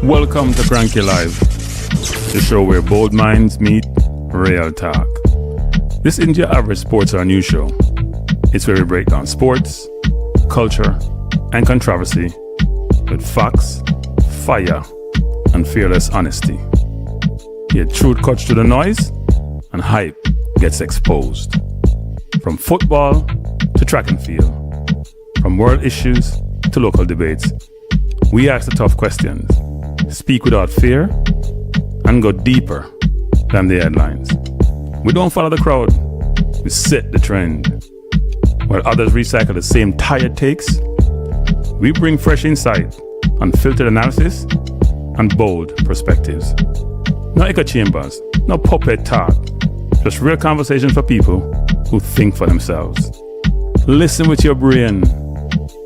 Welcome to Cranky Live, the show where bold minds meet real talk. This isn't your average sports or news show. It's where we break down sports, culture, and controversy with facts, fire, and fearless honesty. Here, truth cuts through the noise, and hype gets exposed. From football to track and field, from world issues to local debates, we ask the tough questions, speak without fear, and go deeper than the headlines. We don't follow the crowd, we set the trend. While others recycle the same tired takes, we bring fresh insight, unfiltered analysis, and bold perspectives. No echo chambers, no puppet talk, just real conversation for people who think for themselves. Listen with your brain,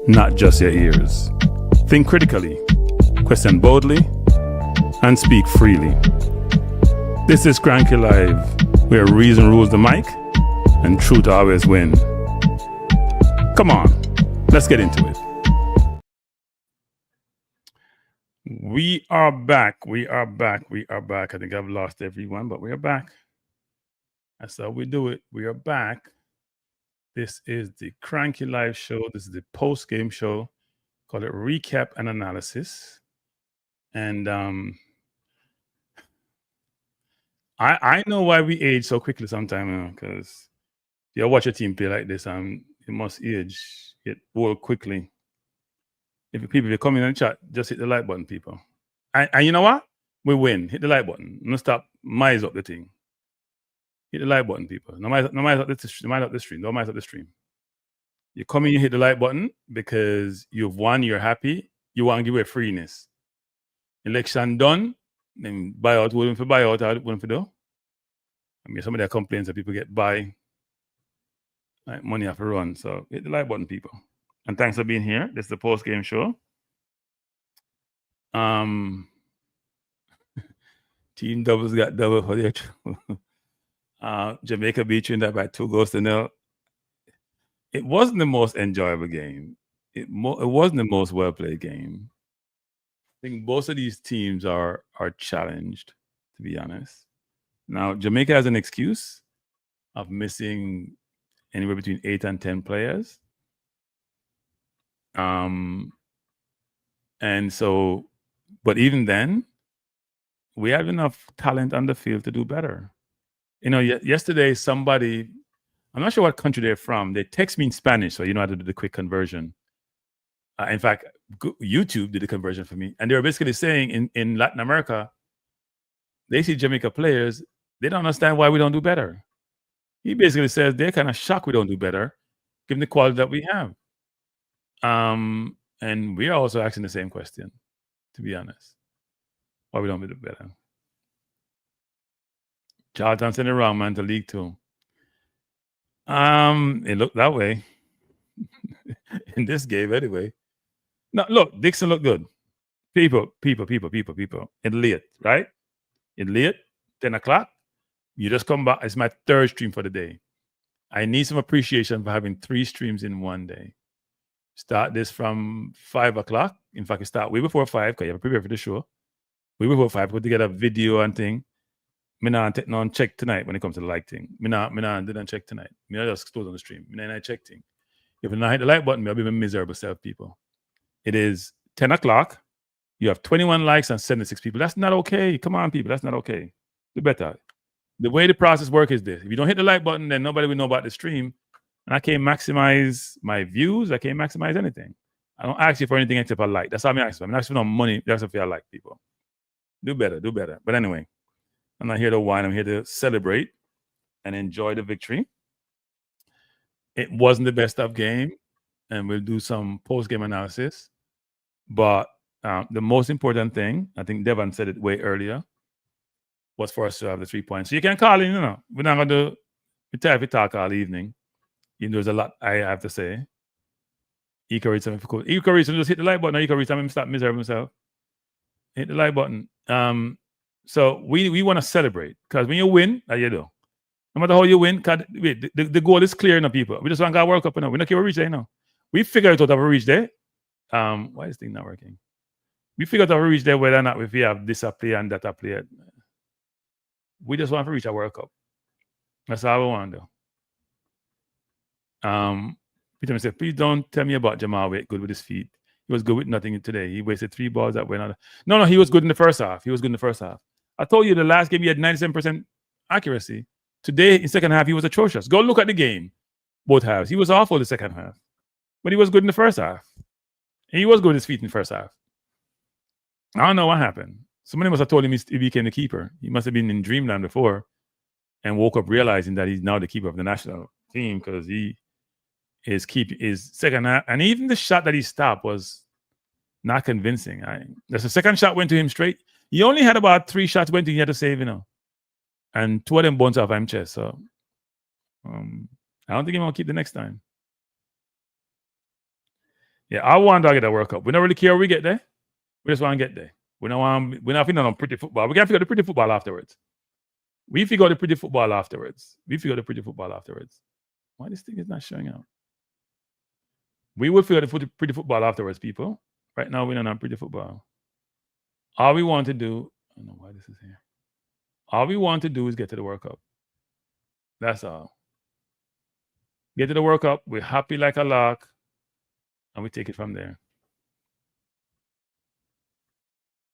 not just your ears. Think critically, question boldly, and speak freely. This is Cranky Live, where reason rules the mic and truth always win. Come on, let's get into it. We are back. I think I've lost everyone, but we are back. That's how we do it. We are back. This is the Cranky Live show. This is the post-game show. Call it Recap and Analysis. And I know why we age so quickly sometimes, because you watch a team play like this, it must age it old quickly. If you come in the chat, just hit the like button, people. And you know what? We win. Hit the like button. No stop mize up the thing. Hit the like button, people. No mize up the stream. Don't mize up the stream. You come in, you hit the like button because you've won, you're happy, you want to give away freeness. Election done, then buyout, wouldn't for buyout, I wouldn't for do. I mean, some of their complaints that people get buy, like money have to run. So hit the like button, people. And thanks for being here. This is the post-game show. Team doubles got double for their Jamaica beat Trinidad by 2-0. It wasn't the most enjoyable game. It wasn't the most well-played game. I think both of these teams are challenged, to be honest. Now, Jamaica has an excuse of missing anywhere between 8 and 10 players. And so, but even then, we have enough talent on the field to do better. You know, yesterday, somebody, I'm not sure what country they're from, they text me in Spanish, so you know how to do the quick conversion. In fact, YouTube did the conversion for me. And they were basically saying in Latin America, they see Jamaica players, they don't understand why we don't do better. He basically says they're kind of shocked we don't do better, given the quality that we have. And we are also asking the same question, to be honest. Why we don't do better? Charlton sent it wrong, man, to League 2. It looked that way. In this game, anyway. No, look, Dixon looked good. People. It's late, right? It's late, 10 o'clock. You just come back. It's my third stream for the day. I need some appreciation for having 3 streams in one day. Start this from 5 o'clock. In fact, you start way before 5 because you have to prepare for the show. Way before 5, put together a video and thing. Me not check tonight when it comes to the like thing. Me didn't check tonight. Me not just close on the stream. Me not check thing. If you not hit the like button, I'll be my miserable self, people. It is 10 o'clock. You have 21 likes and 76 people. That's not okay. Come on, people. That's not okay. Do better. The way the process works is this. If you don't hit the like button, then nobody will know about the stream. And I can't maximize my views. I can't maximize anything. I don't ask you for anything except a like. That's how I'm asking. I'm not asking for no money. That's if I like, people. Do better. But anyway, I'm not here to whine. I'm here to celebrate and enjoy the victory. It wasn't the best of game, and we'll do some post-game analysis. But the most important thing, I think Devon said it way earlier, was for us to have the 3 points. So you can call in, you know. We're not going to we talk all evening. You know, there's a lot I have to say. You can read something for cool. You can read something, just hit the like button, or you can read something, stop miserable himself. Hit the like button. So we want to celebrate, because when you win, that you do. No matter how you win, the goal is clear now, people. We just want to go World Cup now. We don't care what reach there now. We figured it out how to reach there. Why is this thing not working? We figured out to reach there whether or not if we have this a player and that a player. We just want to reach a World Cup. That's all we want to do. Peter said, please don't tell me about Jamal Wade good with his feet. He was good with nothing today. He wasted 3 balls that went out. No, he was good in the first half. I told you the last game he had 97% accuracy. Today, in second half, he was atrocious. Go look at the game. Both halves. He was awful the second half. But he was good in the first half. And he was good with his feet in the first half. I don't know what happened. Somebody must have told him he became the keeper. He must have been in dreamland before and woke up realizing that he's now the keeper of the national team because his second half, and even the shot that he stopped was not convincing. The second shot went to him straight. He only had about 3 shots went to him. He had to save, and 2 of them bounced off him chest. So I don't think he will keep the next time. Yeah, I want to get a World Cup. We don't really care where we get there. We just want to get there. We're not feeling on pretty football. We can't figure out the pretty football afterwards. We figure out the pretty football afterwards. Why this thing is not showing out? We will figure out the pretty football afterwards, people. Right now, we're not on pretty football. All we want to do, I don't know why this is here. All we want to do is get to the World Cup. That's all. Get to the World Cup. We're happy like a lark. And we take it from there.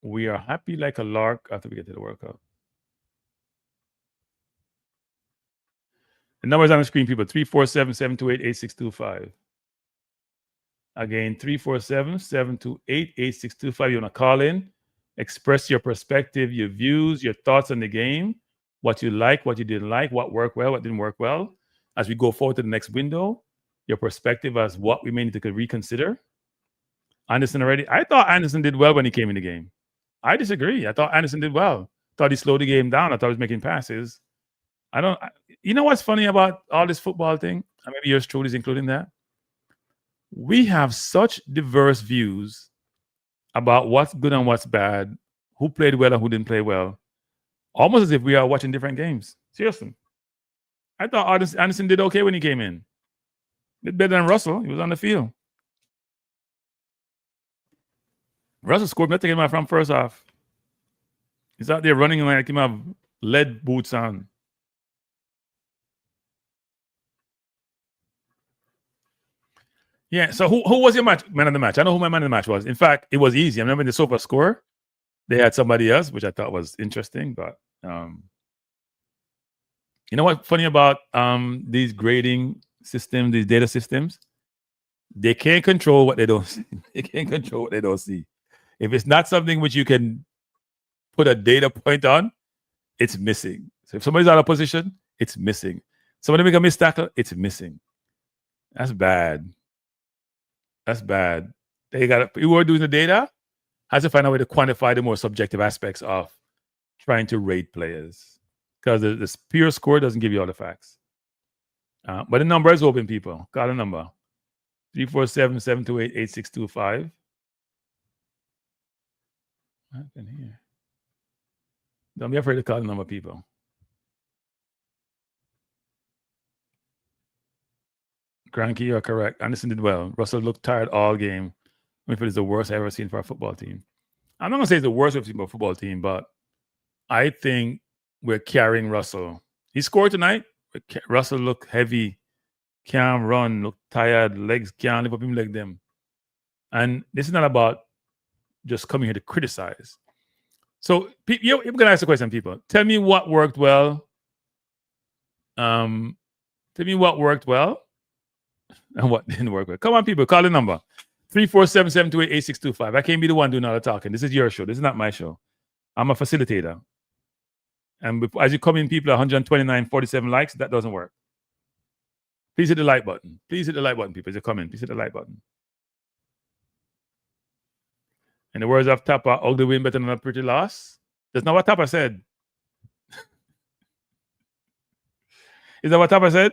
We are happy like a lark after we get to the World Cup. The numbers on the screen, people. 347-728-8625. Again, 347-728-8625. You want to call in, express your perspective, your views, your thoughts on the game, what you like, what you didn't like, what worked well, what didn't work well. As we go forward to the next window, your perspective as what we may need to reconsider. Anderson already. I thought Anderson did well when he came in the game. I disagree. I thought Anderson did well. Thought he slowed the game down. I thought he was making passes. You know what's funny about all this football thing? And maybe yours truly is including that. We have such diverse views about what's good and what's bad, who played well and who didn't play well, almost as if we are watching different games. Seriously. I thought Anderson did okay when he came in. Did better than Russell. He was on the field. Russell scored nothing in my from first half. He's out there running like him have lead boots on. Yeah, so who was your man of the match? I know who my man of the match was. In fact, it was easy. I remember in the sofa score, they had somebody else, which I thought was interesting. But you know what's funny about these grading systems, these data systems? They can't control what they don't see. They can't control what they don't see. If it's not something which you can put a data point on, it's missing. So if somebody's out of position, it's missing. Somebody make a missed tackle, it's missing. That's bad. That's bad. Who are doing the data has to find a way to quantify the more subjective aspects of trying to rate players, because the pure score doesn't give you all the facts. But the number is open, people. Call the number 347-728-8625. What happened here? Don't be afraid to call the number, people. Cranky, you're correct. Anderson did well. Russell looked tired all game. Midfield is the worst I've ever seen for a football team. I'm not going to say it's the worst we've seen for a football team, but I think we're carrying Russell. He scored tonight. Russell looked heavy, can't run, look tired, legs can't lift up him like them. And this is not about just coming here to criticize. So I'm going to ask the question, people. Tell me what worked well. Tell me what worked well and what didn't work well. Come on, people. Call the number. 347-728-8625. I can't be the one doing all the talking. This is your show. This is not my show. I'm a facilitator. And as you come in, people, 129.47 likes. That doesn't work. Please hit the like button. Please hit the like button, people. As you come in, please hit the like button. In the words of Tapper, ugly win better than a pretty loss. That's not what Tapper said. Is that what Tapper said?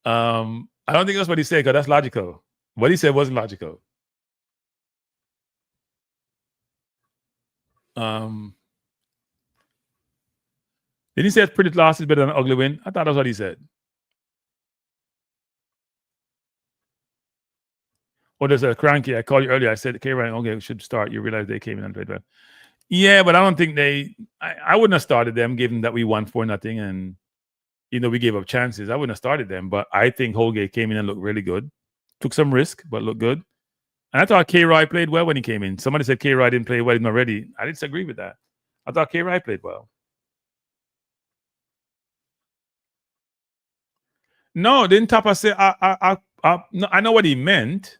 I don't think that's what he said, because that's logical. What he said wasn't logical. Did he say pretty loss is better than an ugly win? I thought that's what he said. Or there's a Cranky. I called you earlier. I said, okay, right, okay, we should start. You realize they came in and played well. Yeah, but I don't think I wouldn't have started them, given that we won 4-0 and we gave up chances. I wouldn't have started them, but I think Holgate came in and looked really good. Took some risk, but looked good. And I thought K-Roy played well when he came in. Somebody said K-Roy didn't play well, he's not ready. I disagree with that. I thought K-Roy played well. No, didn't Tapa say, no, I know what he meant,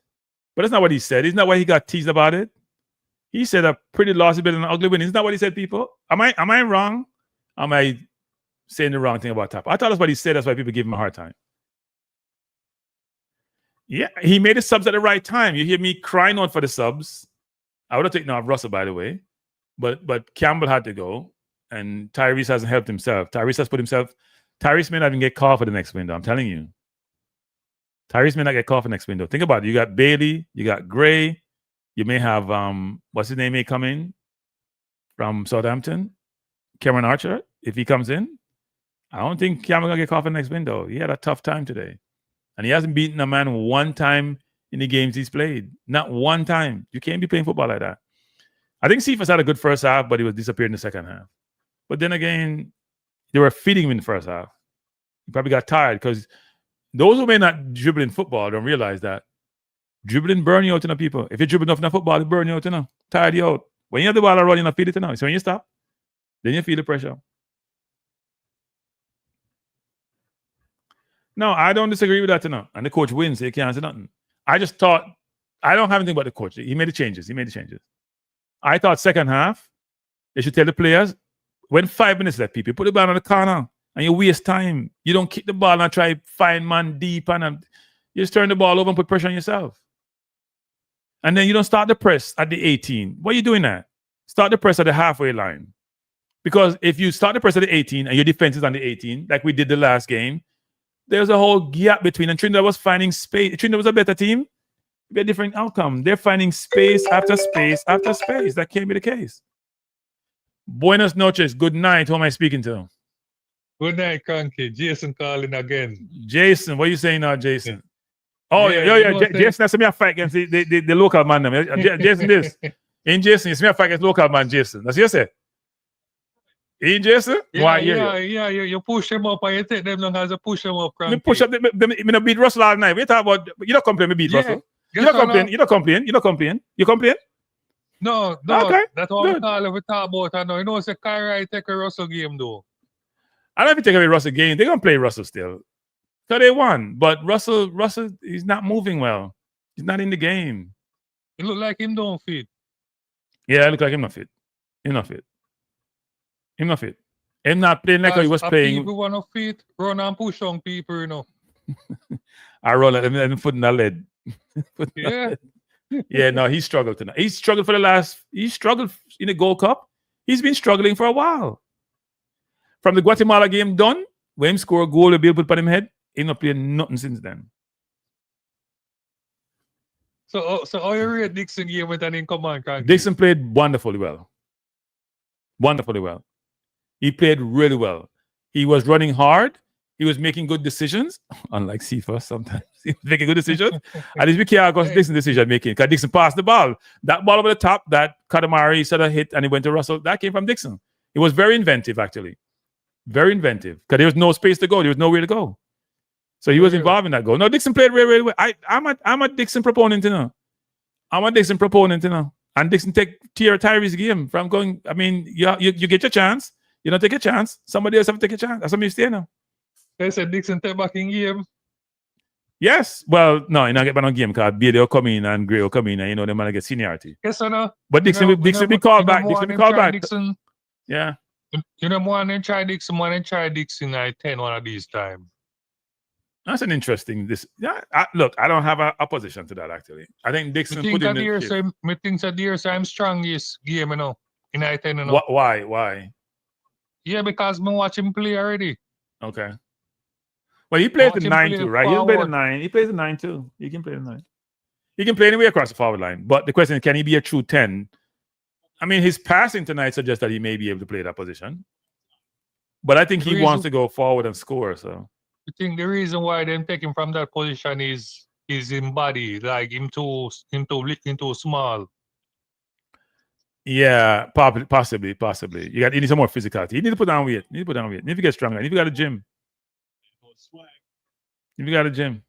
but that's not what he said. Isn't that why he got teased about it? He said a pretty loss is better than an ugly win. Isn't that what he said, people? Am I wrong? Am I saying the wrong thing about Tapa? I thought that's what he said. That's why people give him a hard time. Yeah, he made the subs at the right time. You hear me crying out for the subs. I would have taken off Russell, by the way. But Campbell had to go. And Tyrese hasn't helped himself. Tyrese may not even get called for the next window. I'm telling you. Tyrese may not get called for the next window. Think about it. You got Bailey. You got Gray. You may have, what's his name may come in from Southampton. Cameron Archer, if he comes in. I don't think Cameron going to get called for the next window. He had a tough time today. And he hasn't beaten a man one time in the games he's played. Not one time. You can't be playing football like that. I think Cephas had a good first half, but he was disappeared in the second half. But then again, they were feeding him in the first half. He probably got tired because those who may not dribble in football don't realize that dribbling burn you out, people. If you dribble enough in football, it burn you out, tired you out. When you have the ball around, you feed it, So when you stop, then you feel the pressure. No, I don't disagree with that, And the coach wins, so you can't say nothing. I just thought, I don't have anything about the coach. He made the changes. I thought second half, they should tell the players, when 5 minutes left, people, put the ball on the corner and you waste time. You don't kick the ball and try find man deep and you just turn the ball over and put pressure on yourself. And then you don't start the press at the 18. What are you doing there? Start the press at the halfway line. Because if you start the press at the 18 and your defense is on the 18, like we did the last game, there's a whole gap between, and Trinidad was finding space. Trinidad was a better team. It'd be a different outcome. They're finding space after space after space. That can't be the case. Buenas noches. Good night. Who am I speaking to? Good night, Cranky. Jason calling again. Jason, what are you saying now, Jason? Oh, yeah. Jason, that's me a fight against the local man. Jason, this. In Jason, it's me a fight against local man, Jason. That's what you say? In Jason? Yeah, you push them up and you take them long as you push them up, Cranky. Me push up, me beat Russell all night. We talk about, you don't complain, me beat Russell. You don't complain. You complain? No. Okay. That's what we talk about. I know. You know, it's a Kyrie take a Russell game, though. I don't know if you take away Russell game. They're going to play Russell still. So they won. But Russell, he's not moving well. He's not in the game. It look like him don't fit. Yeah, it look like him not fit. Him not fit. Him not playing like he was playing. People want to fit, run and push on people, I run at him foot in the lead. Yeah. Yeah, no, he struggled tonight. He struggled he struggled in the Gold Cup. He's been struggling for a while. From the Guatemala game done, when him score a goal, the bill put on him head, he not playing nothing since then. So how you rate Dixon game with an in command, Cranky? Dixon played wonderfully well. He played really well. He was running hard. He was making good decisions, unlike Cephas sometimes. He was making good decisions. At least we care about Dixon decision making. Because Dixon passed the ball. That ball over the top, that Katamari sort of hit and he went to Russell, that came from Dixon. He was very inventive, actually. Very inventive. Because there was no space to go. There was nowhere to go. So he was involved in that goal. No, Dixon played really, really well. I'm a Dixon proponent, And Dixon take Tyree's game from going. I mean, you get your chance. You don't take a chance. Somebody else have to take a chance. That's what you stay now. They said Dixon take back in game. Yes. Well, no, you're not get back on game because Bailey will come in and Gray will come in and they're going to get seniority. Yes, I know. But Dixon will be called back. Dixon will be called back. Dixon. Yeah. You know, one and try Dixon I 10 one of these times. That's an interesting. Look, I don't have a opposition to that actually. I think Dixon put in the. I think that I'm strongest game, in I 10. Why? Yeah, because I'm watching him play already. Okay. Well, he plays the 9 too, right? He plays the 9. He plays the 9 too. He can play the 9. He can play anywhere across the forward line. But the question is, can he be a true 10? I mean, his passing tonight suggests that he may be able to play that position. But I think he wants to go forward and score. So I think the reason why they take him from that position is is in body, like him too small. Yeah, possibly. You need some more physicality. You need to put down weight. You need to get stronger. You need to go to the gym.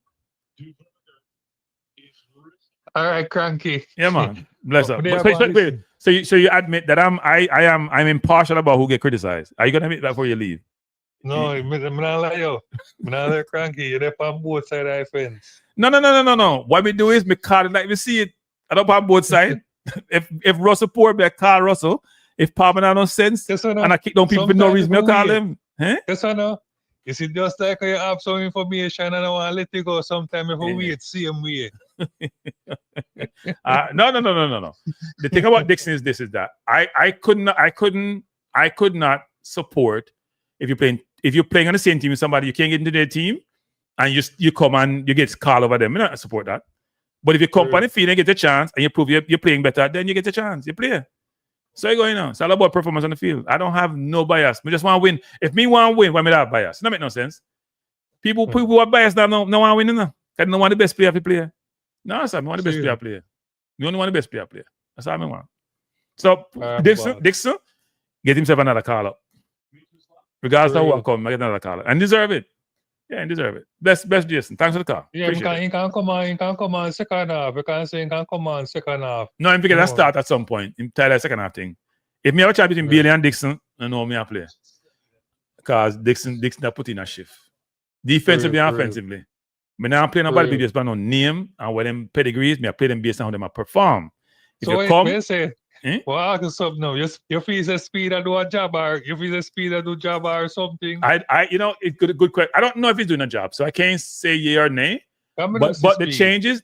All right, Cranky. Yeah, man. Bless up. But Wait. So you admit that I'm impartial about who get criticized. Are you gonna admit that before you leave? No, I'm not like you. I'm not like Cranky. You're on both sides of the fence. No. What we do is we call it like we see it. I don't on both sides. if Russell poor, I call Russell. If Palmer have no sense, yes, no. and I kick down people for no reason, I call him. Huh? Yes or no? Is it just like you have some information and I want to let it go sometime if we wait same way? No. The thing about Dixon is that I could not support if you're playing on the same team with somebody you can't get into their team and you come and you get called over them. I don't support that. But if you come on the field and get a chance and you prove you're playing better, then you get a chance. You play. So you going on. It's all about performance on the field. I don't have no bias. I just want to win. If me want to win, why me have bias? It don't make no sense. People who are biased now no want to win. Because no want the best player to play. No, sir, I want the best player player. You only want the best player player. That's all I want. So Dixon, get himself another call up. Regardless of what come, I get another call up. And deserve it. Yeah, and deserve it. Best Jason. Thanks for the call. Yeah, he can come on second half. You can say he can come on second half. No, I'm thinking that start at some point. In the second half thing. If me have a chat between Bailey and Dixon, I know me I play. Because Dixon put in a shift. Defensively and offensively. Me now play nobody based on no name and what them pedigrees, me I play them based on how them perform. If so you come, well, I can something now. You feel the speed and do a job or you feel the speed and do job or something. It's good question. I don't know if he's doing a job, so I can't say yeah or nay. But the changes,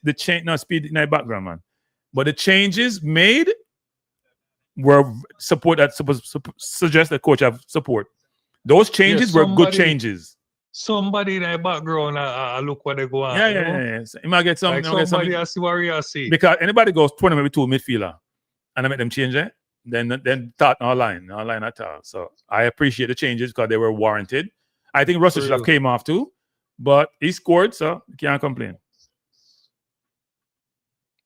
speed in the background, man. But the changes made were support that suggest that coach have support. Those changes were good changes. Somebody in the background look what they go on. Yeah. So you might get some. Like somebody I see what you see. Because anybody goes tournament with two midfielder and I make them change it, then thought no line at all. So I appreciate the changes because they were warranted. I think Russell should have came off too, but he scored, so you can't complain.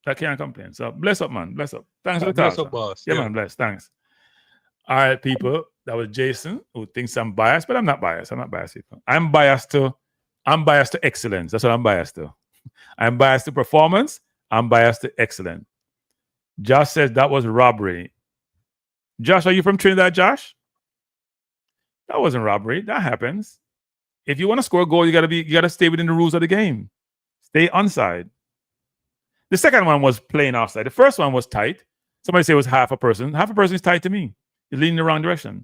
I can't complain. So bless up, man. Bless up. Thanks for the call. Bless up, boss. Yeah, man. Bless. Thanks. All right, people. That was Jason who thinks I'm biased, but I'm not biased. People. I'm biased to excellence. That's what I'm biased to. I'm biased to performance. I'm biased to excellence. Josh says that was robbery. Josh, are you from Trinidad, Josh? That wasn't robbery. That happens. If you want to score a goal, you gotta stay within the rules of the game. Stay onside. The second one was playing offside. The first one was tight. Somebody say it was half a person. Half a person is tight to me. You're leaning the wrong direction.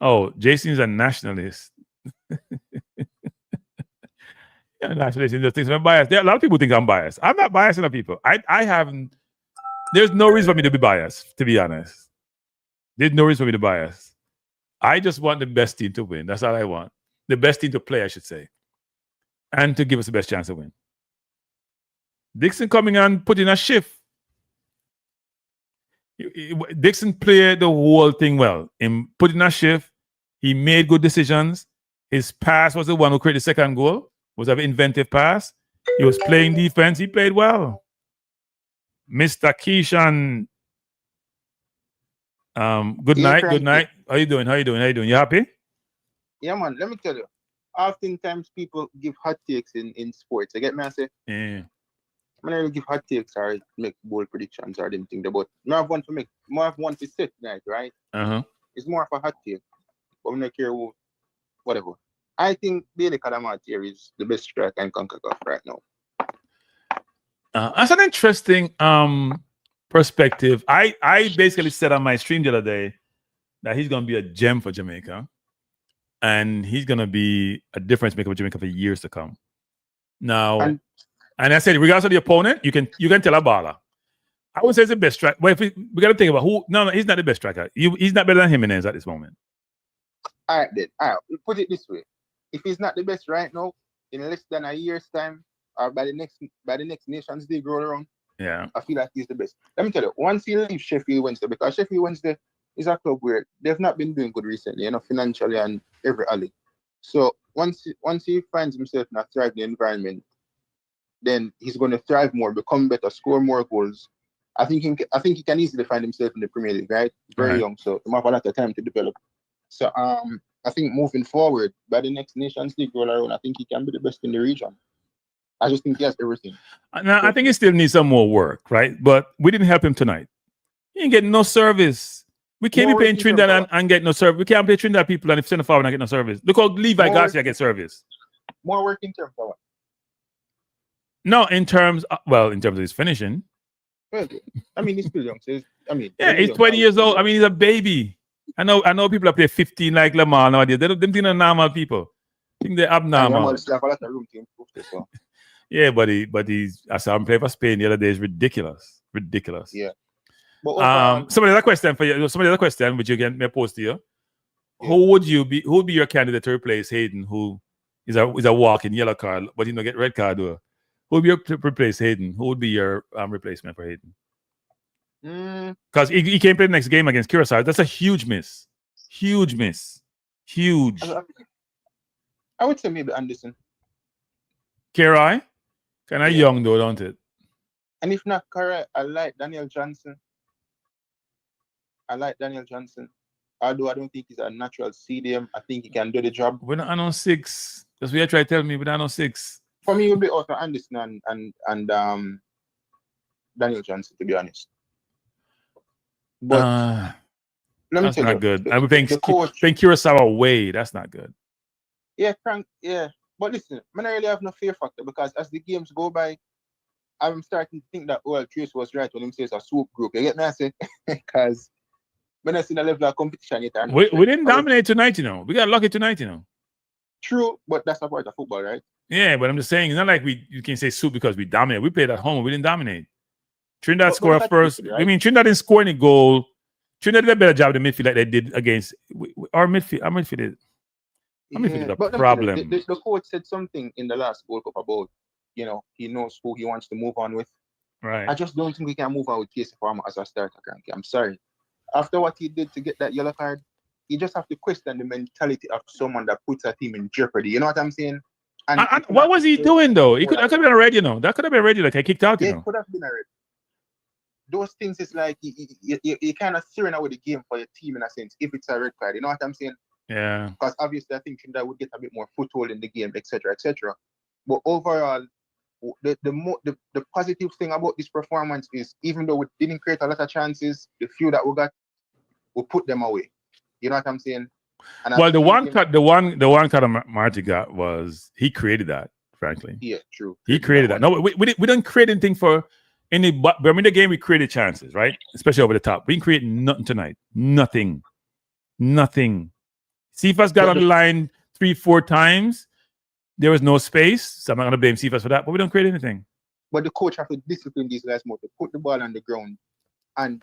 Oh, Jason's a nationalist. Yeah, nationalist just thinks I'm biased. A lot of people think I'm biased. I'm not biased enough people. I haven't. There's no reason for me to be biased, to be honest. There's no reason for me to bias. I just want the best team to win. That's all I want. The best team to play, I should say. And to give us the best chance to win. Dixon coming on, putting a shift. Dixon played the whole thing well. In putting a shift, he made good decisions. His pass was the one who created the second goal. Was an inventive pass. He was playing defense. He played well. Mr. Keishan, good night. How you doing? You happy? Yeah, man. Let me tell you. Oftentimes people give hot takes in sports. You get me? I say, yeah. I'm not really give hot takes or make bold predictions or anything. But I have one to make. I have one to set tonight, right? It's more of a hot take. But I'm not care who, whatever. I think Bailey Kadamati is the best striker in CONCACAF right now. That's an interesting perspective. I basically said on my stream the other day that he's going to be a gem for Jamaica. And he's going to be a difference maker for Jamaica for years to come. Now, and I said, regardless of the opponent, you can tell a baller. I would say he's the best striker. But we got to think about who. No, he's not the best striker. He's not better than Jimenez at this moment. All right, then. All right, put it this way. If he's not the best right now, in less than a year's time, or by the next Nations League roll around, I feel like he's the best. Let me tell you, once he leaves Sheffield Wednesday, because Sheffield Wednesday is a club where they've not been doing good recently, financially and every alley. So once he finds himself in a thriving environment, then he's going to thrive more, become better, score more goals. I think he can easily find himself in the Premier League, right? Very young, so he might have a lot of time to develop. So I think moving forward, by the next Nations League roll around, I think he can be the best in the region. I just think he has everything. Now, I think he still needs some more work, right? But we didn't help him tonight. He ain't getting no service. We can't be playing Trinidad and get no service. We can't play Trinidad people and if center forward and get no service. Look how Levi Garcia get service. More work in terms of what? No, in terms of his finishing. Well, I mean, he's still young. So he's 20 years old. I mean, he's a baby. I know people up there 15 like Lamar nowadays. They don't think they're normal people. I think they're abnormal. Yeah, but I saw him play for Spain the other day. It's ridiculous. Ridiculous. Yeah. But somebody other question for you. Somebody other question, which you can post to you. Yeah. Who would be your candidate to replace Hayden, who is a walking yellow card, but get red card? Who would be to replace Hayden? Who would be your replacement for Hayden? Because he can't play the next game against Curacao. That's a huge miss. Huge miss. Huge. I would say maybe Anderson. Kerai? Kind of young though, don't it? And if not Kerai, I like Daniel Johnson. Although I don't think he's a natural CDM, I think he can do the job. We're not on 6. That's what you try to tell me. We're not on 6. For me, it would be also Anderson and Daniel Johnson, to be honest. But let me that's not good. I'm playing Curacao away. That's not good. Yeah, but listen, I don't really have no fear factor because as the games go by, I'm starting to think that Trace was right when he says a swoop group. You get me? I say because when I see the level of competition yet, we didn't dominate tonight, We got lucky tonight, True, but that's a part of football, right? Yeah, but I'm just saying, it's not like you can say soup because we dominate. We played at home. We didn't dominate. Trinidad scored first. Right? I mean, Trinidad didn't score any goal. Trinidad did a better job in the midfield like they did against our midfield. Our midfield is a problem. The coach said something in the last World Cup about, he knows who he wants to move on with. Right. I just don't think we can move on with Casey Farmer as a starter, Cranky. I'm sorry. After what he did to get that yellow card, you just have to question the mentality of someone that puts a team in jeopardy. You know what I'm saying? And what was he doing though? That could have been a red, That could have been a red, like I kicked out, It could have been a red. Those things is like you kind of steering away the game for your team in a sense if it's a red card. You know what I'm saying? Yeah. Because obviously I think Trinidad would get a bit more foothold in the game, etc., etc. But overall, the positive thing about this performance is even though we didn't create a lot of chances, the few that we got, we put them away. You know what I'm saying? And the one cut Marty got was he created that. Frankly, yeah, true. He created that. No, we didn't create anything for any. But I mean, the game we created chances, right? Especially over the top. We didn't create nothing tonight. Nothing. Cephas got on the line 3-4 times. There was no space, so I'm not going to blame Cephas for that. But we don't create anything. But the coach has to discipline these guys more to put the ball on the ground and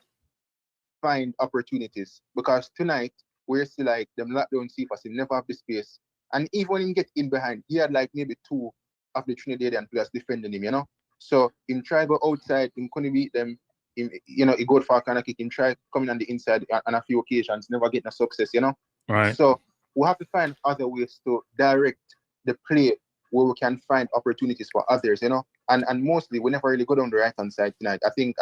find opportunities. Because tonight we're still like them lockdown Cephas. He never have the space, and even when he get in behind, he had like maybe 2 of the Trinidadian players defending him. So him try go outside, him couldn't beat them. He go for a corner kick. Him try coming on the inside on a few occasions, never getting a success. Right. So we have to find other ways to direct the play where we can find opportunities for others, and mostly we never really go down the right hand side tonight. I think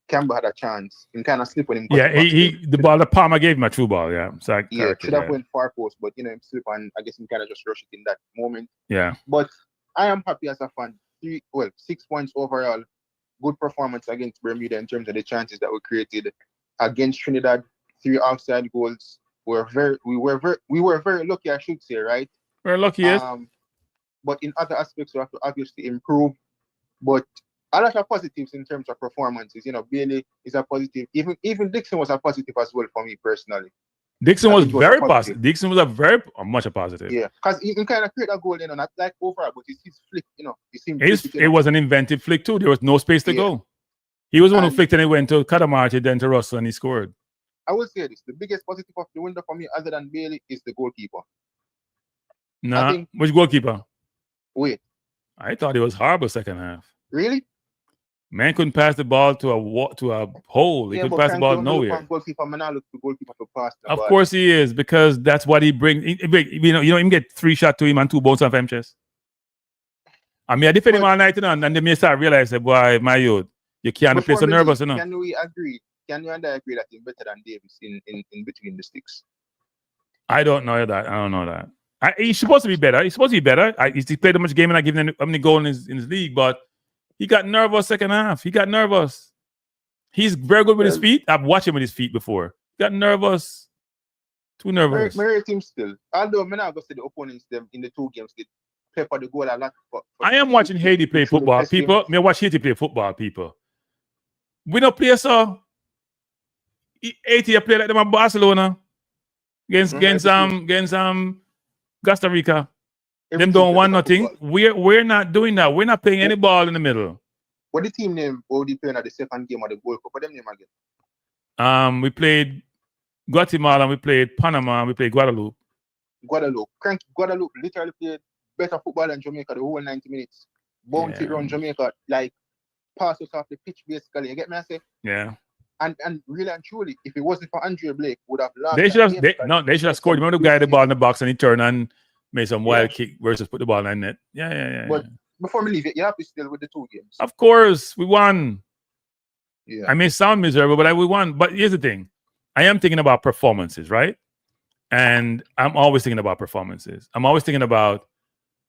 Campbell had a chance. He kind of slipped on him. Yeah, the ball that Palmer gave him a true ball. Yeah, so should have went far post, but him slip and I guess he kind of just rushed it in that moment. Yeah, but I am happy as a fan. 6 points overall. Good performance against Bermuda in terms of the chances that we created against Trinidad. 3 outside goals. We were very lucky, I should say, right? Very lucky, yes. But in other aspects, we have to obviously improve. But a lot of positives in terms of performances. Bailey is a positive. Even Dixon was a positive as well for me personally. Dixon was very positive. Dixon was much a positive. Yeah, because he kind of created a goal, not like overall, but it's his flick, It was an inventive flick too. There was no space to go. He was the one who flicked and he went to Kadamarchi, then to Russell, and he scored. I will say this: the biggest positive of the window for me, other than Bailey, is the goalkeeper. Which goalkeeper? Wait, I thought it was horrible second half. Really? Man couldn't pass the ball to a hole. He couldn't pass the ball nowhere. Of course he is, because that's what he brings. You can get 3 shots to him and 2 bounce off him chest. I mean, I defend him all night, and then they start realizing, boy, my youth, you can't play so nervous, you know. Can we agree? Can you and I agree that he's better than Davis in between the sticks? I don't know that. He's supposed to be better. He's played a much game and not giving how many goals in his league, but he got nervous second half. He got nervous. He's very good with his feet. I've watched him with his feet before. He got nervous. Too nervous. My team still. Although I'm not going to say the opponents them in the 2 games did play for the goal a lot. I am watching Haiti play football. People, me watch Haiti play football. People, we don't play so. Haiti play like them at Barcelona against Costa Rica. Them don't want nothing. We're not doing that. We're not playing any ball in the middle. What the team name? What they playing at the second game of the World Cup? What them name again? We played Guatemala, we played Panama, we played Guadeloupe. Cranky Guadeloupe literally played better football than Jamaica the whole 90 minutes. Bounty around Jamaica, like passes off the pitch basically. You get me? I say? Yeah. And really and truly, if it wasn't for Andre Blake, would have lost. They should have scored. Remember the guy the ball in the box and he turned and made some wild kick versus put the ball in net. Yeah. But before we leave it, you have to still with the 2 games. Of course, we won. Yeah. I may sound miserable, but we won. But here's the thing. I am thinking about performances, right? And I'm always thinking about performances. I'm always thinking about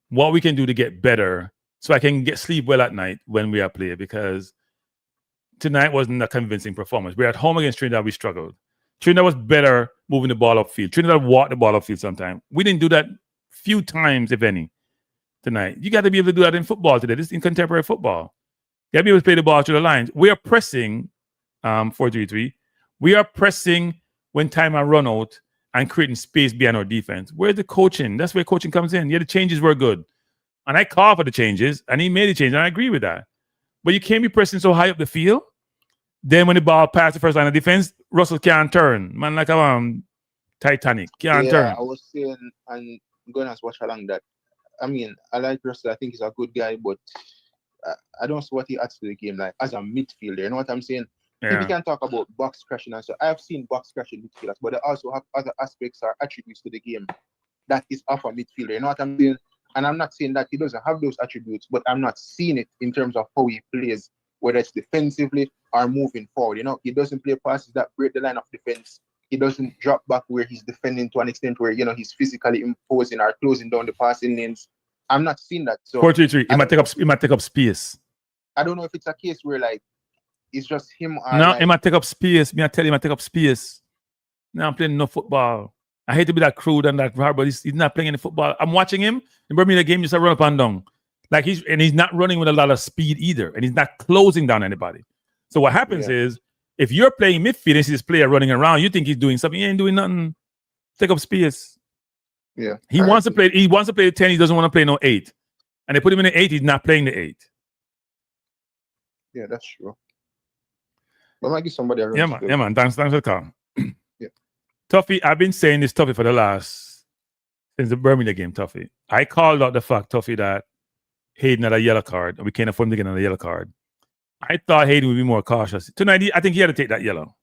what we can do to get better so I can sleep well at night when we are playing, because tonight wasn't a convincing performance. We're at home against Trinidad. We struggled. Trinidad was better moving the ball upfield. Trinidad walked the ball upfield sometimes. We didn't do that few times, if any, tonight. You got to be able to do that in football today. This is in contemporary football. You got to be able to play the ball through the lines. We are pressing 4-3-3. We are pressing when time has run out and creating space behind our defense. Where's the coaching? That's where coaching comes in. Yeah, the changes were good. And I call for the changes, and he made the change, and I agree with that. But you can't be pressing so high up the field. Then when the ball passes the first line of defense, Russell can't turn. Man, like a Titanic. Can't turn. I was saying, and I'm going to watch along that. I mean, I like Russell. I think he's a good guy, but I don't see what he adds to the game, like as a midfielder. You know what I'm saying? Yeah. We can talk about box crashing and so. I've seen box crashing midfielders, but they also have other aspects or attributes to the game that is off a midfielder. You know what I'm saying? And I'm not saying that he doesn't have those attributes, but I'm not seeing it in terms of how he plays, whether it's defensively or moving forward. You know, he doesn't play passes that break the line of defense. He doesn't drop back where he's defending to an extent where, you know, he's physically imposing or closing down the passing lanes. I'm not seeing that. So 4-3-3. He might take up space. I don't know if it's a case where like it's just him. No, he might take up space. Me, I tell him, I take up space. Now I'm playing no football. I hate to be that crude and that hard, but he's not playing any football. I'm watching him. In Bermuda game, just run up and down. Like he's not running with a lot of speed either, and he's not closing down anybody. So what happens is, if you're playing midfield and see this player running around, you think he's doing something. He ain't doing nothing. Take up space. Yeah. He wants to play. He wants to play the 10. He doesn't want to play no 8. And they put him in the 8. He's not playing the 8. Yeah, that's true. But I might give somebody a yeah, man. Thanks for the call. Yeah. Tuffy, I've been saying this, Tuffy, since the Birmingham game, Tuffy. I called out the fact, Tuffy, that Hayden had a yellow card, and we can't afford him to get another yellow card. I thought Hayden would be more cautious. Tonight, I think he had to take that yellow,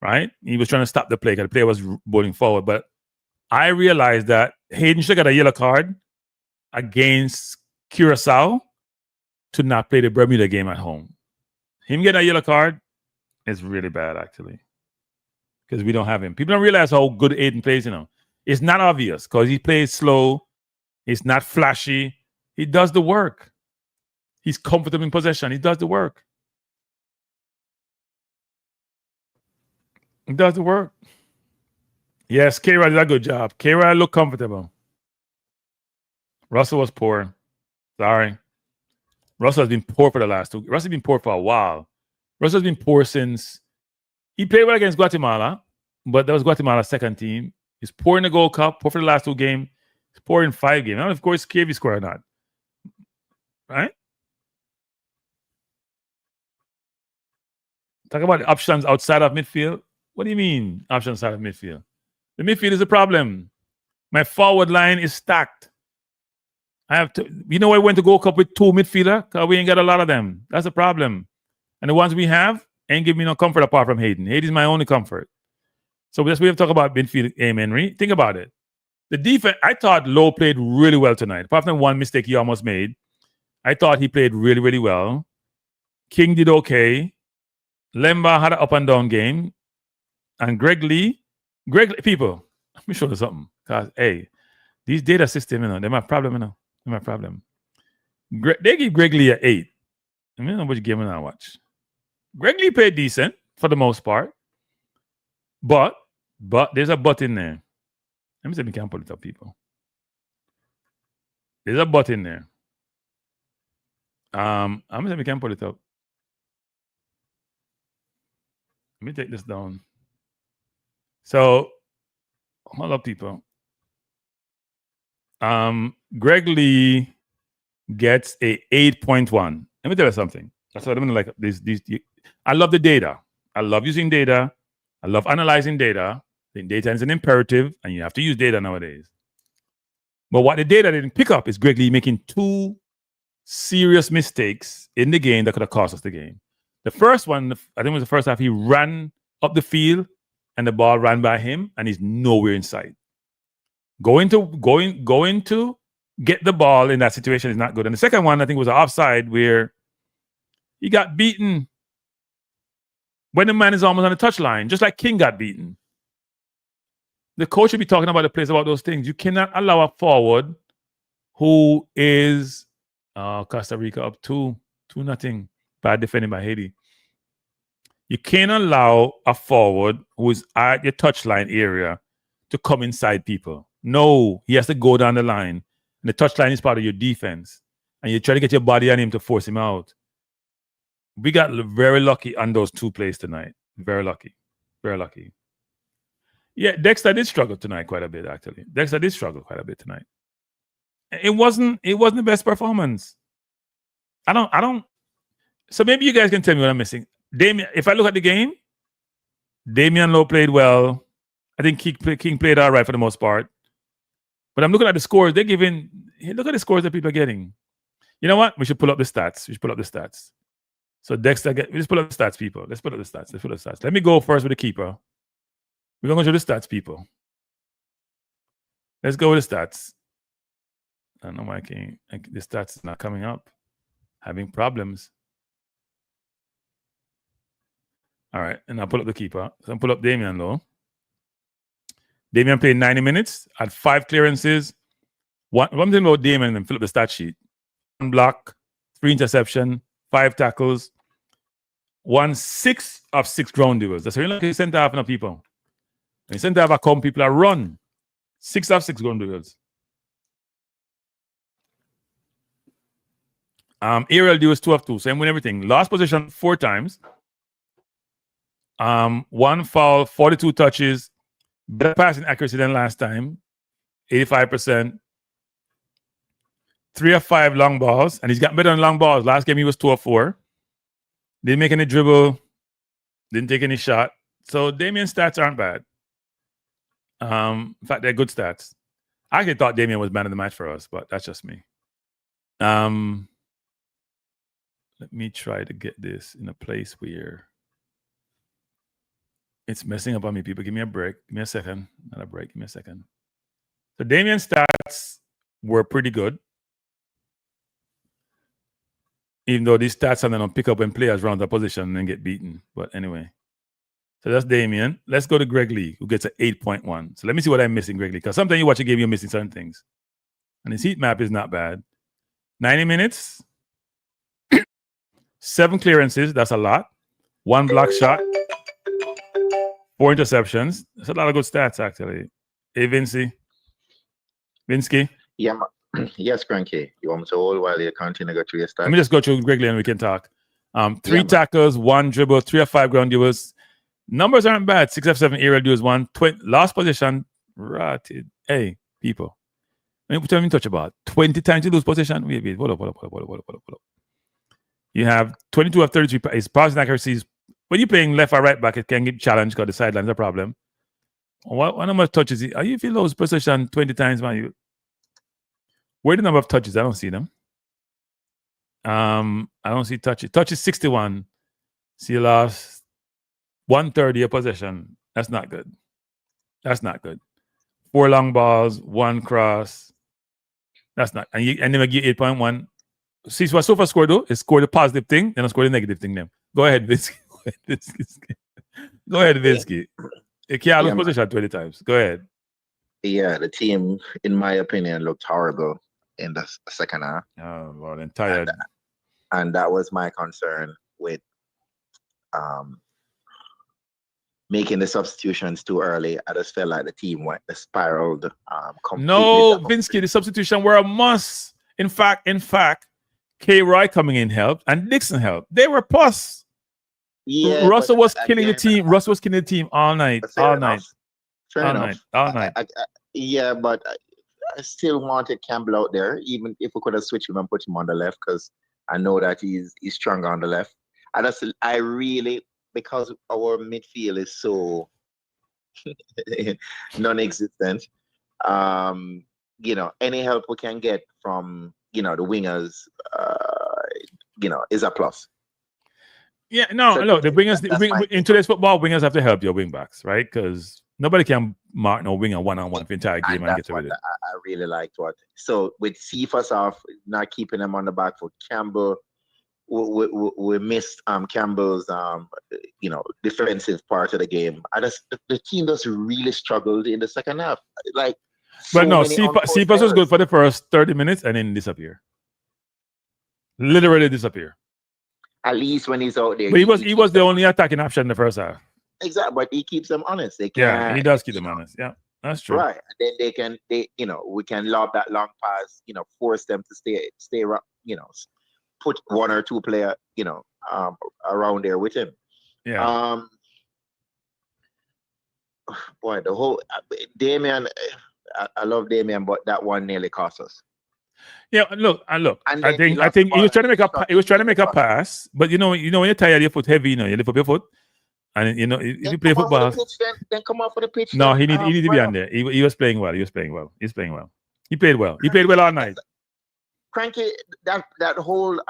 right? He was trying to stop the play because the player was bowling forward. But I realized that Hayden should have got a yellow card against Curacao to not play the Bermuda game at home. Him getting a yellow card is really bad, actually, because we don't have him. People don't realize how good Hayden plays, you know. It's not obvious because he plays slow. It's not flashy. He does the work. He's comfortable in possession. He does the work. He does the work. Yes, K-Rod did a good job. K-Rod looked comfortable. Russell was poor. Sorry. Russell has been poor for the last 2. Russell's been poor for a while. Russell's been poor since he played well against Guatemala, but that was Guatemala's second team. He's poor in the Gold Cup, poor for the last 2 games. He's poor in 5 games. I don't know if Corey KV scored or not. Right? Talk about the options outside of midfield. What do you mean, options outside of midfield? The midfield is a problem. My forward line is stacked. I have to, I went to Gold Cup with 2 midfielders because we ain't got a lot of them. That's a problem. And the ones we have ain't give me no comfort apart from Hayden. Hayden's my only comfort. So that's what we have to talk about midfield, Henry. Think about it. The defense, I thought Lowe played really well tonight. Apart from one mistake he almost made. I thought he played really, really well. King did okay. Lemba had an up and down game. And Greg Lee, people, let me show you something. Because, hey, these data systems, they're my problem, They're my problem. They give Greg Lee an 8. I don't know which game I watch. Greg Lee played decent for the most part. But there's a but in there. Let me see if we can pull it up, people. There's a but in there. I'm gonna see if we can pull it up. Let me take this down. So, hold up, people. Greg Lee gets a 8.1. Let me tell you something. That's what I'm gonna like. I love the data. I love using data. I love analyzing data. I think data is an imperative, and you have to use data nowadays. But what the data didn't pick up is Greg Lee making 2 serious mistakes in the game that could have cost us the game. The first one, I think it was the first half, he ran up the field and the ball ran by him and he's nowhere in sight. Going to get the ball in that situation is not good. And the second one, I think, was an offside where he got beaten when the man is almost on the touchline, just like King got beaten. The coach should be talking about the players about those things. You cannot allow a forward who is Costa Rica up 2-0. Bad defending by Haiti. You can't allow a forward who is at your touchline area to come inside people. No, he has to go down the line. And the touchline is part of your defense. And you try to get your body on him to force him out. We got very lucky on those 2 plays tonight. Very lucky. Very lucky. Yeah, Dexter did struggle tonight quite a bit, actually. Dexter did struggle quite a bit tonight. It wasn't the best performance. I don't. So maybe you guys can tell me what I'm missing. Damian, if I look at the game, Damian Lowe played well. I think King played all right for the most part. But I'm looking at the scores. Look at the scores that people are getting. You know what? We should pull up the stats. So Dexter, let's pull up the stats, people. Let's pull up the stats. Let me go first with the keeper. We're going to go to the stats, people. Let's go with the stats. I don't know why the stats is not coming up. Having problems. All right, and I'll pull up the keeper. So I'll pull up Damian, though. Damian played 90 minutes, had 5 clearances. One thing about Damian, and fill up the stat sheet. 1 block, 3 interception, 5 tackles, 6 of 6 ground duels. That's really like a center half of people. And center half come, people are run. 6 of 6 ground duels. Aerial duels 2 of 2. Same with everything. Lost position 4 times. 1 foul, 42 touches. Better passing accuracy than last time. 85%. 3 of 5 long balls. And he's got better on long balls. Last game he was 2 of 4. Didn't make any dribble. Didn't take any shot. So Damian's stats aren't bad. In fact, they're good stats. I actually thought Damian was man of the match for us, but that's just me. Let me try to get this in a place where it's messing up on me, people. Give me a break. Give me a second. Not a break. Give me a second. So Damian's stats were pretty good. Even though these stats are don't pick up when players run the position and get beaten. But anyway. So that's Damian. Let's go to Greg Lee, who gets an 8.1. So let me see what I'm missing, Greg Lee. Because sometimes you watch a game, you're missing certain things. And his heat map is not bad. 90 minutes. 7 clearances. That's a lot. 1 block shot. 4 interceptions. That's a lot of good stats, actually. Hey, Vinsky. Yeah, yes, Cranky. You want me to hold while you continue to go through your stats? Let me just go through Greg Lee and we can talk. 3 tackles, 1 dribble, 3 of 5 ground duels. Numbers aren't bad. 6 of 7 aerial duels, 1. Last position, rotted. Hey, people. Let me tell me touch about 20 times you lose position. Wait. Hold up. You have 22 of 33. His passing accuracies. When you're playing left or right back, it can get challenged because the sideline is a problem. What number of touches? Are you if you lose position 20 times, man? Where the number of touches? I don't see them. I don't see touches. Touches 61. See, you lost 130 a possession. That's not good. 4 long balls, 1 cross. That's not. And then we get 8.1. see what Sofa scored though? Is scored the positive thing, then I scored the negative thing. Then go ahead, Vinsky. Go ahead, Vinsky. You can't lose position 20 times. Go ahead. Yeah, the team, in my opinion, looked horrible in the second half. Oh, Lord, I'm tired. And that was my concern with making the substitutions too early. I just felt like the team spiraled completely. No, Vinsky, the substitution were a must. In fact, K. Roy coming in helped and Dixon helped. They were plus. Yeah, Russell was killing the team. Russell was killing the team all night. All night. Yeah, but I still wanted Campbell out there, even if we could have switched him and put him on the left, because I know that he's stronger on the left. I really, because our midfield is so non-existent, any help we can get from, the wingers, is a plus. Yeah, no, look, the wingers, in today's football, wingers have to help your wing backs, right? Because nobody can mark no winger one-on-one for the entire game and get away with it. I really liked so with Cephas off, not keeping him on the back foot, Campbell, we missed Campbell's defensive part of the game. The team just really struggled in the second half. Cephas was good for the first 30 minutes and then disappear. Literally disappear. At least when he's out there. But he was the only attacking option in the first half. Exactly, but he keeps them honest. He does keep them honest. Yeah, that's true. Right. And then we can lob that long pass, force them to stay put one or two player, around there with him. Yeah. Boy, the whole Damien, I love Damien, but that one nearly cost us. Yeah, look. I think he was trying to make a pass, but when you're tired, your foot heavy, you lift up your foot, and if you play football, then come off for the pitch. No, he needed to be on there. He was playing well. He played well. He played well all night. Cranky, that whole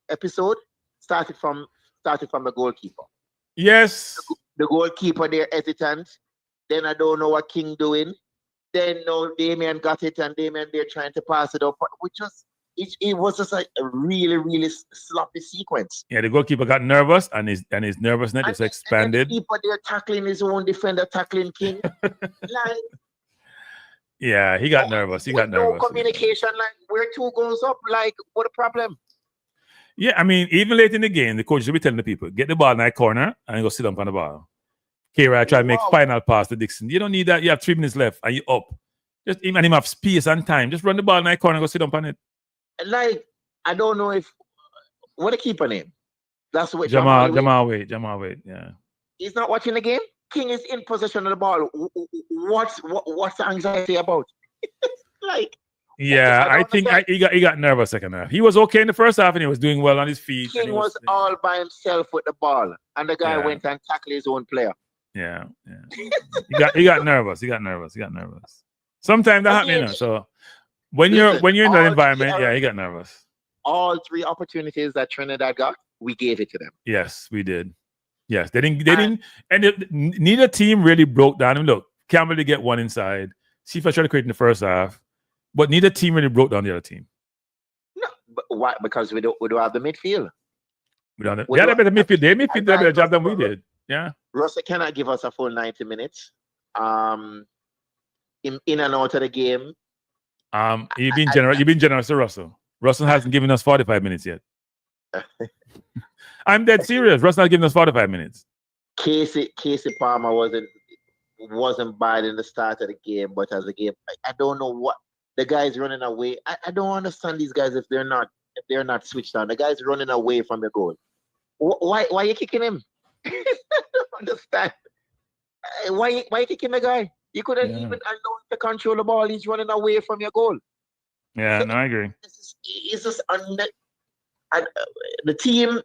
episode started from the goalkeeper. Yes, the goalkeeper there hesitant. Then I don't know what King doing. Then Damien got it, and Damien they're trying to pass it up. It was just like a really, really sloppy sequence. Yeah, the goalkeeper got nervous, and his nervousness just expanded. And the keeper there tackling his own defender, tackling King. Yeah, he got nervous. No communication. We're 2 goals up. What a problem. Yeah, I mean, even late in the game, the coach should be telling the people, get the ball in that corner and go sit up on the ball. Kira try to make final pass to Dixon. You don't need that. You have 3 minutes left and you up. Just even him have space and time. Just run the ball in that corner and go sit up on it. I don't know if what a keeper name. That's what Jamal Wade. Yeah. He's not watching the game. King is in possession of the ball. What's the anxiety about? Yeah, I think he got nervous second half. He was okay in the first half and he was doing well on his feet. King was all by himself with the ball, and the guy went and tackled his own player. Yeah. he got nervous. Sometimes that happens. So when you're in that environment, he got nervous. All 3 opportunities that Trinidad got, we gave it to them. Yes, we did. Yes, they didn't, and neither team really broke down. And look, Campbell did get one inside. See if I tried to create in the first half, but neither team really broke down the other team. No, but why? Because we don't have the midfield. They had a better midfield. They did a better job than we did. Yeah. Russell cannot give us a full 90 minutes. In and out of the game. You've been generous to Russell. Russell hasn't given us 45 minutes yet. I'm dead serious. Russell not giving us 45 minutes. Casey Palmer wasn't bad in the start of the game, but as the game, I don't know what the guy's running away. I don't understand these guys if they're not switched on. The guy's running away from the goal. Why are you kicking him? I don't understand. Why are you kicking the guy? You could have even allowed to control the ball. He's running away from your goal. Yeah, no, I agree. It's just the team.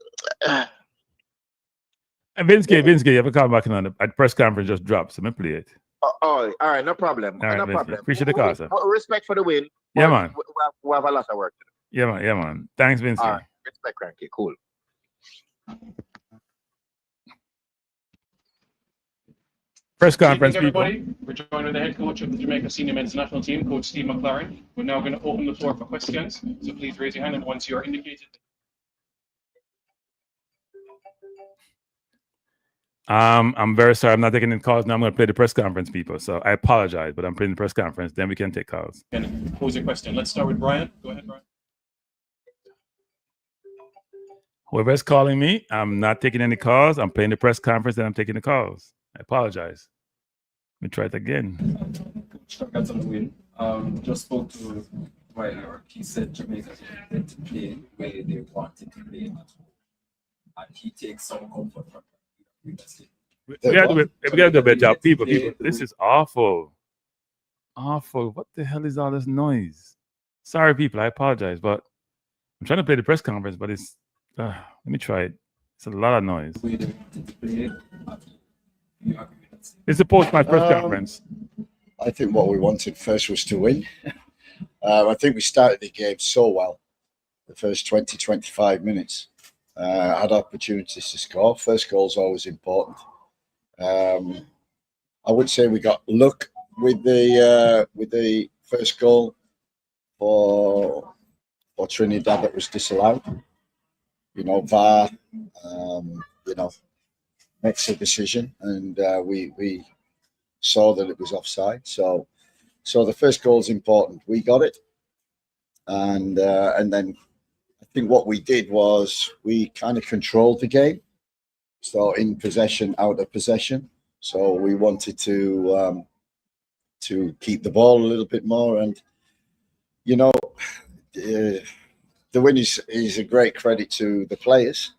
Vinsky, you have a call back on the press conference just dropped, so I'm play it. All right, no problem. All right, no Vinsky. problem. Appreciate the call, sir. Respect for the win. Yeah, man. We have a lot of work to do. Yeah, man. Thanks, Vinsky. All right. Respect, Cranky. Cool. Press conference, everybody. We're joined with the head coach of the Jamaica senior men's national team, Coach Steve McLaren. We're now going to open the floor for questions. So please raise your hand, and once you are indicated. I'm very sorry. I'm not taking any calls now. I'm going to play the press conference, people. So I apologize, but I'm playing the press conference. Then we can take calls. And pose your question. Let's start with Brian. Go ahead, Brian. Whoever's calling me, I'm not taking any calls. I'm playing the press conference, and I'm taking the calls. I apologize. Let me try it again. Coach, congrats on the win. Just spoke to Ryder. He said Jamaica didn't to play the way they wanted to play at home. And he takes some comfort from that. We gotta do a better job. People, this is awful. Awful. What the hell is all this noise? Sorry, people. I apologize, but I'm trying to play the press conference, but it's let me try it. It's a lot of noise. It's a post-match press conference. I think what we wanted first was to win. I think we started the game so well. The first 20, 25 minutes. Had opportunities to score. First goal is always important. I would say we got luck with the first goal for Trinidad that was disallowed. You know, VAR, makes a decision, and we saw that it was offside. So the first goal is important. We got it, and then I think what we did was we kind of controlled the game. So in possession, out of possession. So we wanted to keep the ball a little bit more, and the win is a great credit to the players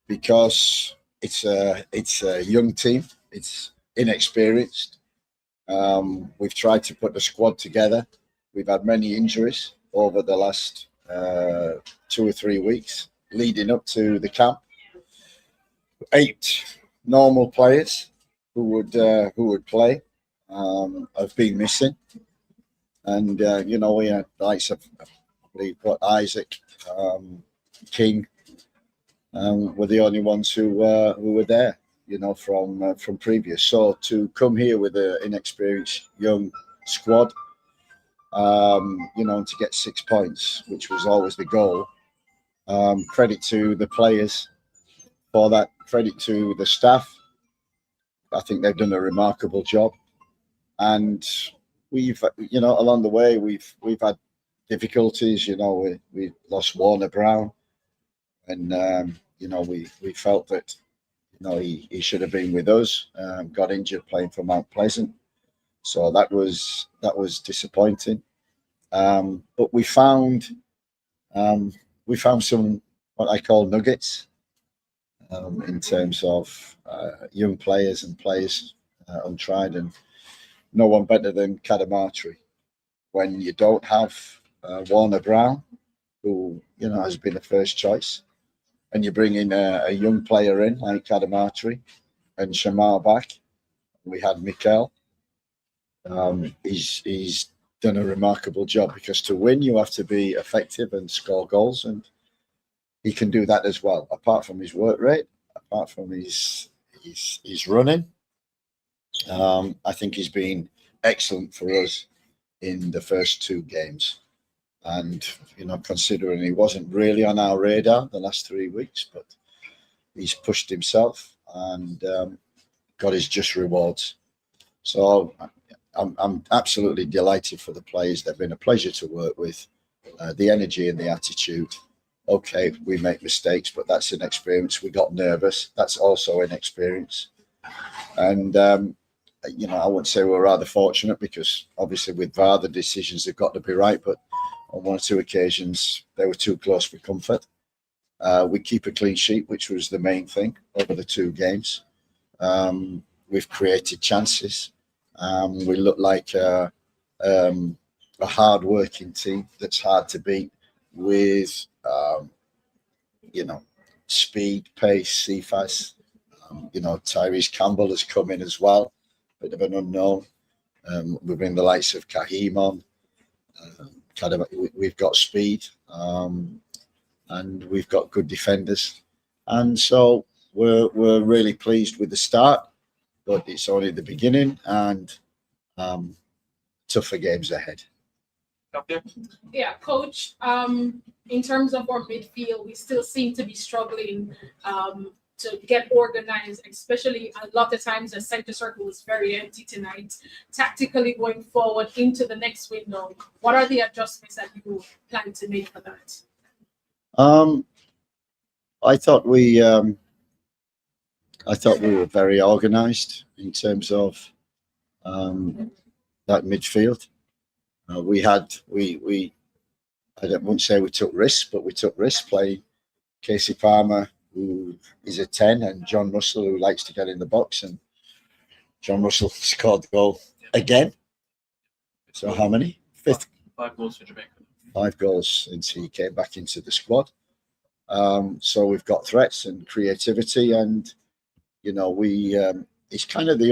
because it's a young team. It's inexperienced. We've tried to put the squad together. We've had many injuries over the last 2 or 3 weeks leading up to the camp. 8 normal players who would play have been missing, and we had the likes of we've got Isaac, King, were the only ones who were there, from previous. So to come here with an inexperienced young squad, and to get 6 points, which was always the goal. Credit to the players for that. Credit to the staff. I think they've done a remarkable job. And we've, along the way, we've had difficulties. We lost Warner Brown, and we felt that he should have been with us. Got injured playing for Mount Pleasant, so that was disappointing. But we found some what I call nuggets in terms of young players and players untried, and no one better than Kadamatri. When you don't have Warner Brown, who has been a first choice, and you bring in a young player in like Kadamatri and Shamar back, we had Mikel. He's done a remarkable job, because to win you have to be effective and score goals, and he can do that as well. Apart from his work rate, apart from his running, I think he's been excellent for us in the first 2 games. And considering he wasn't really on our radar the last 3 weeks, but he's pushed himself and got his just rewards. So I'm absolutely delighted for the players. They've been a pleasure to work with. The energy and the attitude. Okay, we make mistakes, but that's an experience. We got nervous. That's also an experience. And I wouldn't say we're rather fortunate, because obviously with VAR the decisions have got to be right, but on 1 or 2 occasions they were too close for comfort. We keep a clean sheet, which was the main thing over the 2 games. We've created chances. We look like a hard-working team that's hard to beat with, speed, pace, CFAS. Tyrese Campbell has come in as well, bit of an unknown. We bring the likes of Kahim on. We've got speed, and we've got good defenders, and so we're really pleased with the start. but it's only the beginning, and tougher games ahead. Yeah, coach. In terms of our midfield, we still seem to be struggling to get organized, especially a lot of times the center circle is very empty tonight. Tactically going forward into the next window, what are the adjustments that you plan to make for that? I thought we were very organized in terms of that midfield. I wouldn't say we took risks, but we took risks playing Casey Palmer, who is a 10, and John Russell, who likes to get in the box. And John Russell scored the goal again. So how many? 5 goals for Jamaica. 5 goals since he came back into the squad. So we've got threats and creativity, and he's kind of the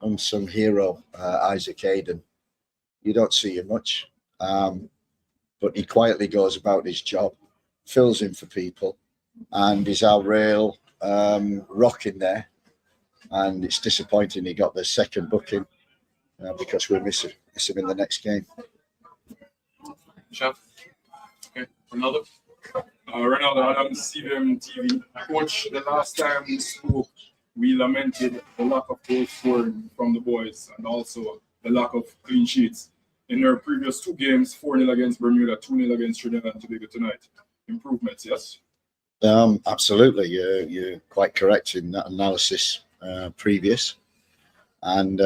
unsung hero, Isaac Hayden. You don't see him much, but he quietly goes about his job, fills in for people, and is our real rock in there. And it's disappointing he got the second booking because we miss him in the next game. Chef. Okay, Ronaldo. Ronaldo, on CBM TV. Coach, the last time we spoke, we lamented the lack of goal scoring from the boys and also the lack of clean sheets. In their previous 2 games, 4-0 against Bermuda, 2-0 against Trinidad and Tobago tonight. Improvements, yes? Absolutely. You're quite correct in that analysis previous. And,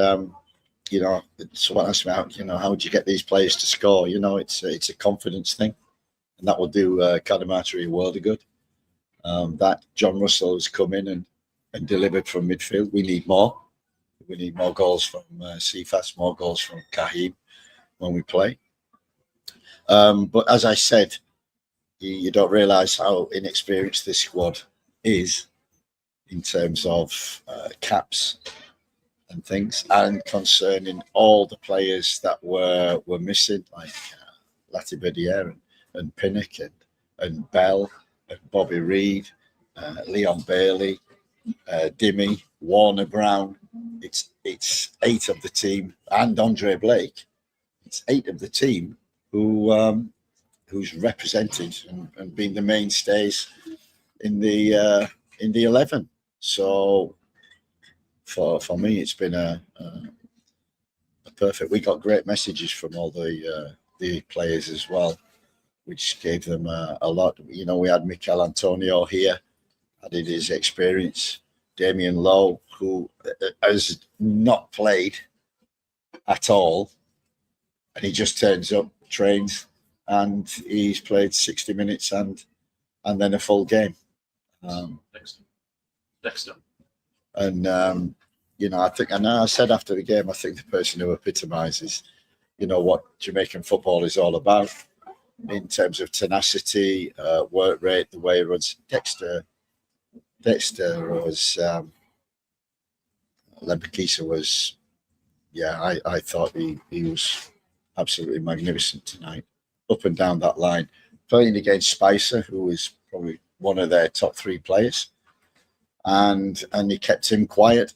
someone asked me, how would you get these players to score? It's a confidence thing. And that will do Cadamatri a world of good. That John Russell has come in and delivered from midfield. We need more. We need more goals from Cephas, more goals from Kahim when we play. But as I said, you don't realise how inexperienced this squad is in terms of caps and things, and concerning all the players that were missing, like Latibedier and Pinnock and Bell and Bobby Reid, Leon Bailey, Dimmy, Warner Brown. It's 8 of the team, and Andre Blake. It's 8 of the team who's represented and been the mainstays in the 11. So for me, it's been a perfect. We got great messages from all the players as well, which gave them a lot. We had Mikel Antonio here, added his experience. Damien Lowe, who has not played at all, and he just turns up, trains, and he's played 60 minutes and then a full game. Dixon. And I think, and I said after the game, I think the person who epitomises, what Jamaican football is all about in terms of tenacity, work rate, the way it runs. Dexter was, Lempikisa was, I thought he was absolutely magnificent tonight, up and down that line, playing against Spicer, who was probably one of their top 3 players, and he kept him quiet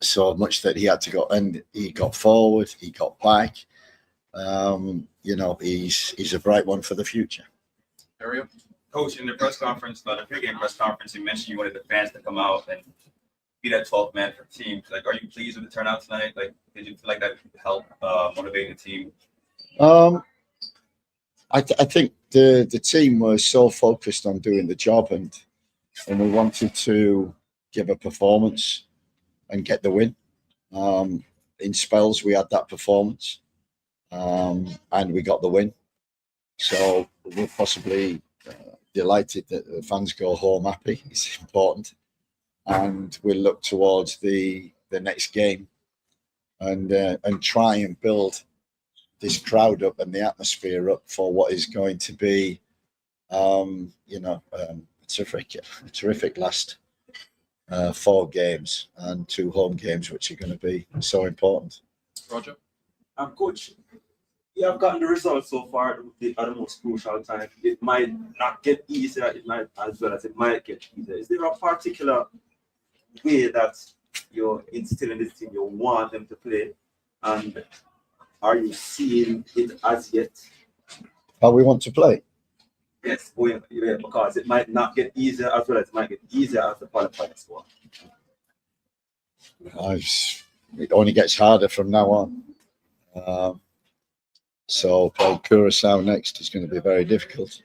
so much that he had to go, and he got forward, he got back. He's a bright one for the future. Ariel? Coach, in the press conference, the pre-game press conference, you mentioned you wanted the fans to come out and be that 12th man for teams. Like, are you pleased with the turnout tonight? Like, did you feel like that helped motivate the team? I think the team was so focused on doing the job, and we wanted to give a performance and get the win. In spells, we had that performance, and we got the win. So we're possibly delighted that the fans go home happy. It's important, and we'll look towards the next game and try and build this crowd up and the atmosphere up for what is going to be, a terrific last 4 games and 2 home games, which are going to be so important. Roger? Coach, you have gotten the results so far at the most crucial time. It might not get easier, it might as well as it might get easier. Is there a particular way that you're instilling this team, you want them to play, and are you seeing it as yet? How we want to play? Yes, because it might not get easier as well as it might get easier as the qualifiers go on. It only gets harder from now on. So play Curacao next is going to be very difficult.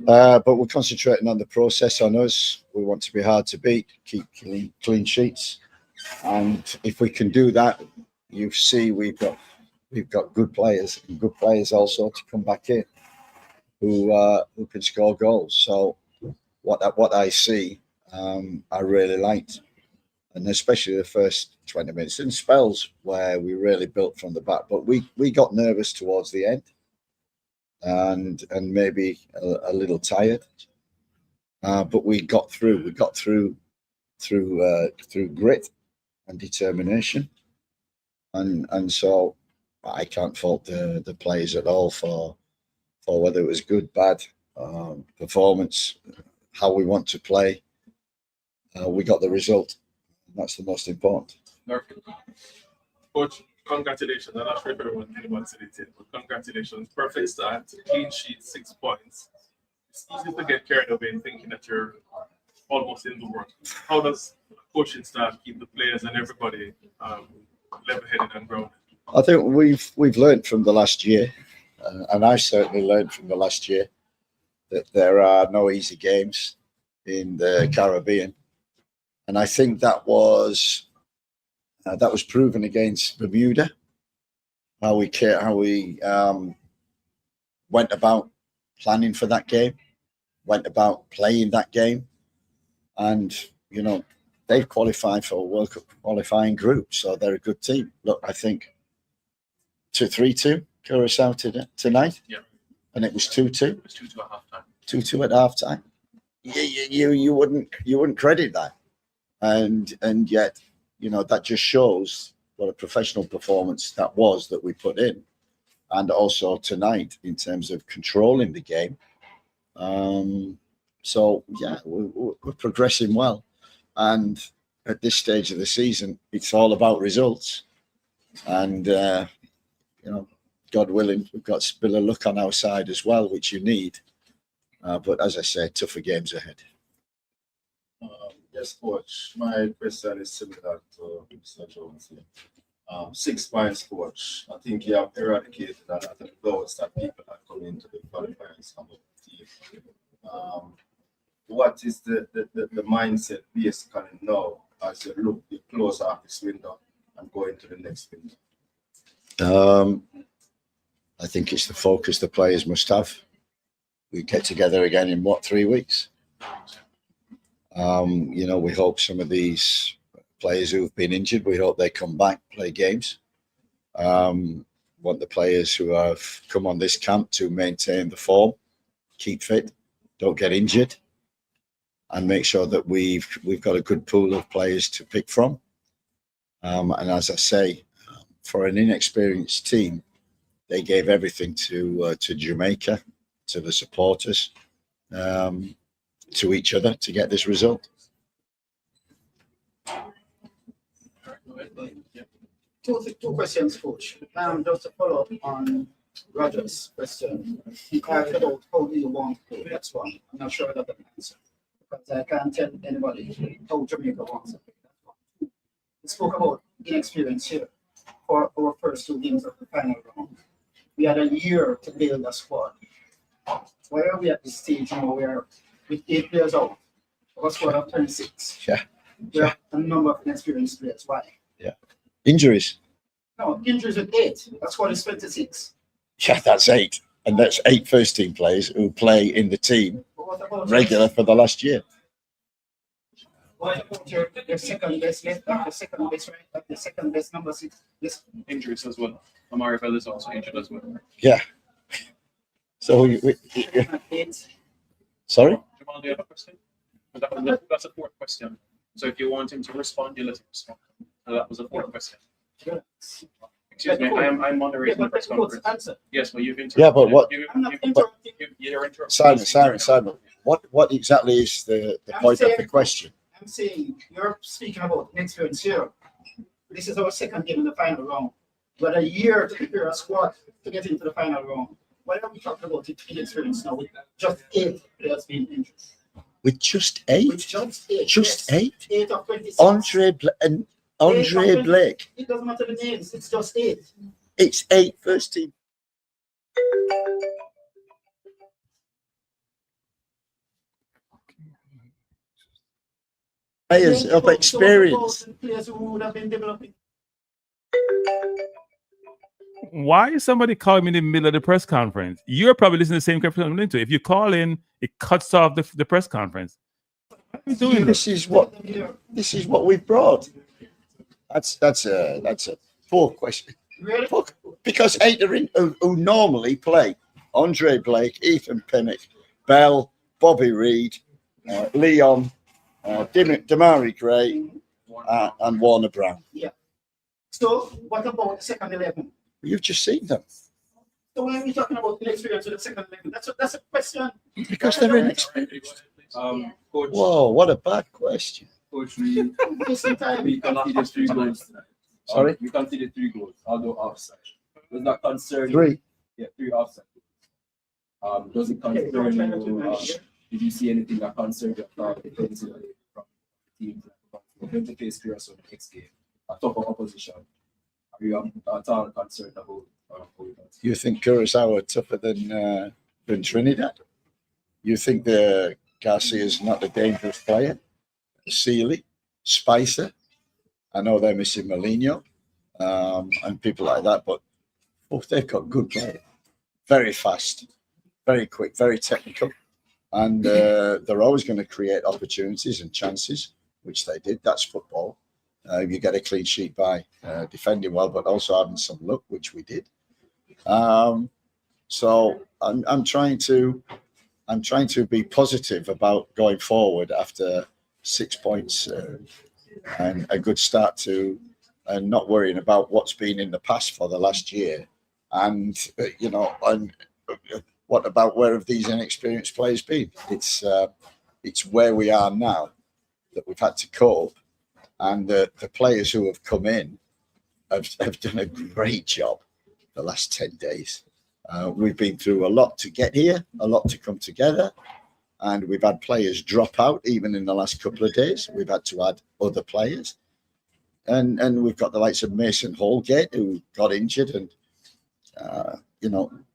But we're concentrating on the process on us. We want to be hard to beat, keep clean sheets. And if we can do that, you see we've got good players, and good players also to come back in who can score goals. So what I see, I really liked. And especially the first 20 minutes in spells where we really built from the back, but we got nervous towards the end, and maybe a little tired, but we got through. We got through grit and determination, and so I can't fault the players at all for whether it was good, bad performance, how we want to play. We got the result. That's the most important. Coach, congratulations. I'm not sure if anyone said it, but congratulations. Perfect start, clean sheet, 6 points. It's easy to get carried away thinking that you're almost in the world. How does coaching staff keep the players and everybody level-headed and grounded? I think we've learned from the last year, and I certainly learned from the last year that there are no easy games in the Caribbean. And I think that was proven against Bermuda. How we went about planning for that game, went about playing that game, and they've qualified for a World Cup qualifying group, so they're a good team. Look, I think 3-2 Curacao tonight. Yeah, and it was 2-2. It was 2-2 at halftime. 2-2 at halftime. You wouldn't credit that. And yet, that just shows what a professional performance that we put in, and also tonight in terms of controlling the game. So yeah, we're progressing well, and at this stage of the season, it's all about results. And God willing, we've got a bit of luck on our side as well, which you need. But as I said, tougher games ahead. Yes, Coach. My question is similar to Mr. Jones. 6 points, Coach. I think you have eradicated a lot of doubts that people are coming into the qualifiers from the team. What is the mindset basically now as you close off this window and go into the next window? I think it's the focus the players must have. We get together again in 3 weeks. We hope some of these players who've been injured, we hope they come back, play games. Want the players who have come on this camp to maintain the form, keep fit, don't get injured, and make sure that we've got a good pool of players to pick from. And as I say, for an inexperienced team, they gave everything to Jamaica, to the supporters, to each other to get this result. Two questions, Coach. Just to follow up on Roger's question. He asked about how do you want to play. That's one. I'm not sure about the answer, because I can't tell anybody how Jamaica wants to play. That's one. We spoke about inexperience here for our first 2 games of the final round. We had a year to build a squad. Why are we at this stage now where with 8 players out, our squad of 26? Yeah. We have a number of inexperienced players. Why? Yeah. Injuries. No, injuries with 8. That squad is 26. Yeah, that's 8. And that's 8 first team players who play in the team regular for the last year. What about your second best left back, the second best right back, the second best number 6? Yes. Injuries as well. Amari Bell is also injured as well. Yeah. So sorry? Jamal, do you have a question? That's a 4th question. So if you want him to respond, you let him respond. So that was a 4th question. Excuse me, I'm moderating the press conference. Yes, well, you've interrupted. Yeah, but what? You're interrupting. Simon. What exactly is the point of the question? I'm saying you're speaking about inexperience here. This is our second game in the final round. We had a year to prepare a squad to get into the final round. Why are we talking about inexperience now with just 8 players being injured? With just 8? With just 8. Just yes. 8? 8 of 26. Andre Blake. It doesn't matter the names, it's just 8. It's 8 first team. Players of experience. Players who would have been developing. Why is somebody calling me in the middle of the press conference? You're probably listening to the same conference I'm listening to. If you call in, it cuts off the press conference. What are you doing? This is what we've brought. That's a poor question. Really? Because 8 are in, who normally play: Andre Blake, Ethan Pinnock, Bell, Bobby Reid, Leon, Damari Gray, and Warner Brown. Yeah. So what about the second 11? You've just seen them. So why are we talking about inexperience with the second 11? That's a question. Because they're inexperienced. Coach, whoa, what a bad question. Coach, we conceded 3 goals tonight. Sorry? We conceded 3 goals, although offside. Does that concern 3? Yeah, 3 offside. Does it concern you? Did you see anything that concerned you about the from teams that to face Curacao in the next game? A tougher opposition. Are you at all concerned about You think Curacao are tougher than Trinidad? You think the Garcia's not a dangerous player? Sealy, Spicer. I know they're missing Mourinho and people like that, but they've got good players. Very fast, very quick, very technical. And they're always going to create opportunities and chances, which they did. That's football. You get a clean sheet by defending well, but also having some luck, which we did. So I'm trying to be positive about going forward after 6 points and a good start to, and not worrying about what's been in the past for the last year. And and what about where have these inexperienced players been? It's where we are now that we've had to cope, and the players who have come in have done a great job the last 10 days. We've been through a lot to get here, a lot to come together, and we've had players drop out even in the last couple of days. We've had to add other players, and we've got the likes of Mason Holgate who got injured, and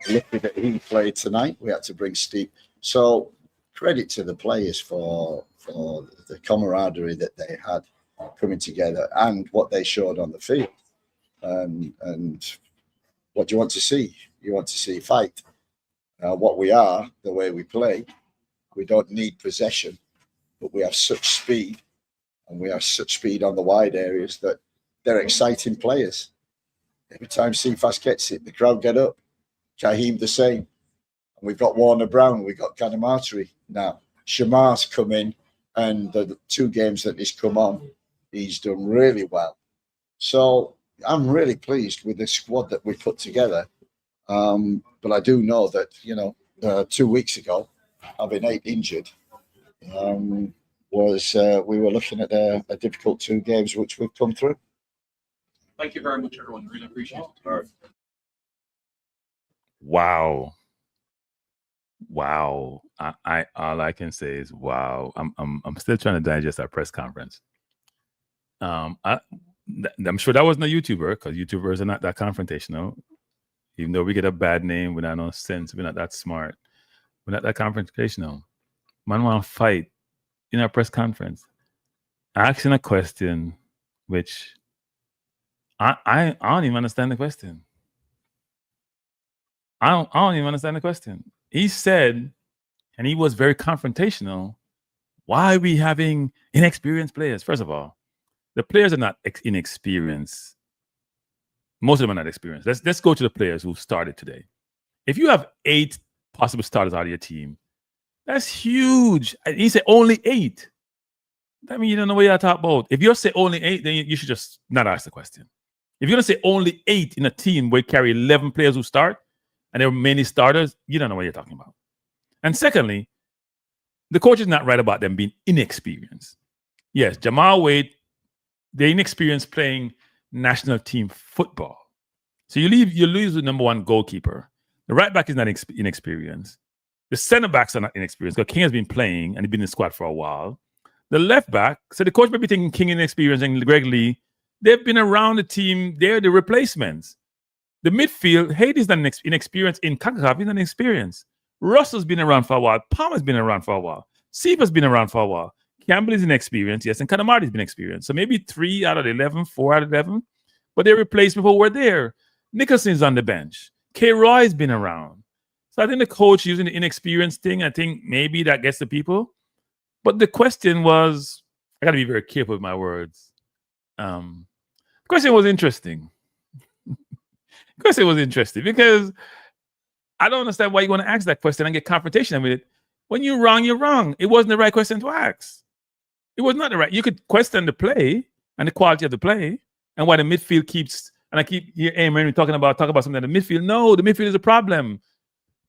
lucky that he played tonight. We had to bring Steve. So credit to the players for the camaraderie that they had coming together and what they showed on the field. And what do you want to see? You want to see fight. What we are, the way we play, we don't need possession, but we have such speed, and we have such speed on the wide areas that they're exciting players. Every time Seafast gets it, the crowd get up. Kaheem the same. And we've got Warner Brown, we've got Canamatri now. Shamar's come in, and the 2 games that he's come on, he's done really well. So I'm really pleased with the squad that we put together. But I do know that, 2 weeks ago, having 8 injured, we were looking at a difficult 2 games, which we've come through. Thank you very much, everyone. Really appreciate it. All right. Wow. I all I can say is wow. I'm still trying to digest our press conference. I'm sure that wasn't a YouTuber, because YouTubers are not that confrontational. Even though we get a bad name, we're not no sense, we're not that smart, we're not that confrontational. Man want to fight in our press conference, asking a question which I don't even understand the question. I don't even understand the question. He said, and he was very confrontational, why are we having inexperienced players? First of all, the players are not inexperienced. Most of them are not experienced. Let's go to the players who started today. If you have 8 possible starters out of your team, that's huge. And he said only 8. That means you don't know what you're talking about. If you say only 8, then you should just not ask the question. If you're going to say only 8 in a team where you carry 11 players who start, and there are many starters, you don't know what you're talking about. And secondly, the coach is not right about them being inexperienced. Yes, Jamal Wade, they're inexperienced playing national team football. So you lose the number one goalkeeper. The right back is not inexperienced. The center backs are not inexperienced because King has been playing and he's been in the squad for a while. The left back, so the coach may be thinking King inexperienced and Greg Lee, they've been around the team. They're the replacements. The midfield, Haiti's not inexperienced in CONCACAF. He's not inexperienced. Russell's been around for a while. Palmer's been around for a while. Seaver's been around for a while. Campbell is inexperienced, yes, and Kanamardi's been experienced. So maybe 3 out of 11, 4 out of 11, but their replacement who were there. Nicholson's on the bench. K. Roy's been around. So I think the coach using the inexperienced thing, I think maybe that gets the people. But the question was, I got to be very careful with my words. The question was interesting. The question was interesting because I don't understand why you want to ask that question and get confrontation with it. When you're wrong, you're wrong. It wasn't the right question to ask. It was not the right. You could question the play and the quality of the play and why the midfield keeps. And I keep hearing talking about something in the midfield. No, the midfield is a problem.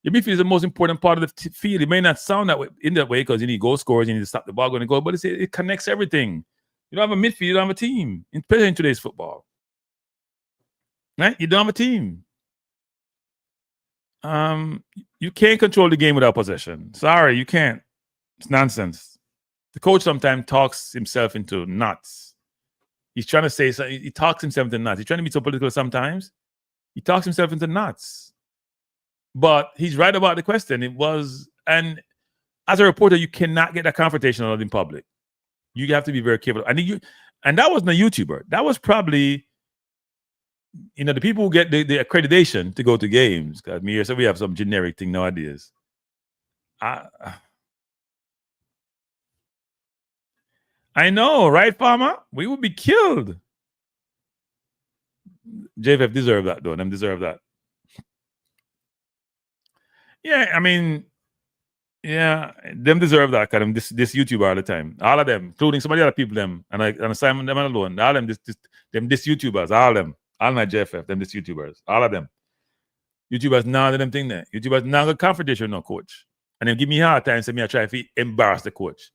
The midfield is the most important part of the field. It may not sound that way in that way because you need goal scorers, you need to stop the ball going to go, but it connects everything. You don't have a midfield, you don't have a team, especially in today's football. Right? You don't have a team. You can't control the game without possession. Sorry, you can't. It's nonsense. The coach sometimes talks himself into knots. He's trying to say something. He talks himself into knots. He's trying to be so political sometimes. He talks himself into knots. But he's right about the question. It was, and as a reporter, you cannot get that confrontation out in public. You have to be very careful. And that wasn't a YouTuber. That was probably, the people who get the accreditation to go to games. Because me here, so we have some generic thing nowadays. I know, right, Farmer? We would be killed. JFF deserve that, though. Them deserve that. Yeah, I mean, yeah, them deserve that. Cause them this YouTuber all the time. All of them, including some of the other people, them, and Simon them alone. All them this YouTubers, all them. All my JFF, them this YouTubers. All of them. YouTubers now them thing there. YouTubers now got confrontation no coach. And then give me a hard time, say me I try to embarrass the coach.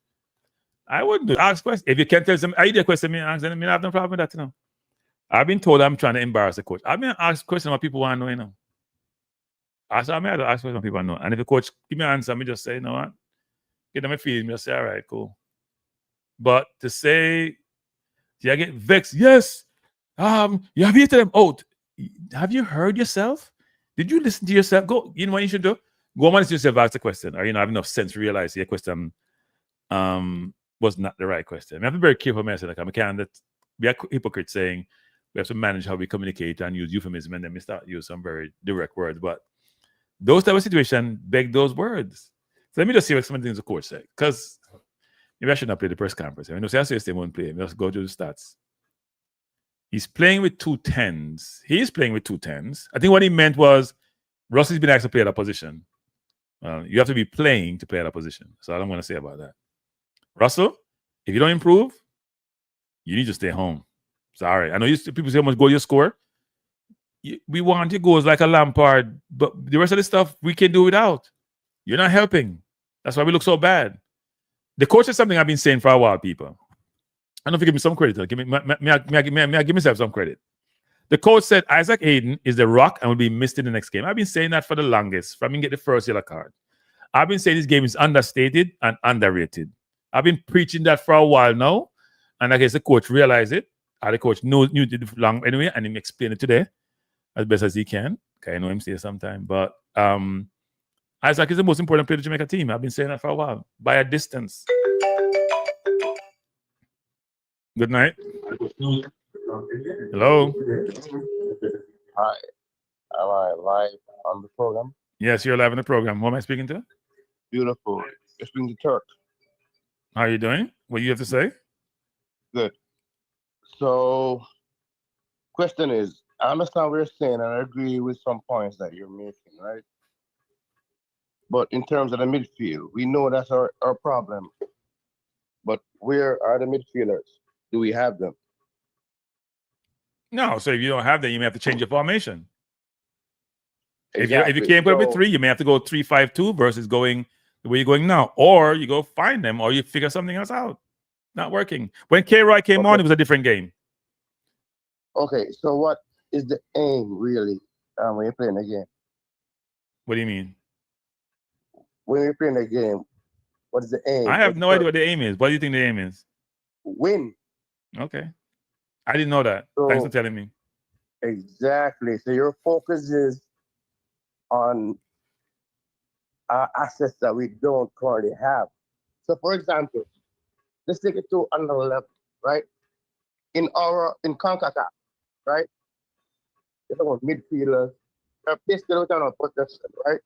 I wouldn't do ask questions. If you can't tell them, I did a question, me ask them, I have no problem with that, I've been told I'm trying to embarrass the coach. I've been asked questions what people want to know, I said, I may have to ask questions people know. And if the coach give me an answer, me just say, you know what? Get them a feeling, me just say, all right, cool. But to say, I get vexed, yes. You have eaten them out. Have you heard yourself? Did you listen to yourself? Go, you know what you should do? Go and listen to yourself, ask the question. Or have enough sense to realize your question was not the right question. I have to be very careful myself. Like I can't be a hypocrite saying we have to manage how we communicate and use euphemism and then we start use some very direct words. But those type of situations beg those words. So let me just see what some of the things the coach said. Because maybe I shouldn't have played the press conference. I say I say they won't play. Let's go to the stats. He's playing with 2 10s. He's playing with 2 10s. I think what he meant was Russell's been asked to play at a position. You have to be playing to play at a position. So all I'm going to say about that. Russell, if you don't improve, you need to stay home. Sorry. I know people say how much goal you score. We want your goals like a Lampard, but the rest of the stuff we can do without. You're not helping. That's why we look so bad. The coach is something I've been saying for a while, people. I don't know if you give me some credit. May I give myself some credit. The coach said Isaac Hayden is the rock and will be missed in the next game. I've been saying that for the longest, from him get the first yellow card. I've been saying this game is understated and underrated. I've been preaching that for a while now, and I guess the coach realized it. The coach knew it long anyway, and he explained it today as best as he can. Okay, I know him say it sometime, but Isaac is the most important player to the Jamaica team. I've been saying that for a while, by a distance. Good night. Hello. Hi. Am I live on the program? Yes, you're live on the program. Who am I speaking to? Beautiful. You're speaking to Turk. How are you doing? What do you have to say? Good. So, question is, I understand what you're saying, and I agree with some points that you're making, right? But in terms of the midfield, we know that's our problem. But where are the midfielders? Do we have them? No. So if you don't have them, you may have to change your formation. Exactly. If you can't put up with 3, you may have to go 3-5-2 versus going the way you're going now. Or you go find them, or you figure something else out. Not working. When K-Roy came on, it was a different game. Okay, so what is the aim really when you're playing a game? What do you mean? When you're playing a game, what is the aim? I have no idea what the aim is. What do you think the aim is? Win. Okay. I didn't know that. So, Thanks for telling me. Exactly. So your focus is on assets that we don't currently have. So for example, let's take it to another level, right? In CONCACAF, right? It's about midfielders. They're basically looking on possession, right?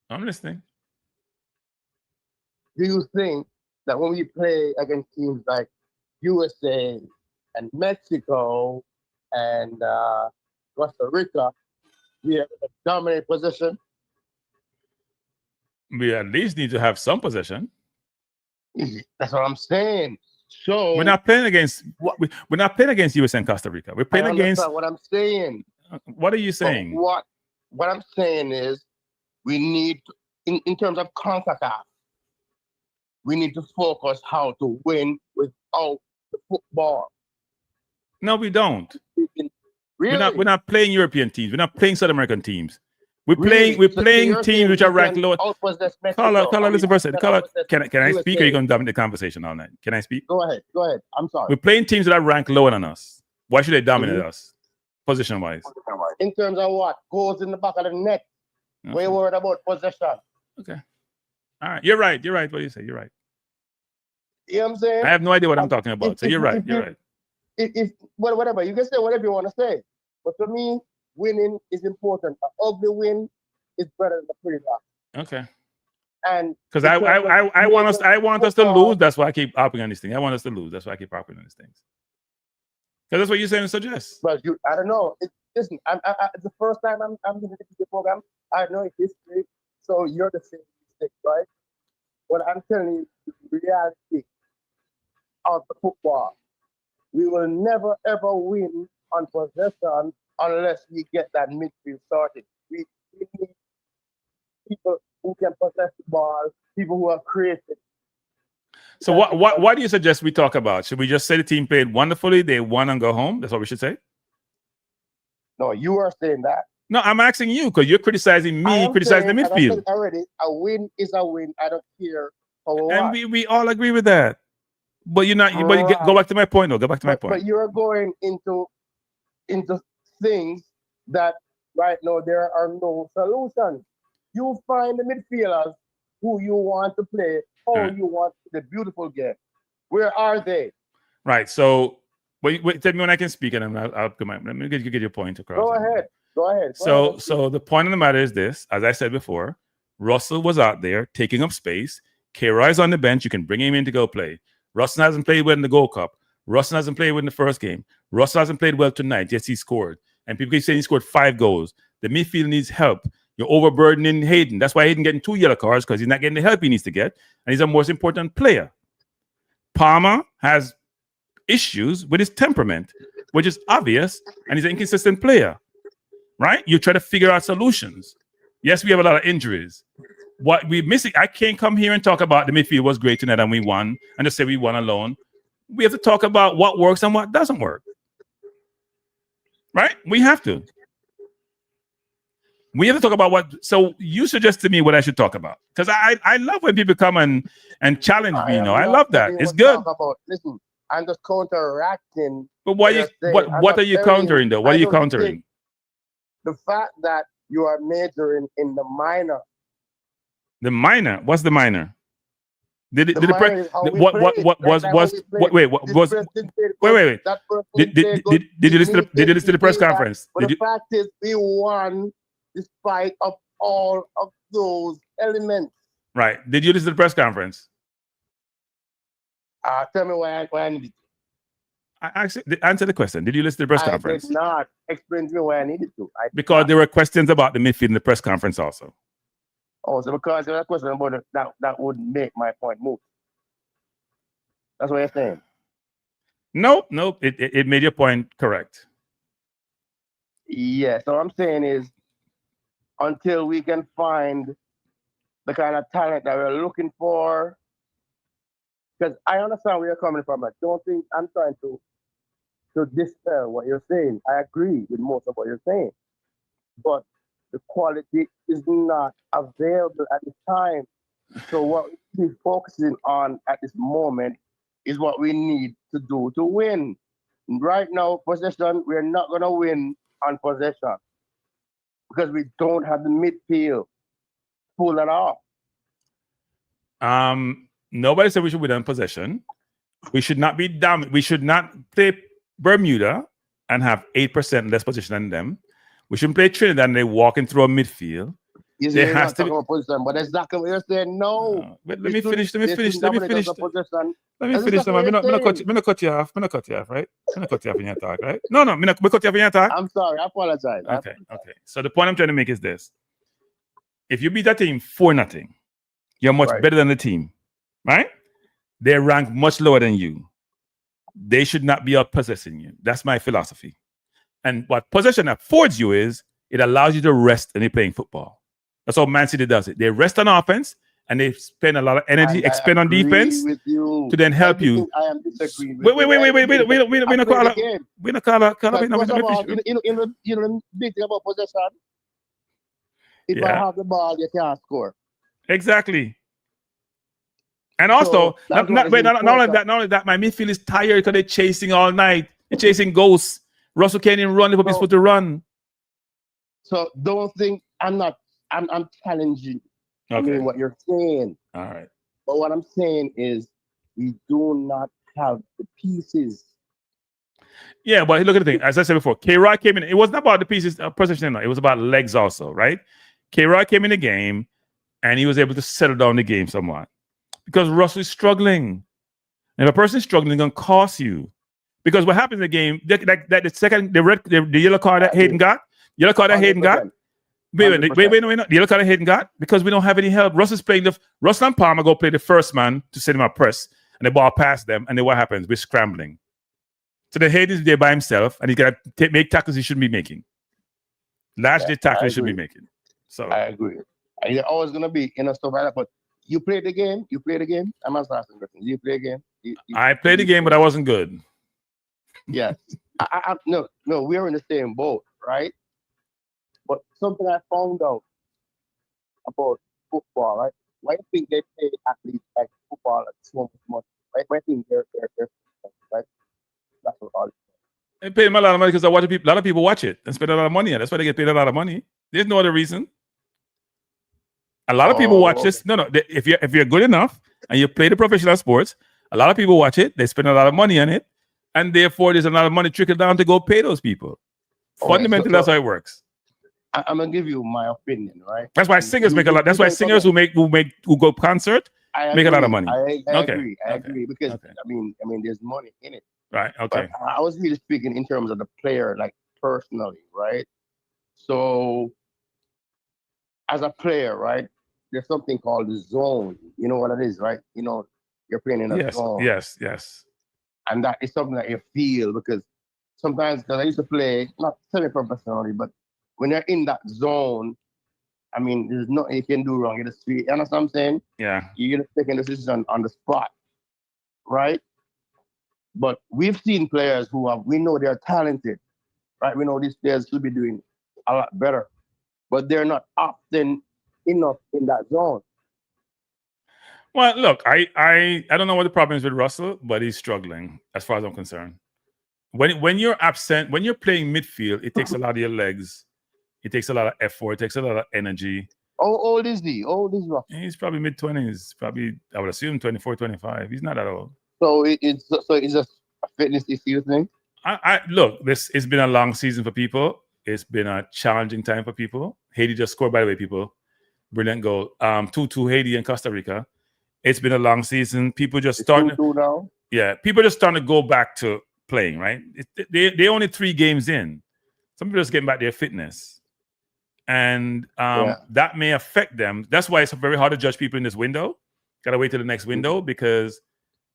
I'm listening. Do you think that when we play against teams like USA and Mexico and Costa Rica, we have a dominant position? We at least need to have some possession. That's what I'm saying. So we're not playing against we're not playing against USA and Costa Rica. We're playing against what I'm saying. What are you saying? What I'm saying is we need to, in terms of CONCACAF, we need to focus how to win without the football. No, we don't. Really? We're not playing European teams. We're not playing South American teams. We're playing teams which are ranked lower. Caller, listen for a second. Caller, can I speak or are you going to dominate the conversation all night? Can I speak? Go ahead. I'm sorry. We're playing teams that are ranked lower than us. Why should they dominate us? Position-wise. In terms of what? Goals in the back of the net. Okay. We're worried about possession. Okay. All right. You're right. What do you say? You're right. You know what I'm saying? I have no idea what I'm talking about. So you're right. You're right. Whatever. You can say whatever you want to say. But for me, winning is important. An ugly win is better than a pretty loss. Okay. And because I want us to lose. That's why I keep harping on these things. I want us to lose. That's why I keep harping on these things. Because that's what you're saying to suggest. Well, I don't know. Listen, it's the first time I'm going to the program. I know it's history, so you're the same mistake, right? But I'm telling you, the reality of the football, we will never ever win on possession unless we get that midfield started. We need people who can possess the ball, people who are creative. So what do you suggest we talk about? Should we just say the team played wonderfully, they won and go home? That's what we should say? No, you are saying that. No, I'm asking you because you're criticizing me, criticizing the midfield. I said already, a win is a win. I don't care how and we all agree with that. But you're not. Right. But go back to my point, though. Go back to my point. But you're going into things that right now there are no solutions. You find the midfielders who you want to play, how you want the beautiful game. Where are they? Right. So wait, tell me when I can speak, and I'll come out. Let me get your point across. Go ahead. So the point of the matter is this: as I said before, Russell was out there taking up space. K-Roy's on the bench. You can bring him in to go play. Russell hasn't played well in the Gold Cup. Russell hasn't played well in the first game. Russell hasn't played well tonight. Yes, he scored. And people keep saying he scored 5 goals. The midfield needs help. You're overburdening Hayden. That's why Hayden getting 2 yellow cards, because he's not getting the help he needs to get. And he's a most important player. Palmer has issues with his temperament, which is obvious, and he's an inconsistent player. Right? You try to figure out solutions. Yes, we have a lot of injuries. What we're missing, I can't come here and talk about the midfield was great tonight and we won, and just say we won alone. We have to talk about what works and what doesn't work. Right? We have to. We have to talk about what. So you suggest to me what I should talk about, because I love when people come and challenge me. You know, I love that. It's good. Listen, I'm just counteracting. But what are you countering though? What are you countering? The fact that you are majoring in the minor. The minor? What's the minor? Did you list the press conference? But the fact is, we won despite of all of those elements. Right. Did you listen to the press conference? Tell me why I needed to. Answer the question. Did you listen to the press conference? I did not. Explain to me why I needed to. Because there were questions about the midfield in the press conference also. Oh, so because there was a question about it, that would make my point move. That's what you're saying. No, it made your point correct. Yeah, so what I'm saying is, until we can find the kind of talent that we're looking for, because I understand where you're coming from. I don't think I'm trying to dispel what you're saying. I agree with most of what you're saying, but the quality is not available at this time. So what we're focusing on at this moment is what we need to do to win. Right now, possession, we're not going to win on possession because we don't have the midfield pull it off. Nobody said we should win on possession. We should not be dominant. We should not play Bermuda and have 8% less possession than them. We shouldn't play Trinidad and they walking through a midfield. There has to be position, but exactly what you're saying. No. Let me finish. Let me finish. I'm going to cut you off. I'm going to cut you off, right? I'm going to cut you off in your talk, right? No, I'm going to cut you off in your talk. I'm sorry. I apologize. Okay. So the point I'm trying to make is this. If you beat that team 4-0, you're much better than the team, right? They're ranked much lower than you. They should not be out possessing you. That's my philosophy. And what possession affords you is it allows you to rest when you're playing football. That's how Man City does it. They rest on offense and they spend a lot of energy, expend on defense to then help you. I am disagreeing with wait. We're not call up. You know, big thing about possession. If I have the ball, you can't score. Exactly. And also, not only that, my midfield is tired because they're chasing all night. They're chasing ghosts. Russell can't even run if he's supposed to run. So don't think I'm challenging. Okay. I mean what you're saying. All right. But what I'm saying is we do not have the pieces. Yeah, but look at the thing. As I said before, K-Roy came in. It wasn't about the pieces of possession. It was about legs also, right? K-Roy came in the game and he was able to settle down the game somewhat. Because Russell is struggling. And if a person is struggling, it's going to cost you. Because what happens in the game, the yellow card that Hayden got, the yellow card that Hayden got, because we don't have any help. Russell and Palmer go play the first man to set him up press, and the ball past them, and then what happens? We're scrambling. So the Hayden is there by himself, and he's got to make tackles he shouldn't be making. Largely tackles he should be making. So I agree. You're always going to be stuff like that, but you play the game. I'm not asking questions. You play a game. I played the game, but I wasn't good. Yes. No, we're in the same boat, right? But something I found out about football, right? Why do you think they pay athletes like football at so much? Right? Why do you think they're right? That's what all. They pay them a lot of money because a lot of people watch it and spend a lot of money. That's why they get paid a lot of money. There's no other reason. A lot of people watch this. No. If you're good enough and you play the professional sports, a lot of people watch it. They spend a lot of money on it, and therefore there's a lot of money trickle down to go pay those people. Fundamentally, that's how it works. I'm gonna give you my opinion, right? That's why singers make a lot. That's why singers who go concert make a lot of money. I agree because I mean there's money in it. Right. Okay. But I was really speaking in terms of the player, like personally, right? So as a player, right, there's something called the zone. You know what it is, right? You know, you're playing in a zone. Yes. And that is something that you feel because sometimes, because I used to play, not semi-professionally, but when you're in that zone, I mean, there's nothing you can do wrong. You just feel, you understand what I'm saying? Yeah. You're just taking the decision on the spot, right? But we've seen players we know they're talented, right? We know these players should be doing a lot better, but they're not often enough in that zone. Well, look, I don't know what the problem is with Russell, but he's struggling as far as I'm concerned. When you're absent, when you're playing midfield, it takes a lot of your legs. It takes a lot of effort. It takes a lot of energy. How old is he? How old is Russell? He's probably mid-20s. Probably, I would assume 24, 25. He's not that old. So it's just a fitness issue thing? Look, it's been a long season for people. It's been a challenging time for people. Haiti just scored, by the way, people. Brilliant goal. 2-2 Haiti and Costa Rica. It's been a long season. People just starting. 2-2 now? Yeah, people just starting to go back to playing, right? They're only 3 games in. Some people just getting back their fitness. And that may affect them. That's why it's very hard to judge people in this window. Got to wait till the next window because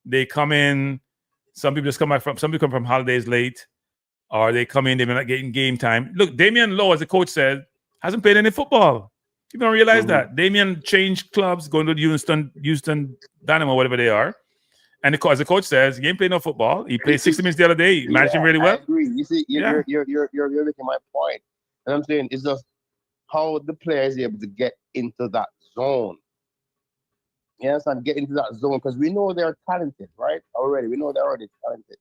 they come in. Some people come from holidays late, or they come in, they're not getting game time. Look, Damian Lowe, as the coach said, hasn't played any football. You don't realize that. Damian changed clubs, going to Houston Dynamo, whatever they are, And as the coach says, he ain't playing no football. He played 60 minutes the other day. He managed him really well. I agree. You see, you're making my point. And I'm saying it's just how the player is able to get into that zone. Yes, and get into that zone because we know they're talented, right? Already, we know they're already talented.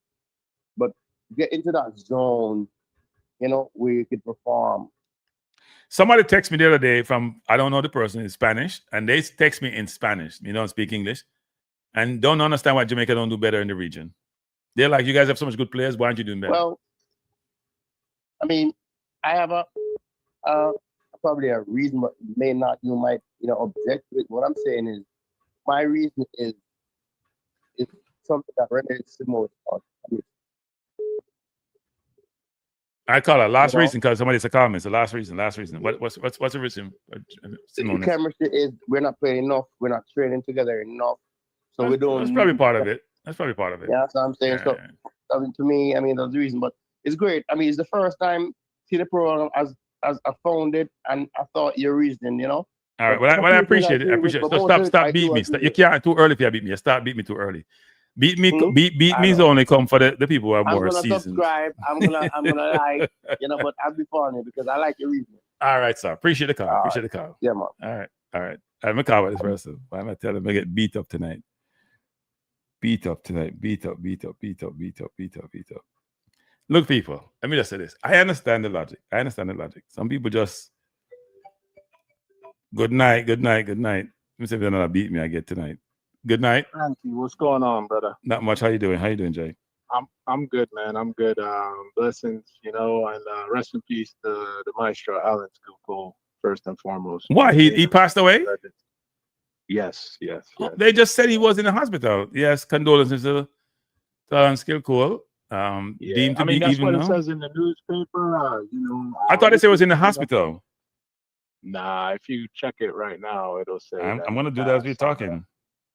But get into that zone, you know, where you could perform. Somebody texted me the other day from, I don't know the person in Spanish, and they text me in Spanish. You don't speak English, and don't understand why Jamaica don't do better in the region. They're like, you guys have so much good players. Why aren't you doing better? Well, I mean, I have probably a reason, but you might object to it. What I'm saying is, my reason is something that resonates the most. I call it last reason because somebody said comment. It's the last reason. What's the reason? The chemistry is we're not playing enough. We're not training together enough. So we don't. That's probably part of it. Yeah, that's what I'm saying. So, I mean, to me, I mean, that's the reason. But it's great. I mean, it's the first time see the program as I found it, and I thought your reasoning, you know. All right. Well, I appreciate it. So stop beating me. You can't too early if you beat me. Stop beat me too early. Beat me is only come for the people who are more seasoned. Subscribe. I'm gonna like, but I'll be following it because I like your reasoning. All right, sir. Appreciate the call. Yeah, man. All right. I'm gonna call this person. I'm gonna tell him I get beat up tonight. Beat up. Look, people, let me just say this. I understand the logic. Some people just good night. Let me see if they're not beat me. I get tonight. Good night. Cranky, what's going on, brother? Not much. How you doing, Jay? I'm good, man. I'm good. Blessings, and rest in peace to the maestro Alan Skillful, first and foremost. Why? He passed away? Yes. They just said he was in the hospital. Yes, condolences to Alan Skillful. Deemed to be that's even what now. it says in the newspaper. I thought they said it was in the hospital. Nah, if you check it right now, it'll say. I'm gonna do that as we're talking.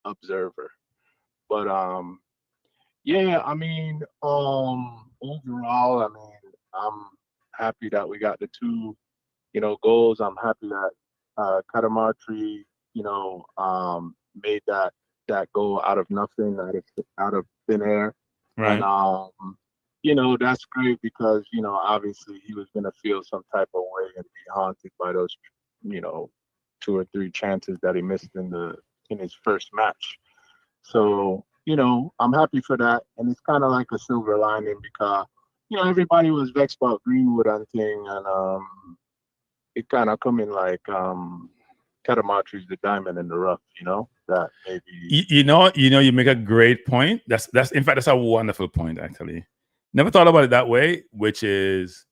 Observer, but yeah, I mean, overall, I mean, I'm happy that we got the 2 goals. I'm happy that Katamatri made that goal out of nothing, out of thin air, right? And that's great because obviously he was gonna feel some type of way and be haunted by those 2 or 3 chances that he missed in his first match. So, I'm happy for that. And it's kind of like a silver lining because, everybody was vexed about Greenwood and thing. And it kind of come in like Katamatri's the diamond in the rough, that maybe. You make a great point. In fact, that's a wonderful point, actually. Never thought about it that way, which is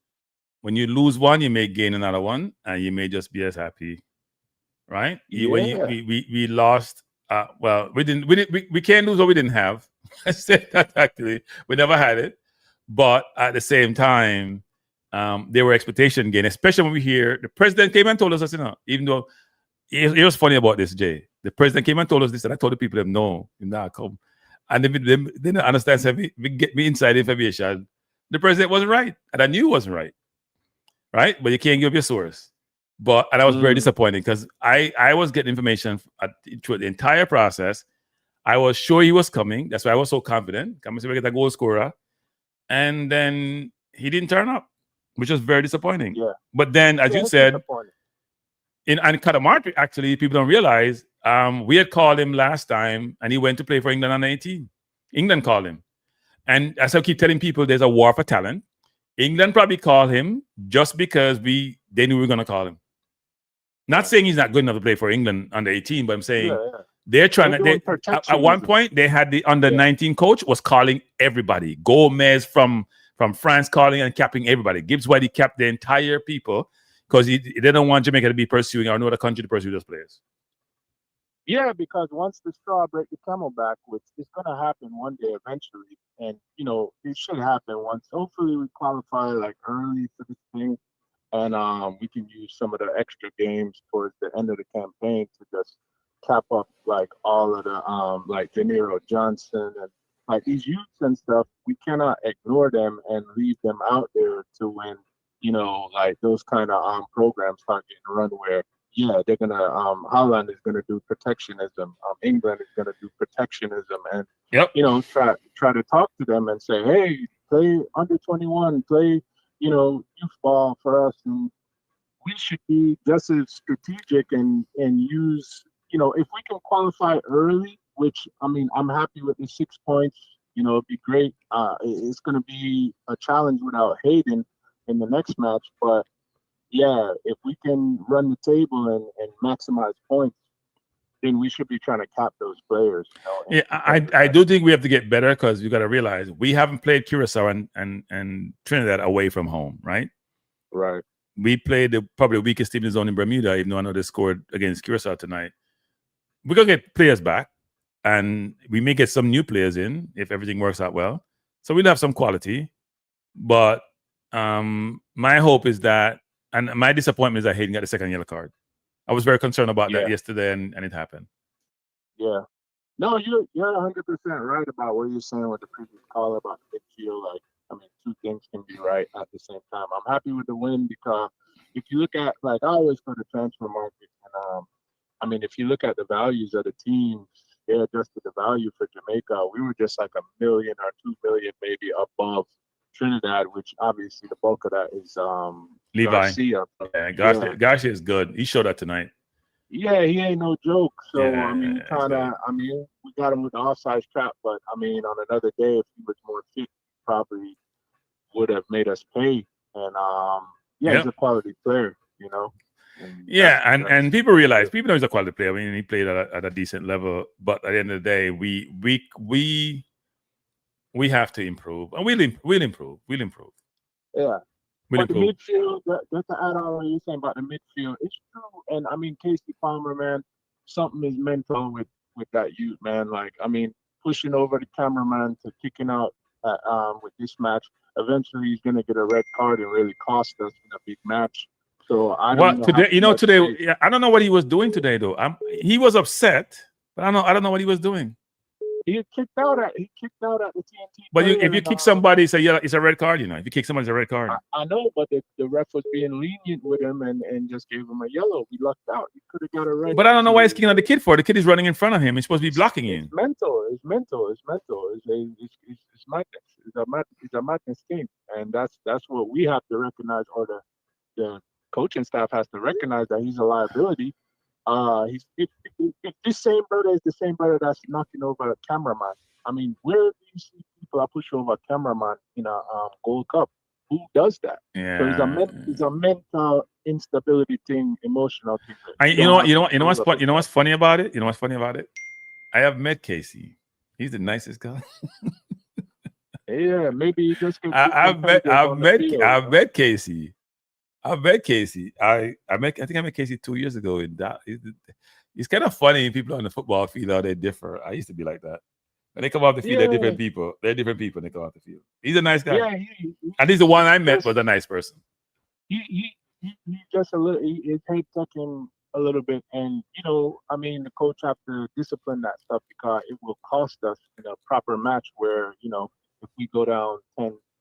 when you lose one, you may gain another one, and you may just be as happy, right? Yeah. We lost. Well, we can't lose what we didn't have. I said that actually. We never had it. But at the same time, there were expectation gain, especially when we hear the president came and told us, even though it was funny about this, Jay. The president came and told us this, and I told the people, no, you're not come. And they didn't understand, so we get me inside information. The president wasn't right. And I knew it wasn't right. Right? But you can't give your source. And I was very disappointed because I was getting information through the entire process. I was sure he was coming. That's why I was so confident. Come and see we get a goal scorer. And then he didn't turn up, which was very disappointing. Yeah. But then, as you said, in Katamarti, actually, people don't realize, we had called him last time and he went to play for England under 18. England called him. And as I keep telling people, there's a war for talent. England probably called him just because they knew we were going to call him. Not saying he's not good enough to play for England under 18, but I'm saying they're trying at one point, they had the under 19 coach was calling everybody. Gomez from France calling and capping everybody. Gibbs White, he capped the entire people because he didn't want Jamaica to be pursuing or no other country to pursue those players. Yeah, because once the straw break the camel back, which is going to happen one day eventually, and, it should happen once. Hopefully we qualify like early for this thing. And we can use some of the extra games towards the end of the campaign to just cap up like all of the like De Niro Johnson and like these youths and stuff. We cannot ignore them and leave them out there to when like those kind of programs start getting run where yeah, they're gonna Holland is gonna do protectionism. England is gonna do protectionism, and you know, try to talk to them and say, hey, play under 21, play, you know, youth ball for us, and we should be just as strategic and use, you know, if we can qualify early, which I mean, I'm happy with the 6 points. You know, it'd be great. It's going to be a challenge without Hayden in the next match, but yeah, if we can run the table and maximize points, then we should be trying to cap those players. You know, yeah, I do think we have to get better because we got to realize we haven't played Curacao and Trinidad away from home, right? Right. We played probably the weakest team in the zone in Bermuda, even though I know they scored against Curacao tonight. We're going to get players back, and we may get some new players in if everything works out well. So we'll have some quality. But my hope is that, and my disappointment is that Hayden got the second yellow card. I was very concerned about that yesterday, and it happened. Yeah. No, you're 100% right about what you're saying with the previous caller about the midfield. Like, I mean, two things can be right at the same time. I'm happy with the win because if you look at, like, I always go to transfer market, and I mean, if you look at the values of the teams, they adjusted the value for Jamaica. We were just like $1 million or $2 million maybe above Trinidad, which obviously the bulk of that is Levi. Garcia. Yeah, Garcia is good. He showed up tonight. Yeah, he ain't no joke. So Yeah, I mean, we got him with the offside trap, but I mean, on another day, if he was more fit, he probably would have made us pay. And he's a quality player, you know. And people realize, people know he's a quality player. I mean, he played at a decent level, but at the end of the day, we have to improve, and we'll improve. Yeah. We'll But improve. the midfield, just to add on what you're saying about the midfield, it's true. And I mean, Casey Palmer, man, something is mental with that youth, man. Like, I mean, pushing over the cameraman to kicking out with this match, eventually he's gonna get a red card and really cost us in a big match. So I don't know today. You know, today I don't know what he was doing today, though. He was upset, but I don't know what he was doing. He kicked out at the TNT. But if you kick somebody, it's a red card. You know, if you kick somebody, it's a red card. I know, but the ref was being lenient with him and just gave him a yellow. He lucked out. He could have got a red. But I don't know why he's kicking out the kid for. The kid is running in front of him. He's supposed to be blocking him. It's mental. It's madness. It's a madness thing, and that's what we have to recognize, or the coaching staff has to recognize that he's a liability. If this same brother is the same brother that's knocking over a cameraman. I mean, where do you see people that push over a cameraman in a Gold Cup? Who does that? Yeah. So it's a mental instability thing, emotional thing. You know what's funny about it? You know what's funny about it? I have met Casey. He's the nicest guy. Yeah, maybe you just. I've met Casey. I think I met Casey 2 years ago. It's kind of funny. People on the football field, how they differ. I used to be like that. When they come off the field, they're different people. They're different people when they come off the field. He's a nice guy. Yeah, and he's the one I met was a nice person. He just a little. His head tucking a little bit, and you know, I mean, the coach have to discipline that stuff because it will cost us in a proper match. Where you know, if we go down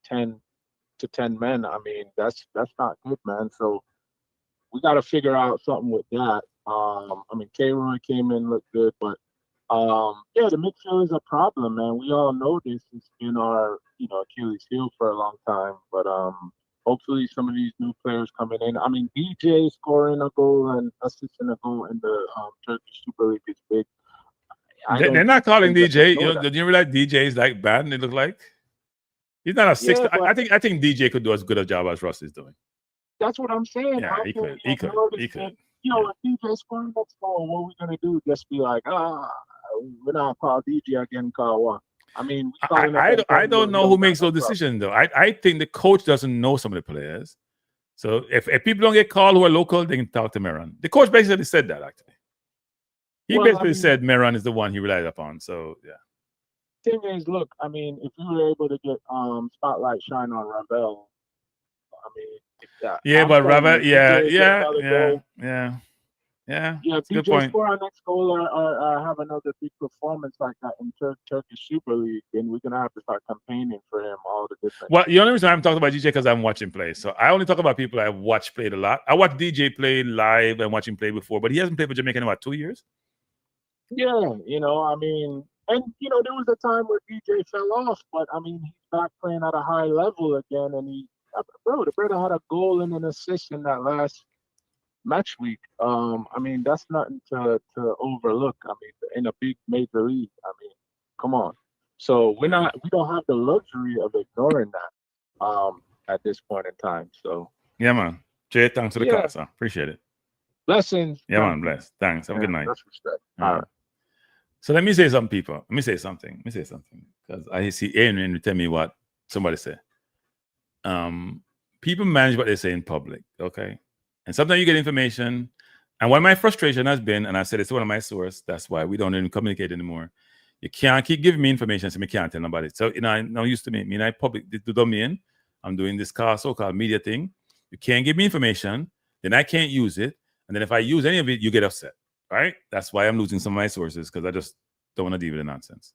10 to 10 men, I mean, that's not good, man. So we got to figure out something with that. I mean, K-Roy came in, looked good, but the midfield is a problem, man. We all know this. It's been our, Achilles heel for a long time. But hopefully some of these new players coming in. I mean, DJ scoring a goal and assisting a goal in the Turkish Super League is big. They're not calling DJ. Did you realize DJ is like bad and they look like? He's not a six. I think DJ could do as good a job as Russ is doing. That's what I'm saying. Yeah, he could. You know, if DJ scoring next goal, what are we gonna do? Just be like, we're not call DJ again, call what? I mean, I don't know who makes those decisions though. I think the coach doesn't know some of the players. So if people don't get called who are local, they can talk to Meron. The coach basically said that actually. He basically said Meron is the one he relied upon. So yeah. Thing is, look, I mean, if we were able to get spotlight shine on Ravel, I mean, but Ravel, yeah. Yeah, Yeah, that's a good DJ point. score our next goal or have another big performance like that in Turkish Super League, then we're gonna have to start campaigning for him all the different. Well, the only reason I'm talking about DJ because I'm watching play. So I only talk about people I've watched played a lot. I watched DJ play live and watch him play before, but he hasn't played for Jamaica in about 2 years. Yeah, you know, I mean, and you know, there was a time where DJ fell off, but I mean, he's back playing at a high level again, and the brother had a goal and an assist in that last match week. I mean, that's nothing to overlook. I mean, in a big major league, I mean, come on. So we don't have the luxury of ignoring that at this point in time. So yeah, man. Jay, thanks for the call, sir. Appreciate it. Blessings. Yeah, man. Bless. Thanks. Have a good night. That's respect. All right. So let me say something, people. Let me say something. Because I see Aaron tell me what somebody said. People manage what they say in public, okay? And sometimes you get information. And one of my frustration has been, and I said it's one of my sources, that's why we don't even communicate anymore. You can't keep giving me information so me can't tell nobody. So, you know, I know used to me. I public the domain. I'm doing this so-called media thing. You can't give me information, then I can't use it. And then if I use any of it, you get upset. Right? That's why I'm losing some of my sources, because I just don't want to deal with the nonsense.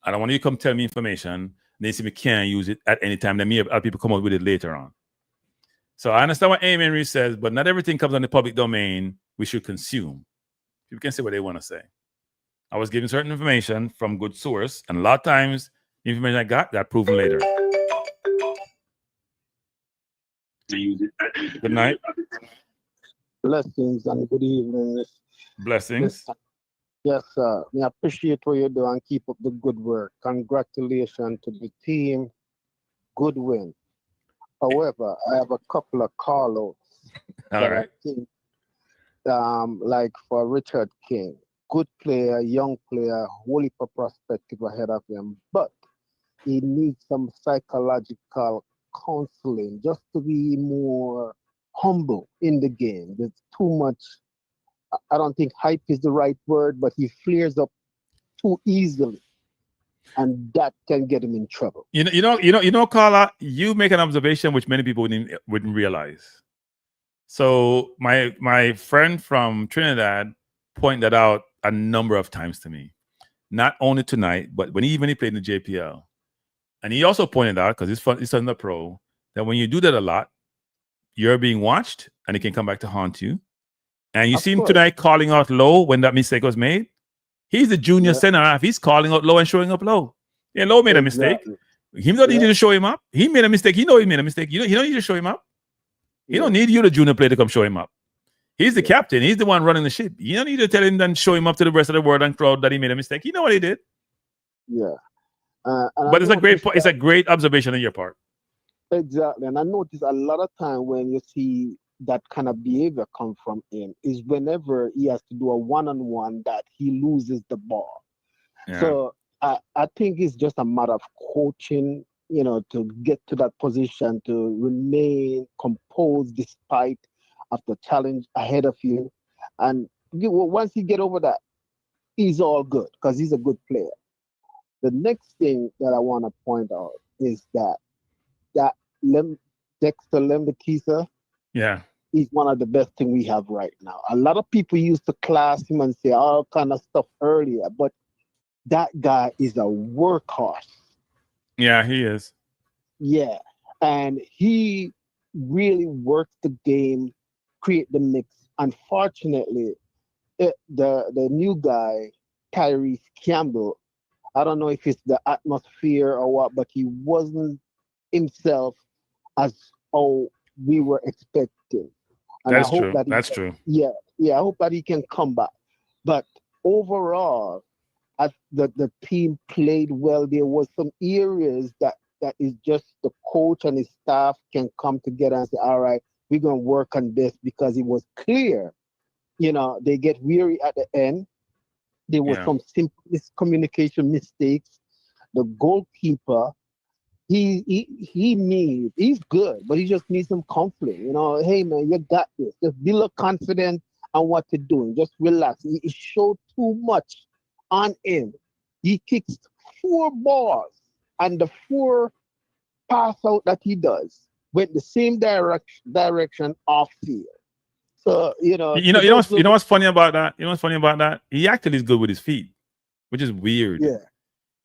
I don't want you to come tell me information, and they say me can't use it at any time. Then me other people come up with it later on. So I understand what Amy Henry says, but not everything comes on the public domain we should consume. People can say what they want to say. I was given certain information from good source, and a lot of times the information I got proven later. Good night. Blessings and good evening. Blessings. Yes, sir. I appreciate what you do and keep up the good work. Congratulations to the team. Good win. However, I have a couple of call-outs. All right. I think, like for Richard King, good player, young player, whole heap of perspective ahead of him, but he needs some psychological counseling just to be more humble in the game. There's too much. I don't think hype is the right word, but he flares up too easily, and that can get him in trouble. You know, Carla, you make an observation which many people wouldn't realize. So my friend from Trinidad pointed that out a number of times to me, not only tonight, but when he played in the JPL, and he also pointed out, because he's on the pro, that when you do that a lot, you're being watched, and it can come back to haunt you. And you see him tonight calling out low when that mistake was made. He's the junior center half. He's calling out low and showing up low. Yeah, low made a mistake. He don't need you to show him up. He made a mistake. He know he made a mistake. He don't need to show him up. He don't need you, the junior player, to come show him up. He's the captain. He's the one running the ship. You don't need to tell him and show him up to the rest of the world and crowd that he made a mistake. You know what he did. Yeah. But it's a great observation on your part. Exactly. And I notice a lot of time when you see that kind of behavior come from him is whenever he has to do a one-on-one that he loses the ball. Yeah. So I think it's just a matter of coaching, to get to that position, to remain composed despite of the challenge ahead of you. And once you get over that, he's all good because he's a good player. The next thing that I want to point out is that Dexter Lembekisa, he's one of the best thing we have right now. A lot of people used to class him and say all kind of stuff earlier, but that guy is a workhorse. Yeah, he is. Yeah, and he really works the game, create the mix. Unfortunately, the new guy, Tyrese Campbell, I don't know if it's the atmosphere or what, but he wasn't himself as how we were expecting. And That's I hope true. that That's true. Yeah, I hope that he can come back. But overall, the team played well. There was some areas that is just the coach and his staff can come together and say, all right, we're going to work on this, because it was clear, they get weary at the end. There was some simple miscommunication mistakes. The goalkeeper, he's good, but he just needs some confidence. Hey man, you got this. Just be a little confident on what you're doing. Just relax. He showed too much on him. He kicks 4 balls, and the 4 pass out that he does went the same direction off field. So you know what's funny about that? You know what's funny about that? He actually is good with his feet, which is weird. Yeah.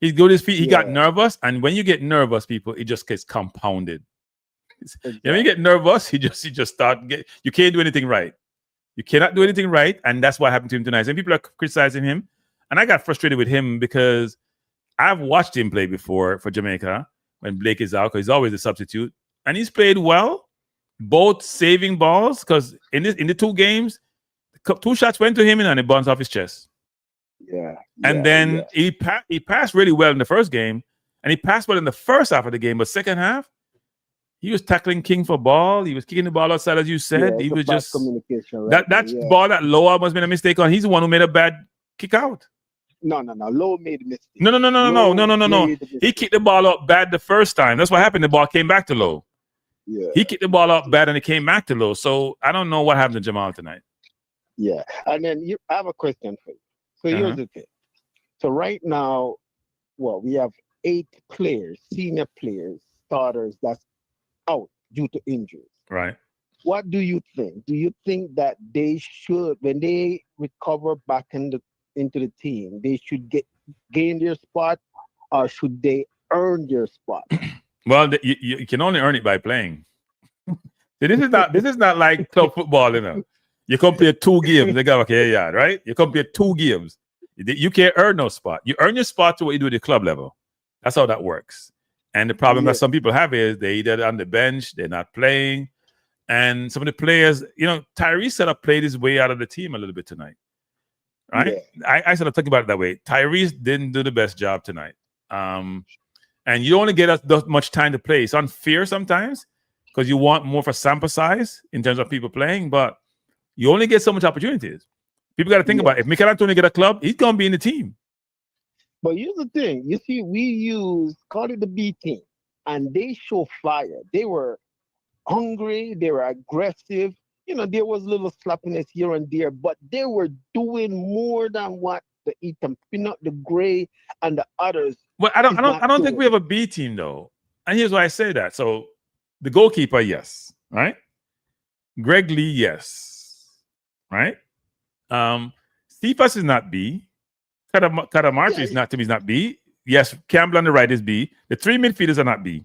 He's good with his feet. He got nervous, and when you get nervous, people, it just gets compounded. Exactly. When you get nervous, you just start you can't do anything right. You cannot do anything right, and that's what happened to him tonight. And people are criticizing him, and I got frustrated with him because I've watched him play before for Jamaica when Blake is out, because he's always a substitute, and he's played well, both saving balls, because in the 2 games, 2 shots went to him and it bounced off his chest. Yeah. And then he passed really well in the first game, and he passed well in the first half of the game, but second half, he was tackling King for ball. He was kicking the ball outside, as you said. He was just communication. Right? That ball that Loa must have been a mistake on. He's the one who made a bad kick out. No. Low made a mistake. No. He kicked the ball up bad the first time. That's what happened. The ball came back to Low. Yeah. He kicked the ball up bad and it came back to Low. So I don't know what happened to Jamal tonight. Yeah. And then I have a question for you. So here's the thing. So right now, we have 8 players, senior players, starters that's out due to injuries. Right. What do you think? Do you think that they should, when they recover back into the team, they should gain their spot, or should they earn their spot? Well, you can only earn it by playing. This is not like club football, you know. You come play 2 games, they go, okay, yeah, right? You come play 2 games. You can't earn no spot. You earn your spot to what you do at the club level. That's how that works. And the problem that some people have is they either on the bench, they're not playing. And some of the players, Tyrese sort of played his way out of the team a little bit tonight. Right? Yeah. I sort of think about it that way. Tyrese didn't do the best job tonight. And you only get that much time to play. It's unfair sometimes because you want more for sample size in terms of people playing, but you only get so much opportunities. People got to think about it. If Michael Antonio get a club, he's going to be in the team. But here's the thing. You see, call it the B team, and they show fire. They were hungry. They were aggressive. There was a little sloppiness here and there, but they were doing more than what the Ethan Pinnock, the Gray, and the others. Well, I don't think we have a B team though. And here's why I say that. So the goalkeeper, yes, right? Greg Lee, yes, right? Cephas is not B. Kadamarchi is not B. Yes, Campbell on the right is B. The 3 midfielders are not B.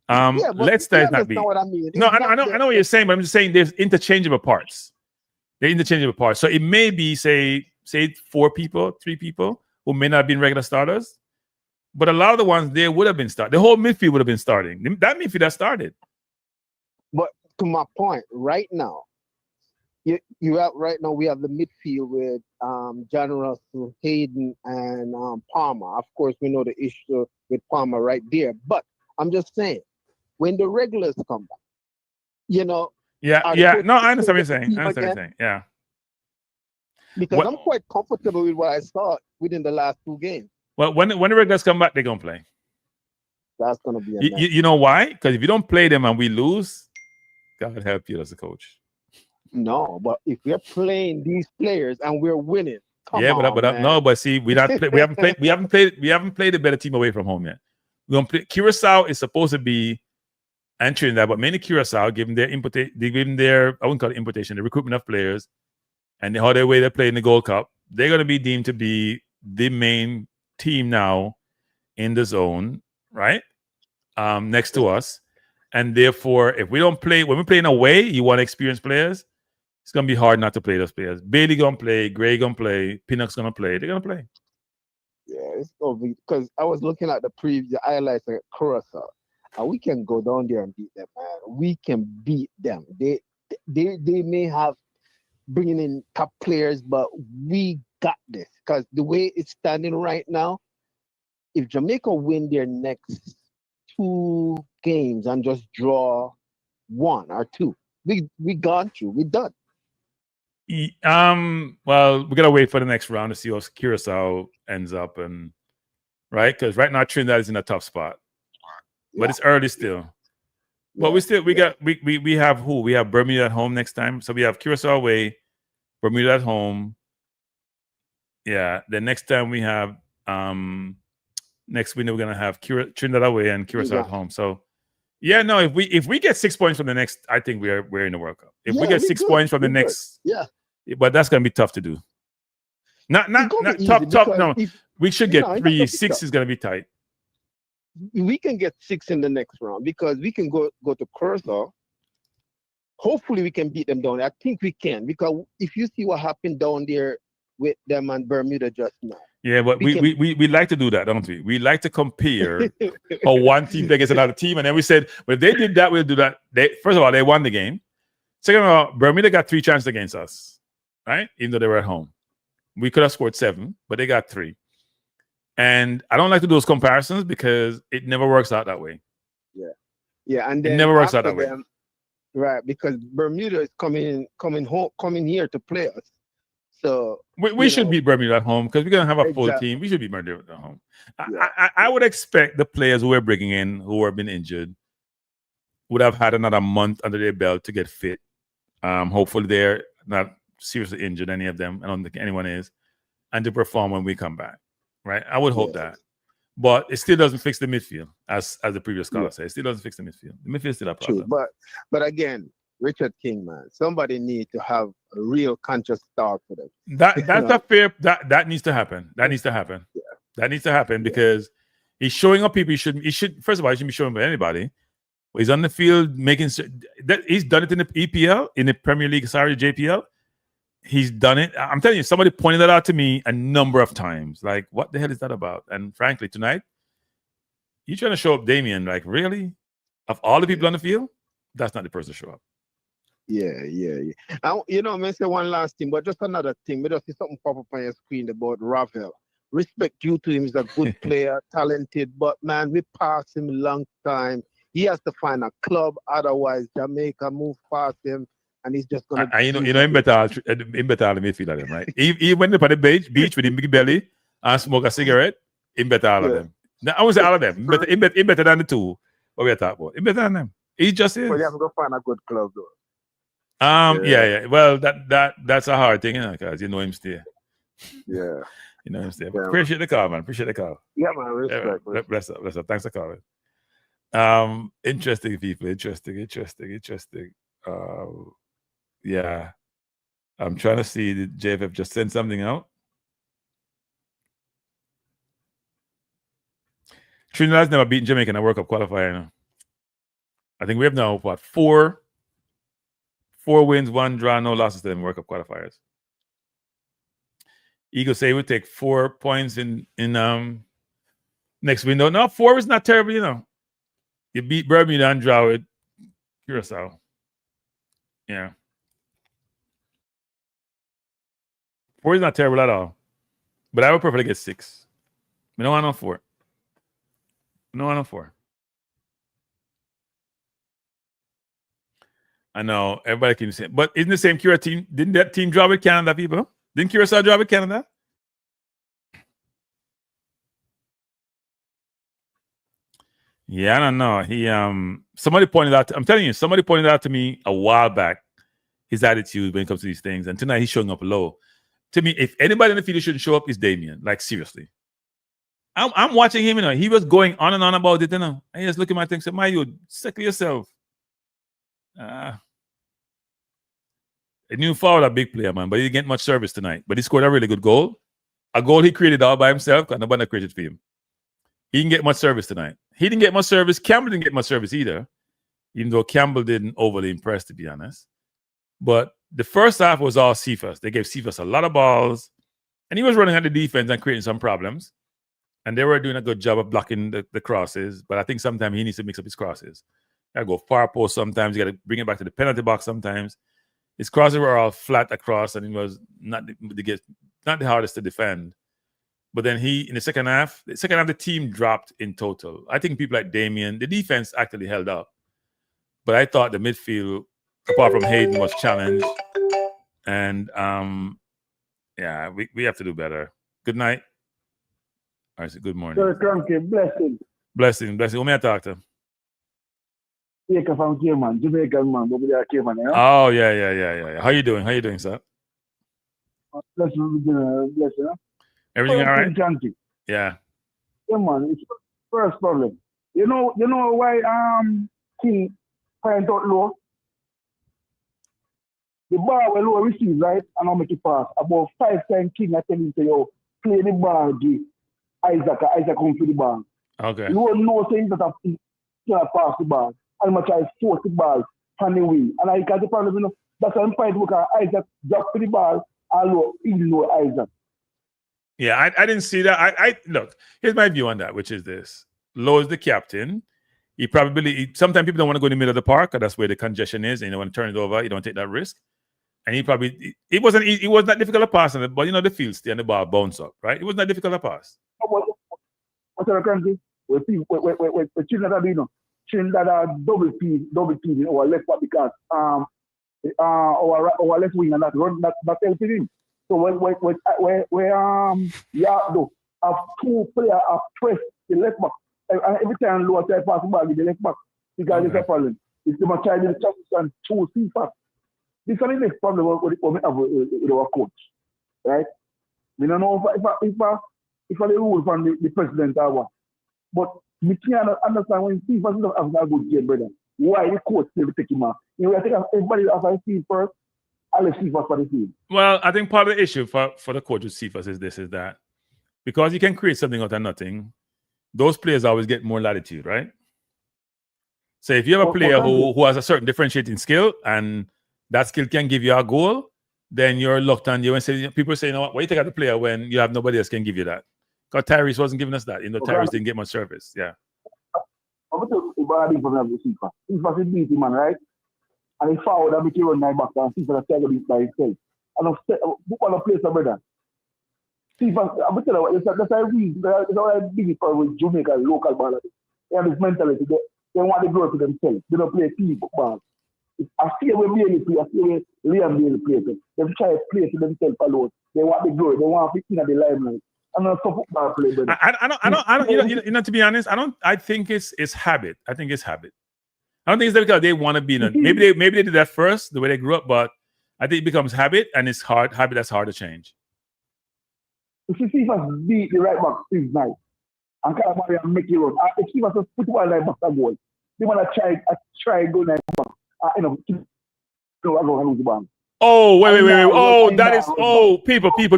Leicester is not B. What I mean. No, I know what you're saying, but I'm just saying there's interchangeable parts. They're interchangeable parts. So it may be, say 3 people who may not have been regular starters, but a lot of the ones there would have been starting. The whole midfield would have been starting. That midfield that started. But to my point, right now, we have the midfield with John Russell, Hayden, and Palmer. Of course, we know the issue with Palmer right there. But I'm just saying, when the regulars come back, No, I understand what you're saying. Yeah. Because I'm quite comfortable with what I saw within the last 2 games. Well, when the regulars come back, they're going to play. That's going to be you know why? Because if you don't play them and we lose, God help you as a coach. No, but if we're playing these players and we're winning, but see, we haven't played a better team away from home yet. We're gonna play. Curacao is supposed to be entering that, but mainly Curacao, given their I wouldn't call it importation, the recruitment of players and how the way they play in the Gold Cup, they're gonna be deemed to be the main team now in the zone, right? Next to us. And therefore, if we don't play, when we're playing away, you want experienced players. It's gonna be hard not to play those players. Bailey gonna play, Gray gonna play, Pinnock's gonna play. They're gonna play. Yeah, it's over because I was looking at the preview highlights of Curacao, and we can go down there and beat them, man. We can beat them. They may have bringing in top players, but we got this because the way it's standing right now, if Jamaica win their next 2 games and just draw 1 or 2, we gone through. We done. Well, we gotta wait for the next round to see how Curacao ends up, and right, because right now Trinidad is in a tough spot, but it's early still. But we have who? We have Bermuda at home next time, so we have Curacao away, Bermuda at home. Yeah, the next time we have next window we're gonna have Trinidad away and Curacao at home. So Yeah, no. If we get 6 points from the next, I think we're in the World Cup. If we get 6 good. points from the next, but that's gonna be tough to do. Not tough. No, we should get 3. 6 is gonna be tight. We can get 6 in the next round because we can go to Curacao. Hopefully, we can beat them down. I think we can because if you see what happened down there with them and Bermuda just now. Yeah, but we like to do that, don't we? We like to compare how one team plays against another team, and then we said, well, if they did that, we'll do that. First of all, they won the game. Second of all, Bermuda got 3 chances against us, right? Even though they were at home. We could have scored 7, but they got 3. And I don't like to do those comparisons because it never works out that way. Yeah, and then it never works out that way. Right, because Bermuda is coming here to play us. So we should beat Bermuda at home because we're gonna have a full team. We should beat Bermuda at home. Yeah. I would expect the players who we're bringing in who have been injured would have had another month under their belt to get fit. Hopefully they're not seriously injured, any of them. I don't think anyone is, and to perform when we come back. Right? I would hope that. But it still doesn't fix the midfield, as the previous scholar said. It still doesn't fix the midfield. The midfield is still a problem. True, but again, Richard King, man, somebody need to have a real conscious start for them. That's a fair. That needs to happen. That needs to happen. Yeah. That needs to happen because he's showing up people. He should first of all, he shouldn't be showing up with anybody. He's on the field making that he's done it in the EPL, in the Premier League, JPL. He's done it. I'm telling you, somebody pointed that out to me a number of times. Like, what the hell is that about? And frankly, tonight, you trying to show up Damien, like, really? Of all the people on the field, that's not the person to show up. Yeah. I say one last thing, but just another thing. We just see something pop up on your screen about Ravel. Respect due to him. He's a good player, talented, but man, we passed him a long time. He has to find a club, otherwise Jamaica move past him. And he's just gonna. Him better the midfielder them, right? He went up on the beach with his big belly and smoke a cigarette. Him better all of them. Now, I won't say all of them. Him better than the 2. What we're talking about. Him better than them. He just is. But you have to go find a good club though. Yeah. Well, that's a hard thing, because you know him stay. Yeah. You know him stay. Yeah, appreciate the call, man. Appreciate the call. Yeah, man. Respect. Bless up. Thanks for calling. Interesting people. Interesting. Yeah, I'm trying to see. Did JFF just send something out? Trinidad's never beaten Jamaica in a World Cup qualifier. Now. I think we have now, 4 wins, 1 draw, no losses to them World Cup qualifiers. Eagle say we take 4 points in next window. No, 4 is not terrible, You beat Bermuda and draw with Curacao. Yeah. 4 is not terrible at all. But I would prefer to get 6. We don't want no 4. No one on 4. I know everybody keeps saying, but isn't the same Curacao team? Didn't that team draw with Canada, people? Didn't Curacao draw with Canada? Yeah, I don't know. Somebody pointed out. I'm telling you, somebody pointed out to me a while back his attitude when it comes to these things, and tonight he's showing up low. To me, if anybody in the field shouldn't show up, it's Damien. Like, seriously. I'm watching him, he was going on and on about it, And he just looking at my thing and said, you settle yourself. A new forward, a big player, man, but he didn't get much service tonight. But he scored a really good goal. A goal he created all by himself, because nobody created for him. He didn't get much service tonight. He didn't get much service. Campbell didn't get much service either, even though Campbell didn't overly impress, to be honest. But the first half was all Cephas. They gave Cephas a lot of balls, and he was running at the defense and creating some problems. And they were doing a good job of blocking the crosses. But I think sometimes he needs to mix up his crosses. You gotta go far post sometimes. You got to bring it back to the penalty box sometimes. His crosses were all flat across, and it was not the hardest to defend. But then in the second half, the team dropped in total. I think people like Damien, the defense actually held up. But I thought the midfield, apart from Hayden, was challenged. And we have to do better. Good night. All right, so good morning. Sir Cranky, blessing. Who may I talk to? Jamaica from Cayman, Jamaican man, but we are Cayman, yeah? Oh, yeah. How you doing, sir? Blessing. Everything all right? Cranky. Yeah. Yeah, man, it's first problem. You know why King point out low. The ball will low receive, right? And I'll make it pass. About 5 times King I tell him to yo, play the ball, give Isaac come for the ball. Okay. You won't know saying that he can't pass the ball. And much I force the ball on the wing. And I got the problem, you know, that's why I'm fighting because Isaac drop for the ball, although he know Isaac. Yeah, I didn't see that. I look, here's my view on that, which is this. Lowe is the captain. Sometimes people don't want to go in the middle of the park because that's where the congestion is, and you don't want to turn it over, you don't take that risk. And it wasn't that difficult a pass, but you know the field stay and the ball bounce up, right? It wasn't that difficult a pass. What's the country? With Trinidad, you know, Trinidad are double team or left back because our left wing and that run that helping him. So when Yardo have 2 players have pressed the left back, and every time Lower side pass the ball with the left back, because it's a problem. It's the much the chances and 2 CFAs. This is the next problem with our coach, right? We don't know if the rule from the president or what, but we can't understand when CFAs don't have a good game, brother. Why the coach still take him out? You know, I think everybody has a team first. Well, I think part of the issue for the coach with CFAs is that because you can create something out of nothing, those players always get more latitude, right? So if you have a player who has a certain differentiating skill and that skill can give you a goal, then you're locked on you. And people say, you know what, why you take out the player when you have nobody else can give you that? Because Tyrese wasn't giving us that. You know, Tyrese didn't get much service. Yeah. I'm going to CFAs beat him, man, right? And he forward and make you run my back and see for the style by himself. And I've book on a place, brother. See, I'm going to tell you what, that's why I big for with Jamaica local ball. They have this mentality. They want to grow to themselves. They don't play team football. I see where Bailey play, I see where Liam Bailey play. They try to play to themselves alone. They want to grow. They want to fit in the limelight. And not football play, brother. I don't. You know, to be honest, I think it's habit. I think it's habit. I don't think it's because they want to be in it. Maybe they did that first, the way they grew up, but I think it becomes habit, and it's habit that's hard to change. If you see us beat the right back this night, and Calamari and make it run, if you see us put one right back that goal, they want to try go right back. I go lose the ball. Oh, wait. Oh, that is, people. Hold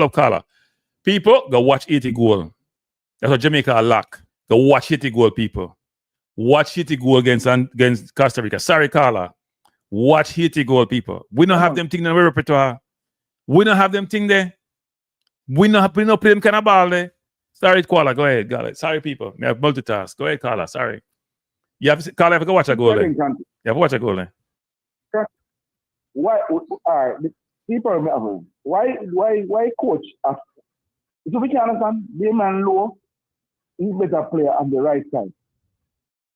up, color. People, go watch 80 goal. That's what Jamaica lack. Go watch 80 goal, people. Watch 80 goal against Costa Rica. Sorry, Carla. Watch 80 goal, people. We don't have them thing in our repertoire. We don't have them thing there. We don't play them kind of ball there. Sorry, Carla. Go ahead, got it. Sorry, people. We have multitask. Go ahead, Carla. Sorry. You have to go watch a goal there. You have to watch a goal there. Why? The people, why coach? If we can understand, the man Low, he's better player on the right side.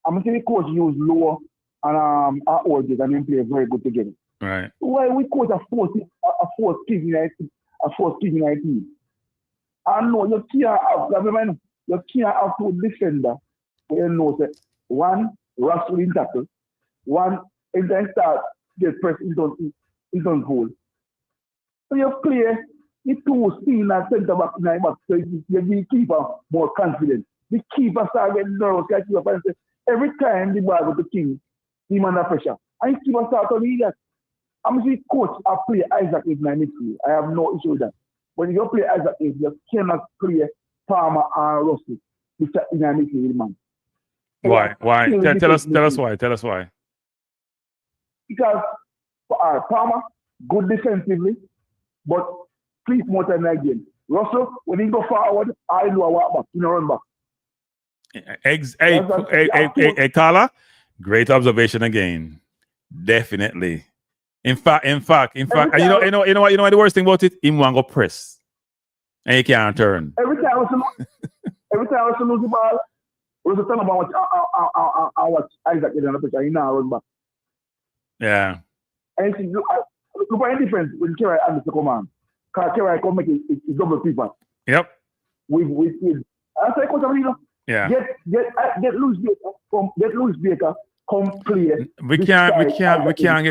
I'm saying the coach use Low and Orgis and then play very good together. Right. Why we coach a fourth kid in our team? I know you can't have two defender. You know, say one wrestle in tackle, one and then start get pressed into goal. So you play the two seen at centre back, nine back, so you give the keeper more confidence. The keeper start getting nervous, every time the ball with the king, he under pressure. And the keeper start to lead that. I'm saying coach, I play Isaac in my midfield. I have no issue with that. When you play Isaac, you cannot play Palmer and Russell in my midfield, man. Why? Tell us why. Tell us why. Because Palmer, good defensively, but please more time again. Russell, when he go forward, I do a walk back, run back. Hey, Carla, great observation again. Definitely. In fact, you know what the worst thing about it? Him want to go press, and he can't turn. Every time I lose the ball, we was talking about what Isaac is on the pitch. He now run back. Yeah. And look for any difference when Kerry and the command. Because Kerry come make it double people. Yep. With I say, Coach Avila, yeah. Get Louis Baker. Come play. We can't get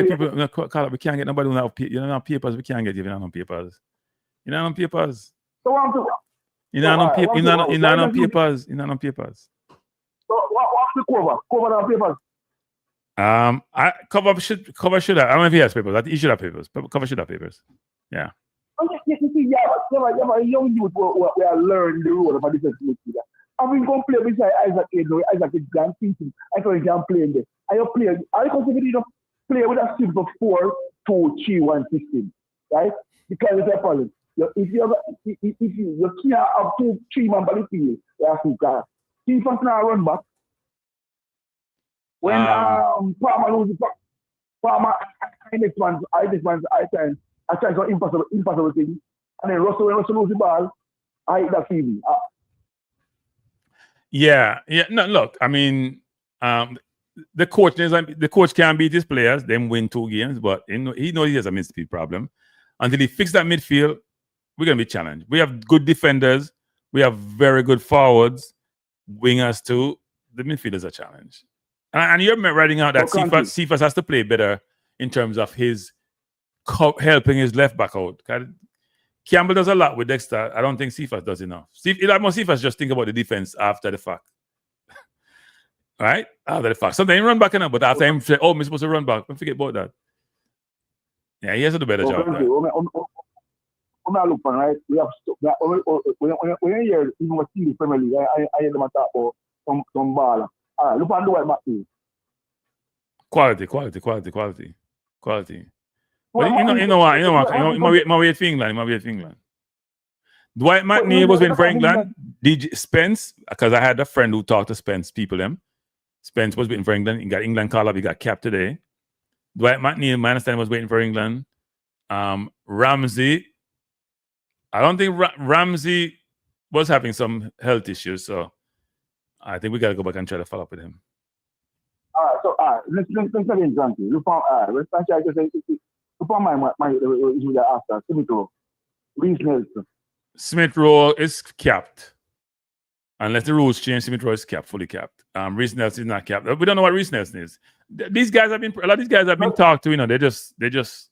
people. No, we can't get nobody who have papers. We can't get you on papers. You know on papers. So you know on papers. So the cover the papers. Cover should have. I don't know if he has papers. He should have papers. Cover should have papers. Yeah. You see, you have a young youth who are learning the role of a defensive midfielder. I mean, go play beside Isaac Edno. Isaac is grand teaching. I thought he can play in there. Are you consider you play with a simple 4-2-3-1 system, right? Because it's a problem. If you can't have 2-3 man by the field, you have to go. See first now run back. When Palmer loses, Palmer I try some impossible thing, and then Russell when Russell loses the ball, I hit that TV. Yeah. No, look, I mean, the coach can't beat his players, then win 2 games, but he knows he has a midfield problem. Until he fixes that midfield, we're gonna be challenged. We have good defenders, we have very good forwards, wingers too. The midfield is a challenge. And you're writing out that Cephas has to play better in terms of his helping his left back out. Campbell does a lot with Dexter. I don't think Cephas does enough. Cephas just think about the defense after the fact. Right? After the fact. Sometimes he run back enough, but after him say, I'm supposed to run back. Don't forget about that. Yeah, he has to do a better job. When I look for right, we have when you hear even with the Premier League, I hear them talk about some ball. All right, look on the white back too. Quality. But you know what? My way for England. Dwight McNeil was waiting for England. DJ Spence, because I had a friend who talked to Spence people them. Spence was waiting for England. He got England call up. He got capped today. Dwight McNeil, my understanding, was waiting for England. Ramsey, I don't think Ramsey was having some health issues, so I think we got to go back and try to follow up with him. All right, let's again, Cranky. Look on my issue after Smith Rowe. Reece Nelson. Smith Rowe is capped. Unless the rules change, Smith Rowe is capped, fully capped. Reece Nelson is not capped. We don't know what Reece Nelson is. A lot of these guys have been talked to, they just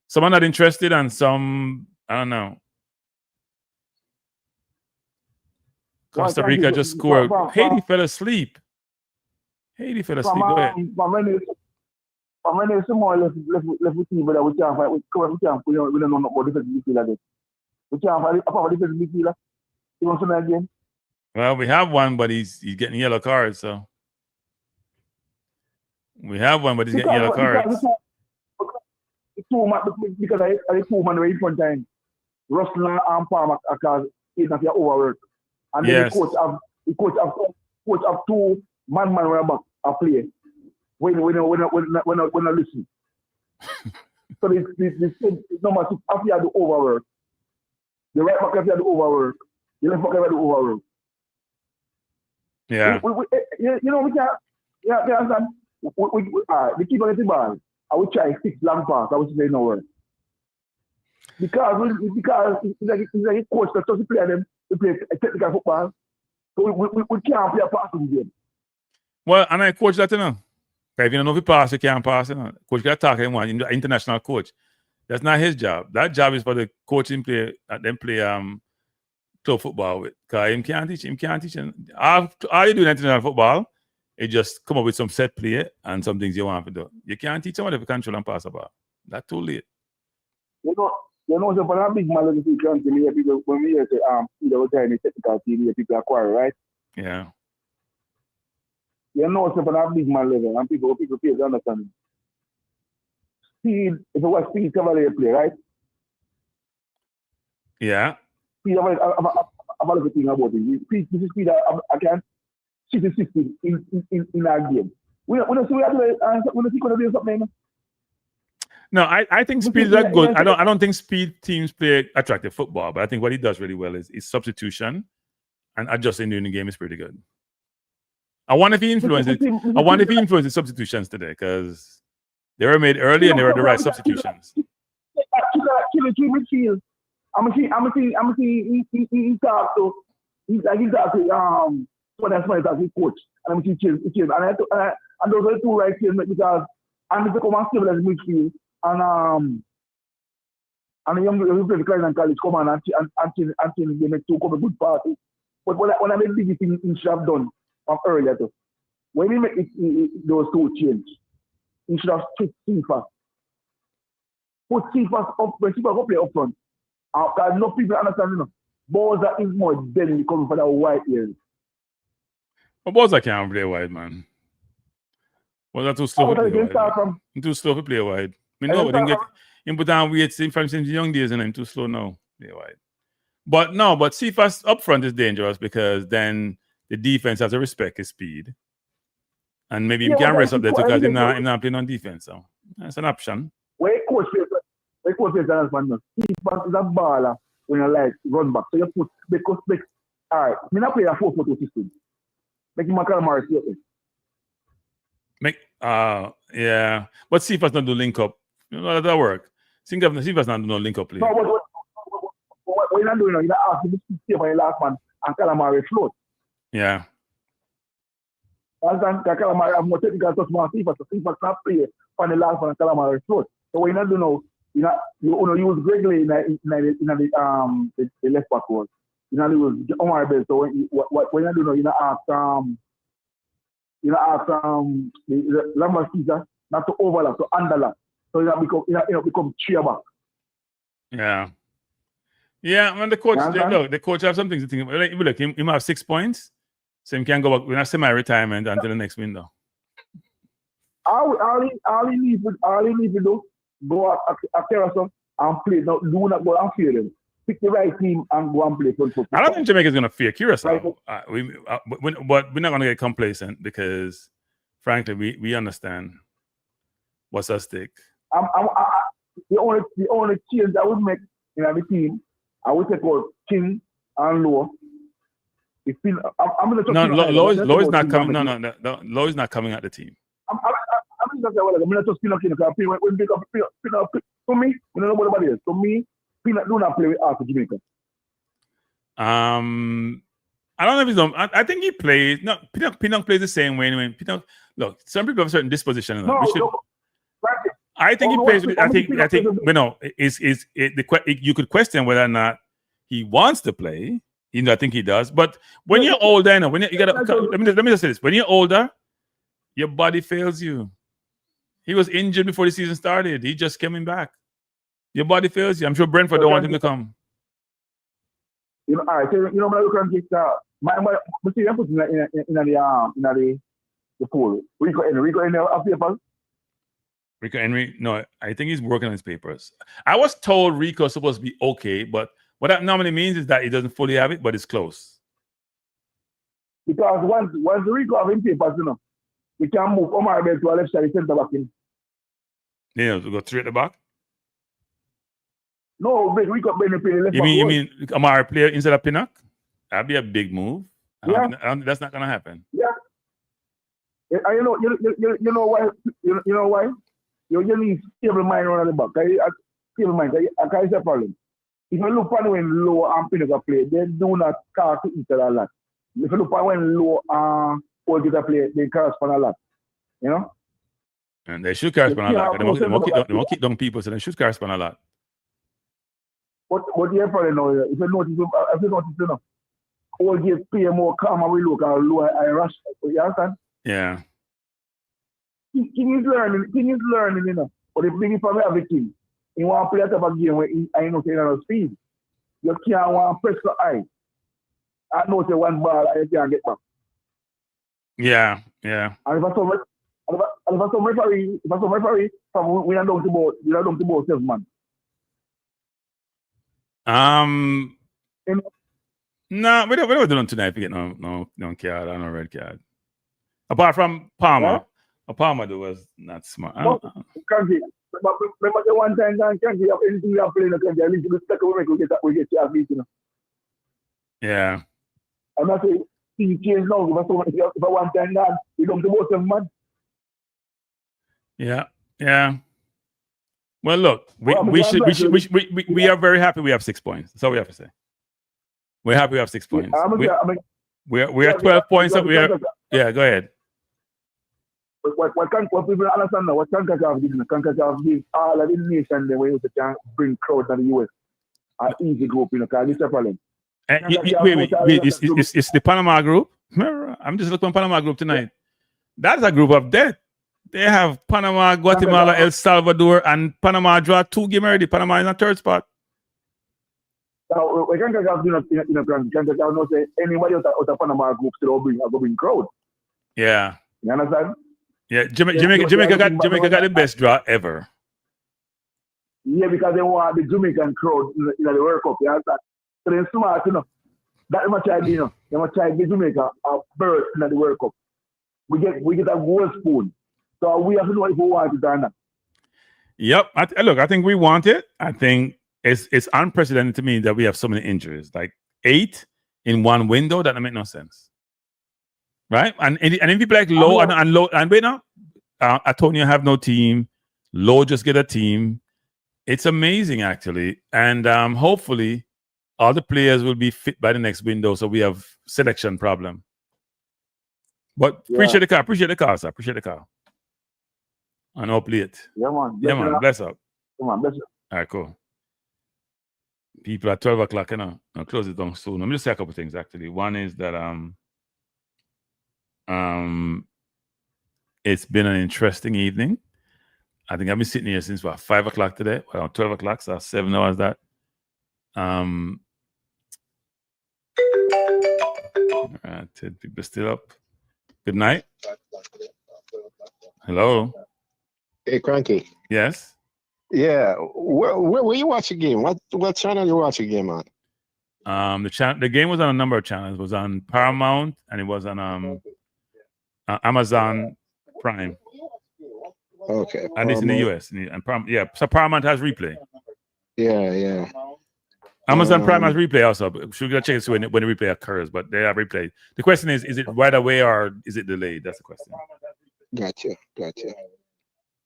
some are not interested and some, I don't know. Costa Rica just scored. Haiti fell asleep. Go ahead. When there's some more left with team, but we can't fight. We don't know about defensive midfielder again. We can't fight apart from defensive midfielder. You want something again? Well, we have one, but he's getting yellow cards, so. We have one, but he's getting yellow cards. Because I 2 man right front time. Russell and Palmer because he's not overwork. And then the coach have 2 man right back a play. When I listen. So this number 6 after you have to overwork. The right back after you have to overwork. The left back after you have to overwork. Yeah. We can't. Yeah, understand. The keeper gets the ball. I would try 6 long pass. I would say no word. Because it's like a coach that doesn't play them. They play technical football. So we can't play a passing game. Well, and I coach that, If you don't know if you pass, you can't pass. Coach got talking one international coach. That's not his job. That job is for the coaching play. Them play club football with. Cause him can't teach. All you do in international football is just come up with some set play and some things you want to do. You can't teach somebody to control and pass a ball. That's too late. So for that big man, people when we say the technical team, people acquire, right? Yeah. So for that big man level, and people pay to understand. Speed, if it was speed, cover play, right? Yeah. Speed, I'm a thing about it. Speed, I can't see the system in our game. We don't see what do something. No, I think speed is that good. I don't think speed teams play attractive football, but I think what he does really well is substitution and adjusting during the game is pretty good. I wonder if he influences substitutions today because they were made early and they were the right substitutions. I'm see he talk to when that's my coach and I'm see change and those are the 2 right change because I'm to come and stable as midfield and the young people play the Clyde College come on and they make 2 couple good parties. But when I make big thing he should have done from earlier too. when he make those two change, he should have strict Cephas. Put Cephas up when Cephas go play up front. Because no people understand, you know. Bowser is more deadly coming for that white ears. But Bowser can't play wide, man. Bowser too slow to play wide. He's too slow to play wide. I mean, no, but him put on weight from since young days and I'm too slow now. Play wide. But Cephas up front is dangerous because then the defense has to respect his speed. And maybe he can rest up there too because he's not playing on defense. So that's an option. Where coach plays man, Cephas is a baller when you like run back. So you put because all right, I mean I play a 4-4-2 system. Make him a calamari yeah. But Cephas not do link up. You know that work. Cephas not do no link up play. No, what you're not doing, you're not asking to stay for your last man and calamari float. Yeah. And calamari have more technical touch more Cephas, so Cephas not play for the last one and calamari float. So what you're not doing now, you use Gregory in the left back role. You know, use Omar Bell. So what you're not doing now, you know ask the Lambert Caesar not to overlap, to underlap. So you become cheer back. Yeah. Yeah, when the coach have something to think about. Look, he might have 6 points, so he can go back. We're not semi-retirement until the next window. All he needs to do, go at Terrace and play. No, do not go and fear them. Pick the right team and go and play. I don't think Jamaica's going to fear Curacao. But we're not going to get complacent because, frankly, we understand what's at stake. The only change I would make in the team, I would take out King and Lowe. Lowe is not coming. No. Lowe is not coming at the team. I'm just just Pinot because when Pinot to me, you know nobody else. To me, Pinot do not play with us Jamaica. I don't know if he's on. I think he plays. No, Pinot plays the same way. Anyway, Pinot. Look, some people have a certain disposition. I think he plays. I think. You know, you could question whether or not he wants to play. You know, I think he does. But when you're older, when you got let me just say this: when you're older, your body fails you. He was injured before the season started. He just coming back. Your body fails you. I'm sure Brentford don't want him to come. You know, all right. So, you know, when I look at this, see, I put in the pool. Rico Henry have papers. Rico Henry, no, I think he's working on his papers. I was told Rico's supposed to be okay, but what that normally means is that he doesn't fully have it, but it's close. Because once Rico have his papers, you know, we can move Omar Bell to a left side center back in. Yeah, to go straight at the back? No, Rico Benny play left back. You mean Omar player instead of Pinnock? That'd be a big move. Yeah. That's not gonna happen. Yeah. You know why? You know why? You need stable mind on the back. Stable mind. I can't say problem. If you look at when Low and Pinnock play, they do not talk to each other a lot. If you look at when Low and Goalkeeper play, they correspond a lot. You know? And they should correspond a lot. They won't keep down people, so they should correspond a lot. What you probably know, if you notice, you know, Goalkeeper play more calm and we look at Low and rush. You understand? Yeah. King is learning, you know. But if big family have a king, he want to play that type of game where I know say no speed. You can't want to press the eye. I know say one ball and you can't get back. Yeah. And if I some referee, from we are down to about 7 months. No, we don't do them tonight if we get no card or no red card. Apart from Palmer. Yeah? Palmer was not smart. Cranky. Remember the one time Cranky have anything we have played in the country, at least we get to beat, you know. Yeah. I'm not saying things change now. If I one time that we come to about 7 months. Yeah. Well, look, we are very happy we have 6 points. That's all we have to say. We're happy we have 6 points. We're at 12 points. Yeah, go ahead. What people understand now, what CONCACAF did all of the nation the way you can bring crowds to the US. An easy group, you know, because it's a problem. Wait, it's the Panama group? I'm just looking at Panama group tonight. That's a group of death. They have Panama, Guatemala, El Salvador, and Panama draw 2 games already. Panama is in a third spot. So we can't have say anybody out of Panama group still bring crowd. Yeah. You understand? Yeah, Jamaica got the best draw ever. Yeah, because they want the Jamaican crowd in the World Cup. You understand? So they're smart, you know. That much idea, you know. They must try to give Jamaica a berth in the World Cup. We get a gold spoon. So we have to know if we want it or not. Yep. I think we want it. I think it's unprecedented to me that we have so many injuries. Like 8 in one window, that don't make no sense. Right? And if people like Low and Low, and wait now, Antonio have no team. Low just get a team. It's amazing, actually. And hopefully all the players will be fit by the next window, so we have selection problem. But appreciate the car, sir. Appreciate the car. And hopefully it. Yeah, man. Bless up. Come on, bless up. All right, cool. People at 12 o'clock, you know. I'll close it down soon. Let me just say a couple of things, actually. One is that it's been an interesting evening. I think I've been sitting here since about 5 o'clock today. Around 12 o'clock, so 7 hours that. All right, people still up. Good night. Hello. Hey, Cranky. Yes. Yeah. Where you watch a game? What channel you watch a game on? The game was on a number of channels. It was on Paramount and it was on Amazon Prime. Okay. At least in the US. And so Paramount has replay. Yeah. Amazon Prime has replay also. Should we check it when the replay occurs? But they have replay. The question is it right away or is it delayed? That's the question. Gotcha.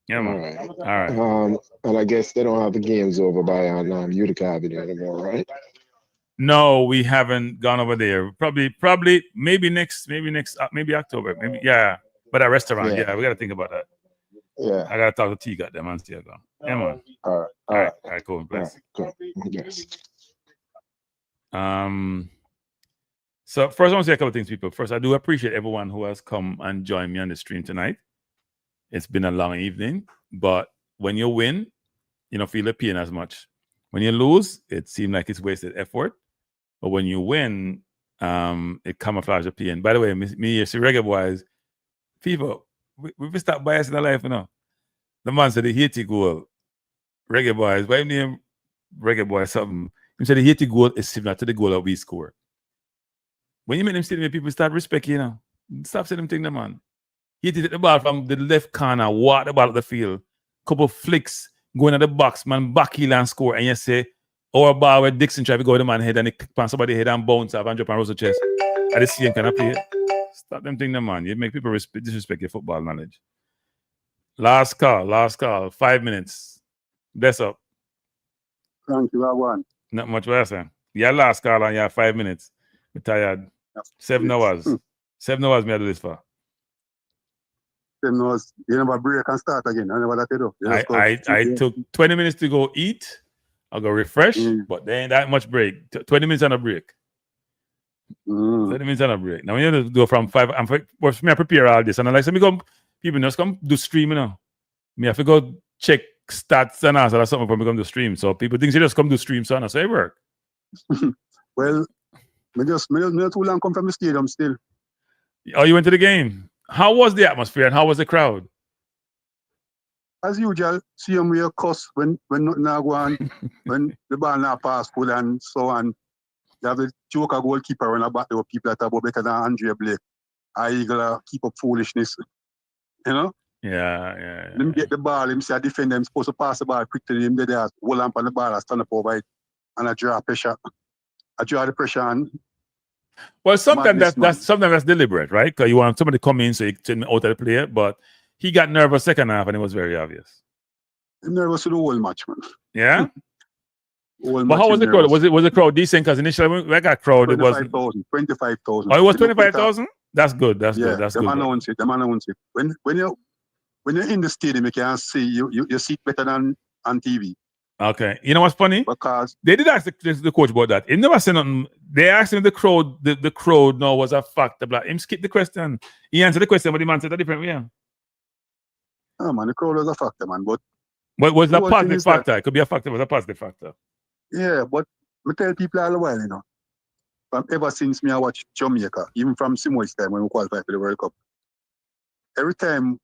Yeah, man. All right. And I guess they don't have the games over by Utica Avenue anymore, right? No, we haven't gone over there. Probably maybe October. But a restaurant. Yeah, we gotta think about that. Yeah. I gotta talk to T. Got them and still go. Yeah, man. All right, cool. Bless. Cool. Yes. So first I want to say a couple of things, people. First, I do appreciate everyone who has come and joined me on the stream tonight. It's been a long evening, but when you win, you don't feel the pain as much. When you lose, it seems like it's wasted effort. But when you win, it camouflages the pain. By the way, me see reggae boys, people, we stop bias in our life, you know. The man said the Haiti goal. Reggae boys, why name reggae boy something? He said the Haiti goal is similar to the goal that we score. When you make them statement, people start respecting, you know. Stop saying them thing, man. He did the ball from the left corner, walk the ball up the field, couple flicks, going at the box, man, back heel and score. And you say, our ball where Dixon try to go to the man head and he click on somebody's head and bounce off and drop on Rosa chest. I just see him kind of play. Stop them thing, man. You make people disrespect your football knowledge. Last call. 5 minutes. Bless up. Thank you, everyone. Not much worse, man. Yeah, last call and yeah, 5 minutes. We're tired. 7 hours. 7 hours me I do this for. 7 hours. You never break and start again. I never let it do. I took 20 minutes to go eat. I'll go refresh, but there ain't that much break. 20 minutes on a break. 20 minutes on a break. Now, when you go from 5, I prepare all this. And I like, so me go, people just come do stream, you know. Me have to go check stats and all or something for me come do stream. So people think they just come do stream, so I say it work. Well, me not too long come from the stadium still. Oh, you went to the game. How was the atmosphere and how was the crowd? As usual, see them with a cuss when nothing go on, when the ball not pass full and so on. They have a joker goalkeeper when I back there people that are better than Andre Blake. I keep up foolishness. You know? Yeah. Them get the ball, him say I defend them, supposed to pass the ball quick to him, they hold on the ball and stand up over it. And I draw pressure. I draw the pressure on. Well, sometimes that's deliberate, right? Because you want somebody to come in so you can out of the player, but he got nervous second half and it was very obvious. I'm nervous with the whole match, man. Yeah? But how was the crowd? Was the crowd decent? Because initially when I got crowd, it was 25,000. Oh, it was 25,000? That's good. That's good. Them announce it. When you're in the stadium, you can see you see it better than on TV. Okay. You know what's funny? Because they did ask the coach about that. He never said nothing. They asked him if the crowd now was a factor. But him skip the question. He answered the question, but the man said a different way. Oh man, the crowd was a factor, man. But was a positive factor? It could be a factor, was a positive factor. Yeah, but I tell people all the while, you know, from ever since me I watch Jamaica, even from Simoy's time when we qualified for the World Cup, every time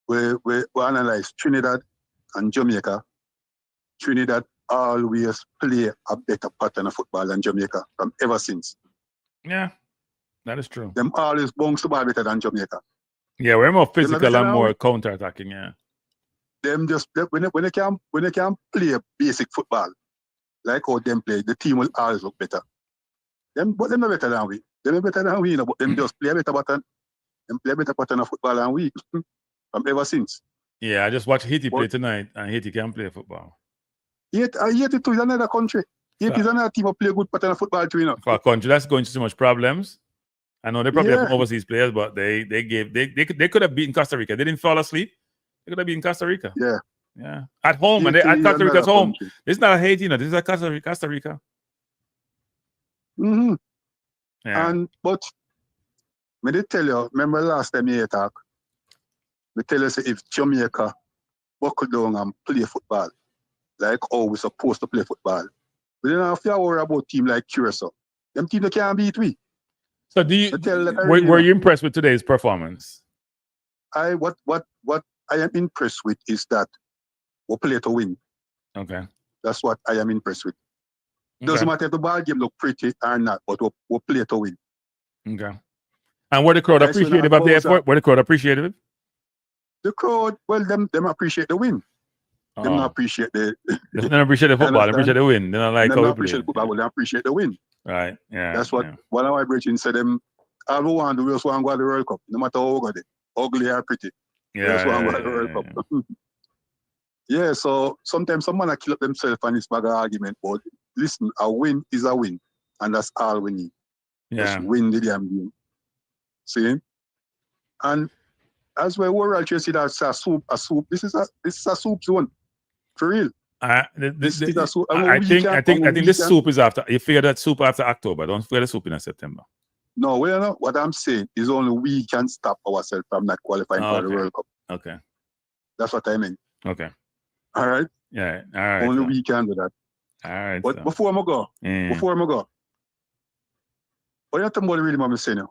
we analyze Trinidad and Jamaica, Trinidad always play a better pattern of football than Jamaica from ever since. Yeah, that is true. Them always bounce the ball better than Jamaica. Yeah, we're more physical and more counter-attacking, yeah. Them just when they can play basic football, like how them play, the team will always look better. But them not better than we. Them not better than we, you know, but them just play a better pattern. Them play a better pattern of football than we from ever since. Yeah, I just watched Haiti play tonight, and Haiti can play football. Haiti too is another country. Haiti is another team who play good pattern of football too, you know. For a country that's going through so much problems. I know they probably have some overseas players, but they could have beaten Costa Rica. They didn't fall asleep. They could have beaten Costa Rica. Yeah. Yeah. At home, and at Costa Rica's home. This is not a Haiti, you know. This is a Costa Rica. Mm-hmm. Yeah. But me did tell you, remember last time you talk, me tell you say if Jamaica buckle down and play football, like how we're supposed to play football, we don't have to worry about team like Curacao. Them team that can't beat we. So were you impressed with today's performance? What I am impressed with is that we play to win. Okay. That's what I am impressed with. Doesn't matter if the ball game look pretty or not, but we play to win. Okay. And were the crowd appreciative of the effort? Were the crowd appreciative? The crowd, well, them appreciate the win. Them not appreciate the. They don't appreciate the football. They appreciate the win. They don't like how we appreciate the football, but they appreciate the win. Right. Yeah. That's what one of my brethren said. Them all we want to do, we just want to go to the World Cup, no matter how we got it, ugly or pretty. Yeah. We just want to go to the World Cup. Yeah. So sometimes someone kill up themselves on this bag of argument, but listen, a win is a win, and that's all we need. Yeah. Just win the damn game. See? And as well, we're see that's a soup. This is a soup zone. For real. I think this soup is after. You figure that soup after October. Don't figure the soup in September. No, well, no. What I'm saying is only we can stop ourselves from not qualifying for the World Cup. Okay. That's what I mean. Okay. All right. Yeah. All right. Only we can do that. All right. But before I go, what you talking about the rhythm I'm saying now?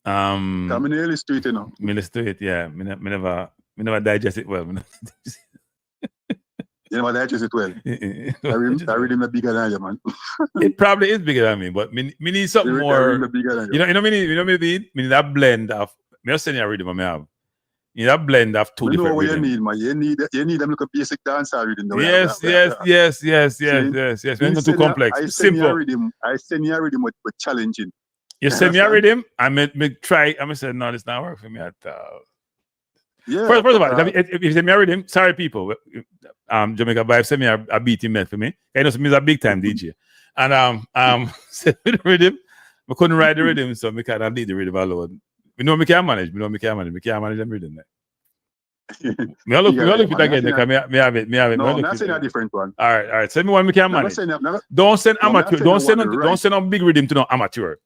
I'm in the street, you know. Me listen to it, yeah. Me never digest it well. You never digest it well. I read him bigger than you, man. It probably is bigger than me, but me need something more. Me need a blend of. Me just saying I read him, I have. You need a blend of two different rhythms. You need, man. You need them like a basic dancer rhythm. Yes. It's not too complex. Simple. I send you a rhythm with challenging. You send me a rhythm, I may try. I say no, this not work for me at Yeah. First of all, if you send me a rhythm, sorry people, Jamaica Vibe send me a beating met for me. I know me is a big time DJ, and send me the rhythm. I couldn't ride the rhythm, so I can't lead the rhythm alone. We know me can't manage. Me can't manage them rhythm. Me look it again. Me have it. No, I'm not saying a different one. All right. Send me one me can manage. Don't send amateur. Don't send a big rhythm to no amateur.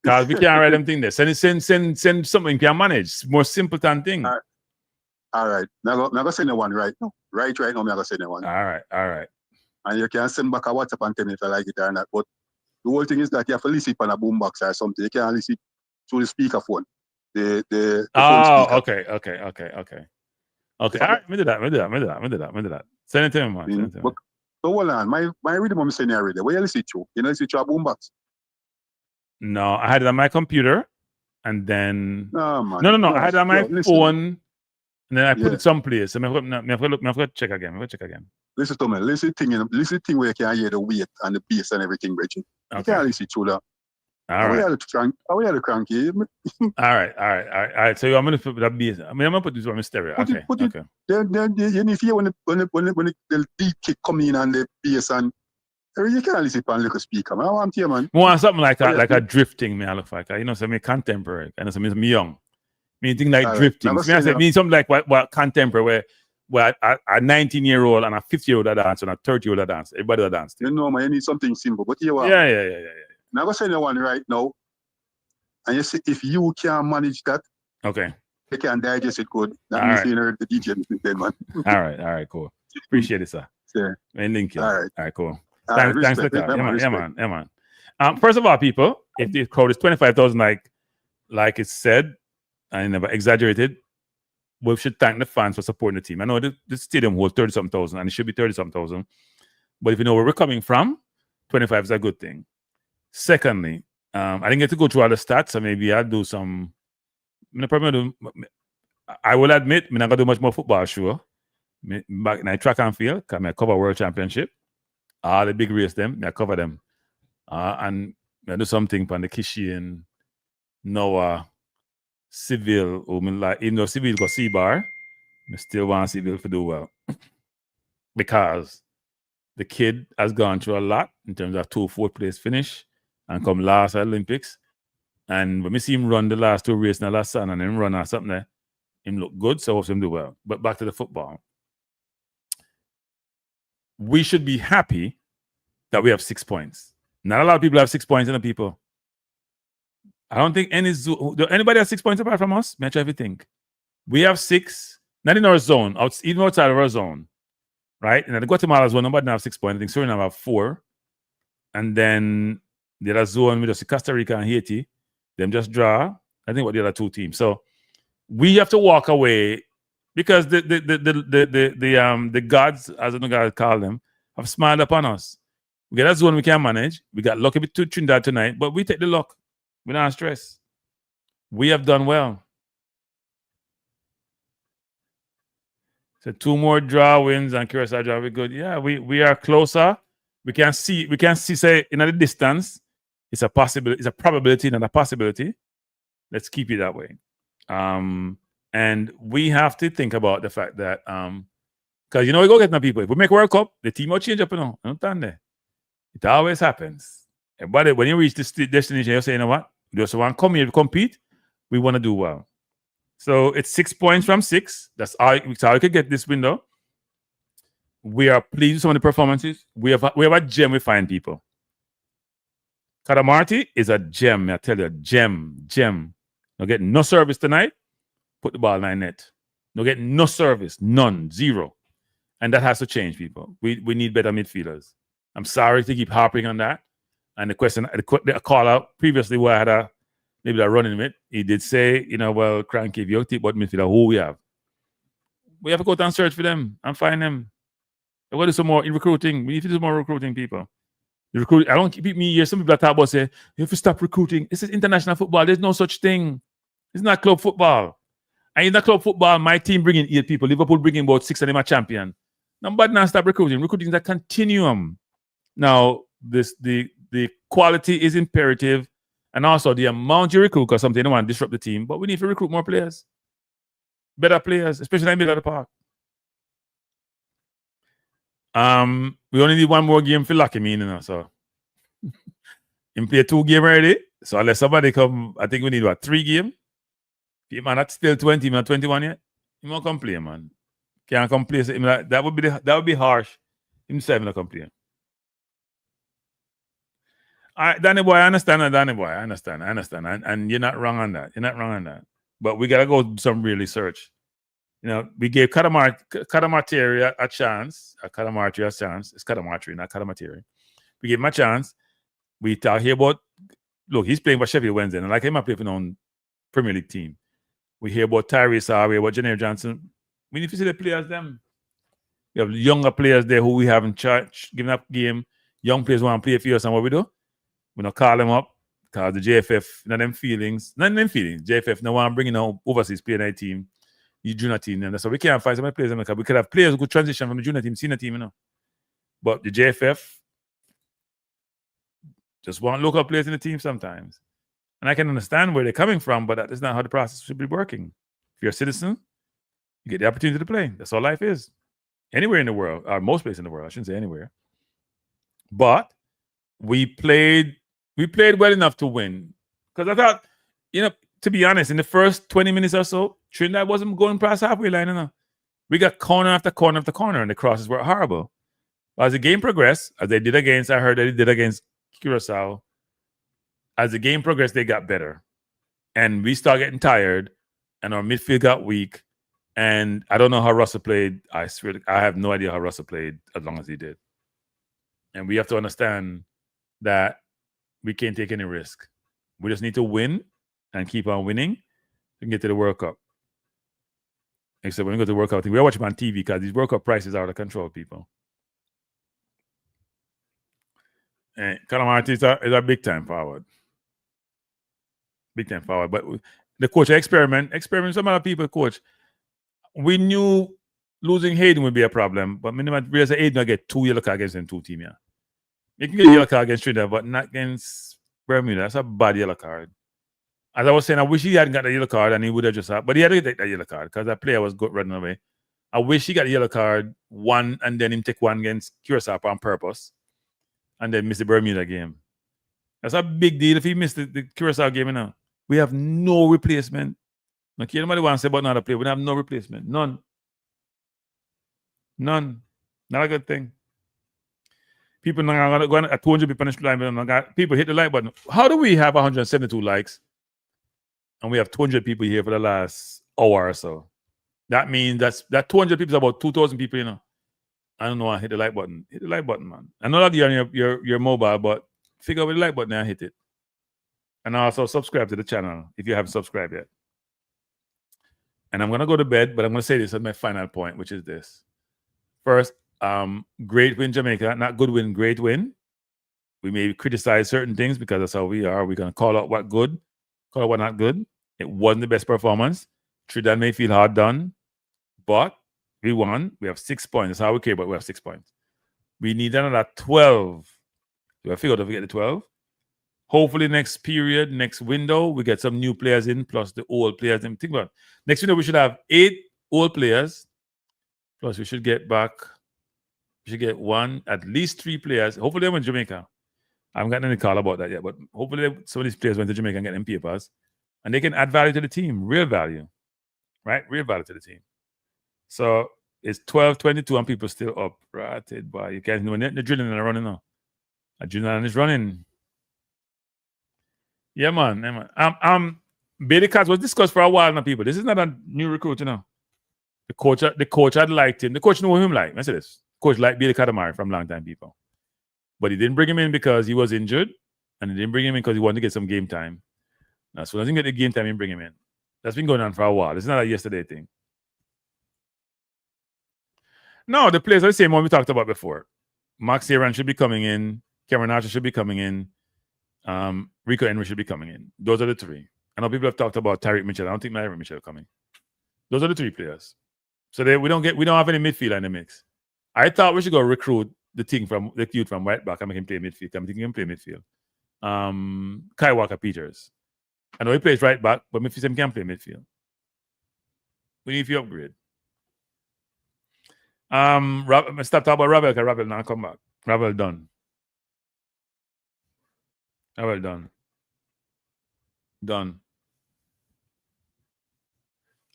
Because we can't write them thing there. Send something you can manage. More simpleton thing. All right. Now go send the one right now. Right now, I'm gonna send the one. All right. And you can send back a WhatsApp and tell me if I like it or not. But the whole thing is that you have to listen on a boombox or something. You can't listen through the speakerphone. The phone speaker. Okay. All right, me do that. Send it to me, man. So hold on. My rhythm I'm saying already. Where you listen to? You know, listen to a boombox. No, I had it on my computer, and then no. I had it on my phone, and then I put it someplace. So I have to check again. Listen to me. Listen thing where you can hear the weight and the bass and everything, Reggie. You can't listen to that. All right. How are you cranky? All right. So I'm gonna put that bass. I'm gonna put this on my stereo. Okay. Then you need to hear when the deep kick come in and the bass and. You can't listen to a little speaker, man. I want you, man. I want something like a drifting, me. I look like, me contemporary. I know, me young. Me think like drifting. Me something like what contemporary well, a 19-year-old and a 50-year-old that dance and a 30-year-old that dance. Everybody that dance. You know, man, you need something simple. But here, yeah. Now, I'm going to send you one right now. And you see, if you can manage that, okay, you can digest it good. That all means right. you heard the DJ then, man. All right, cool. Appreciate it, sir. Yeah. And link you. All right, cool. All Thanks right, for the respect, call. man, Yeah, man. First of all, people, if the crowd is 25,000, like it's said, I never exaggerated, we should thank the fans for supporting the team. I know the stadium holds 30-something thousand, and it should be 30-something thousand. But if you know where we're coming from, 25 is a good thing. Secondly, I didn't get to go through all the stats, so maybe I'll do some. I will admit, I'm not going to do much more football, sure. Back in track and field, because I cover World Championship. All the big race, I cover them. And I do something on the Kishi and Noah, Civil, even though Civil got C-bar, I still want Civil to do well. Because the kid has gone through a lot in terms of 2 4th place finish and come last at Olympics. And when we see him run the last 2 races in the last sun and then run or something there, him look good, so I hope him do well. But back to the football. We should be happy that we have 6 points. Not a lot of people have 6 points in the people. I don't think anybody has 6 points apart from us. May I try to think. We have 6, not in our zone, even outside of our zone. Right? And the Guatemala zone, nobody have 6 points. I think Suriname have 4. And then the other zone, we just see Costa Rica and Haiti. Them just draw. I think what the other 2 teams. So we have to walk away because the gods, as the guys call them, have smiled upon us. We got a zone we can manage. We got lucky to Trinidad tonight, but we take the luck. We don't stress. We have done well. So 2 more draw wins and Curacao draw. We're good. Yeah, we are closer. We can see say in the distance. It's a possibility. It's a probability, not a possibility. Let's keep it that way. And we have to think about the fact that because we go get no people. If we make World Cup, the team will change up. Understand that? It always happens. Everybody, when you reach this destination, you say, you know what? We just want to come here to compete. We want to do well. So it's 6 points from 6. That's how we could get this window. We are pleased with some of the performances. We have a gem with fine people. Kadamarti is a gem. I tell you, gem. Don't get no service tonight. Put the ball in net. Don't get no service. None. 0. And that has to change, people. We need better midfielders. I'm sorry to keep harping on that. And the question, the call out previously where I had maybe a running with, he did say, well, Cranky, if you think about midfielder, who we have to go down and search for them and find them. We got to do some more in recruiting. We need to do more recruiting, people. I don't keep me here. Some people talk about say, you have to stop recruiting. This is international football. There's no such thing. It's not club football. And in the club football, my team bringing 8 people. Liverpool bringing about 6 and them are champion. Nobody now stop recruiting. Recruiting is a continuum. Now, the quality is imperative, and also the amount you recruit, because something don't want to disrupt the team. But we need to recruit more players, better players, especially in the middle of the park. We only need 1 more game for lucky me, so him play 2 games already. So unless somebody come, I think we need 3 games. If man not still 20, man 21 yet, he won't come play, man. Can't come play. So that would be harsh. Himself not come play. Danny boy, I understand. Danny boy, I understand. And you're not wrong on that. But we gotta go do some real research. We gave Kadamateri a chance. It's Kadamateri, not Kadamateri. We gave him a chance. We talk here about, look, he's playing for Sheffield Wednesday, and like him, I play for on Premier League team. We hear about Tyrese Harvey, about Janelle Johnson. We need to see the players them. We have younger players there who we haven't given up game. Young players want to play for us, and what we do? We don't call them up because the JFF, none of them feelings. JFF no one bringing out overseas player in the team, the junior team. And so we can't find somebody players because we could have players who could transition from the junior team, senior team, But the JFF just want local players in the team sometimes. And I can understand where they're coming from, but that is not how the process should be working. If you're a citizen, you get the opportunity to play. That's all life is. Anywhere in the world, or most places in the world, I shouldn't say anywhere. But we played well enough to win. Because I thought, to be honest, in the first 20 minutes or so, Trinidad wasn't going past halfway line, We got corner after corner after corner, and the crosses were horrible. But as the game progressed, as they did against, I heard they did against Curacao, as the game progressed, they got better. And we started getting tired, and our midfield got weak. And I don't know how Russell played. I swear, I have no idea how Russell played as long as he did. And we have to understand that we can't take any risk. We just need to win and keep on winning to get to the World Cup. Except when we go to the World Cup, we're watching on TV because these World Cup prices are out of control, people. And Calamari is a big time forward. Big time forward. But the coach experiment some other people, coach. We knew losing Hayden would be a problem, but we realized Hayden will get 2 yellow cards against them 2 teams. Yeah. You can get a yellow card against Trinidad, but not against Bermuda. That's a bad yellow card. As I was saying, I wish he hadn't got the yellow card and he would have just had, but he had to get that yellow card because that player was running away. I wish he got a yellow card, one, and then him take one against Curacao on purpose, and then miss the Bermuda game. That's a big deal if he missed the Curacao game. You know, we have no replacement. Like, nobody wants to say about another player. We have no replacement. None. Not a good thing. People now are going at 200 people on the line. People hit the like button. How do we have 172 likes? And we have 200 people here for the last hour or so. That means that 200 people is about 2,000 people, you know. I don't know why. Hit the like button. Hit the like button, man. I know that you're on your mobile, but figure out with the like button and hit it. And also subscribe to the channel if you haven't subscribed yet. And I'm going to go to bed, but I'm going to say this as my final point, which is this. First, great win, Jamaica. Not good win, great win. We may criticize certain things because that's how we are. We're going to call out what good, call out what not good. It wasn't the best performance. Trinidad may feel hard done, but we won. We have 6 points. That's how we care, but we have 6 points. We need another 12. So I figured if we get the 12, hopefully next period, next window, we get some new players in, plus the old players in. Think about it. Next window, we should have 8 old players, plus we should get back, we should get at least 3 players. Hopefully they went to Jamaica. I haven't gotten any call about that yet, but hopefully some of these players went to Jamaica and get them papers. And they can add value to the team, real value, right? Real value to the team. So it's 12-22 and people still up. Right, boy. You can't know the drilling and running now. Adrenaline is running. Yeah, man. Bailey Katz was discussed for a while now, people. This is not a new recruit, you know. The coach had liked him. The coach knew him like. I say this. Coach liked Bailey Katamari from long time, people. But he didn't bring him in because he was injured, and he didn't bring him in because he wanted to get some game time. Now, so as he get the game time, he bring him in. That's been going on for a while. It's not a yesterday thing. No, the players are the same one we talked about before. Max Aaron should be coming in. Cameron Archer should be coming in. Rico Henry should be coming in. Those are the 3. I know people have talked about Tariq Mitchell. I don't think Tariq Mitchell is coming. Those are the 3 players. So we don't have any midfield in the mix. I thought we should go recruit the kid from right back and make him play midfield. I'm thinking he can play midfield. Kai Walker-Peters. I know he plays right back, but midfield can play midfield. We need to upgrade. Stop talking about Ravel because Ravel now come back. Ravel done. Ravel done. Done.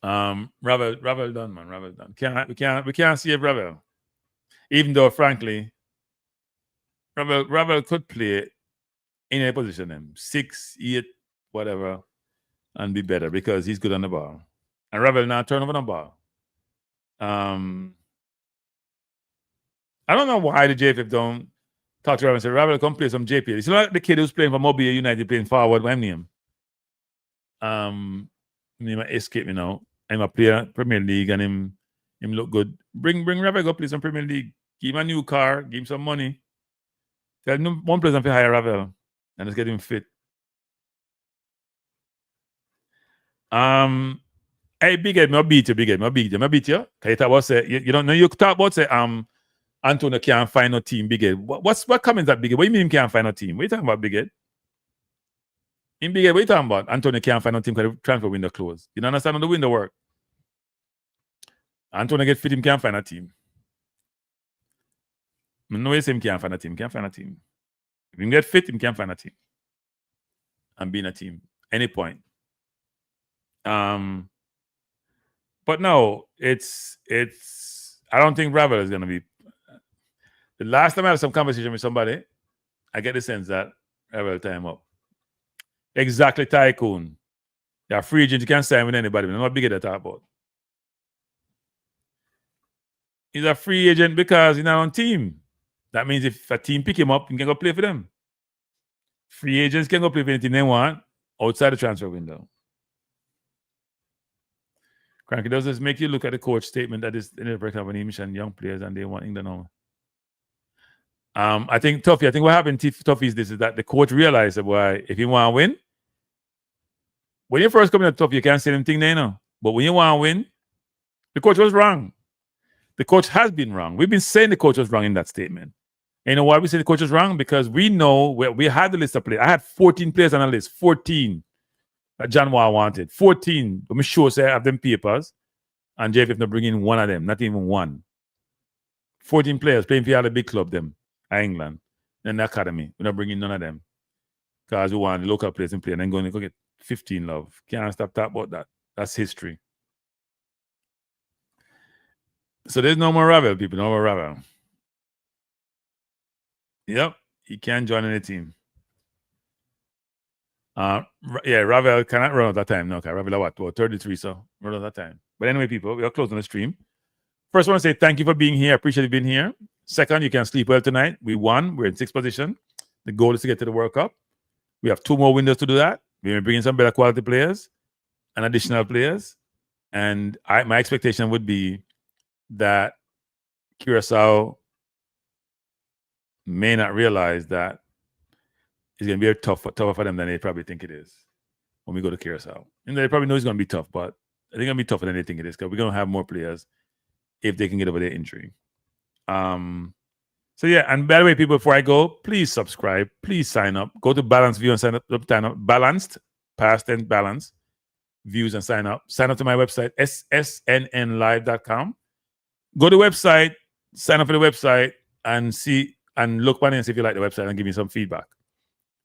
Ravel done, man. Ravel done. We can't save Ravel. Even though, frankly, Ravel could play in a position, 6, 8, whatever, and be better because he's good on the ball. And Ravel now turn over the ball. I don't know why the JFF don't talk to Ravel and say, Ravel, come play some JPL. It's like the kid who's playing for Mobile United playing forward. What's his name? Name escape me now. I'm a player Premier League and him look good. Bring Ravel go play some Premier League. Give him a new car. Give him some money. Tell him one place and hire Ravel and let's get him fit. Hey, Big Ed, I'll beat you. Cause you talk about say you don't know. You talk about say Antonio can't find no team. Big Ed. What comments that Big Ed? What do you mean he can't find no team? What are you talking about, Big Ed? In Big Ed, what are you talking about? Antonio can't find no team because the transfer window closed. You don't understand how the window work. Antonio get fit, him can't find a team. I know him can't find a team. Can't find a team. If him get fit, him can't find a team. And be in a team. Any point. But no, it's. I don't think Ravel is going to be. The last time I had some conversation with somebody, I get the sense that Ravel tie him up. Exactly, Tycoon. You're a free agent, you can't sign with anybody. I'm not big at that talk about. He's a free agent because he's not on team. That means if a team pick him up, he can go play for them. Free agents can go play for any team they want outside the transfer window. Cranky, does this make you look at the coach statement that is in the company mission young players and they want England home? I think Tuffy, what happened to Tuffy is this, is that the coach realized that, boy, if you want to win, when you first come in at Tuffy, you can't say anything there, you know. But when you want to win, the coach was wrong. The coach has been wrong. We've been saying the coach was wrong in that statement. And you know why we say the coach was wrong? Because we know we had the list of players. I had 14 players on the list, 14 that John Wall wanted. 14. Let me sure say I have them papers. And Jeff, if not bringing one of them, not even one. 14 players playing for the big club, them, at England. Then the academy. We're not bringing none of them. Because we want the local players and play. And then going to go get 15 love. Can't stop talking about that. That's history. So there's no more Ravel, people. No more Ravel. Yep. He can't join any team. Yeah, Ravel cannot run at that time. No, okay. Ravel, what? 33, so run at that time. But anyway, people, we are closing the stream. First, I want to say thank you for being here. I appreciate you being here. Second, you can sleep well tonight. We won. We're in 6th position. The goal is to get to the World Cup. We have 2 more windows to do that. We're bringing some better quality players and additional players. And my expectation would be that Curacao may not realize that it's going to be tougher for them than they probably think it is when we go to Curacao. And they probably know it's going to be tough, but I think it's going to be tougher than they think it is because we're going to have more players if they can get over their injury. So yeah, and by the way, people, before I go, please subscribe. Please sign up. Go to Balanced View and sign up. Balanced, past and balanced views and sign up. Sign up to my website, ssnnlive.com. Go to the website, sign up for the website, and see and look on it and see if you like the website and give me some feedback.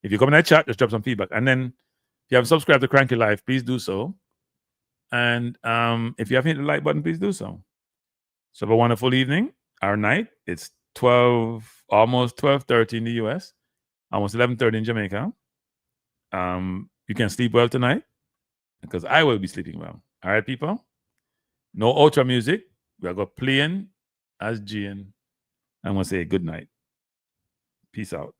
If you come in that chat, just drop some feedback. And then if you haven't subscribed to Cranky Live, please do so. And if you haven't hit the like button, please do so. So have a wonderful evening or night. It's almost 12:30 in the US, almost 11:30 in Jamaica. You can sleep well tonight because I will be sleeping well. All right, people? No ultra music. We are going playing as Gian. I'm going to say good night. Peace out.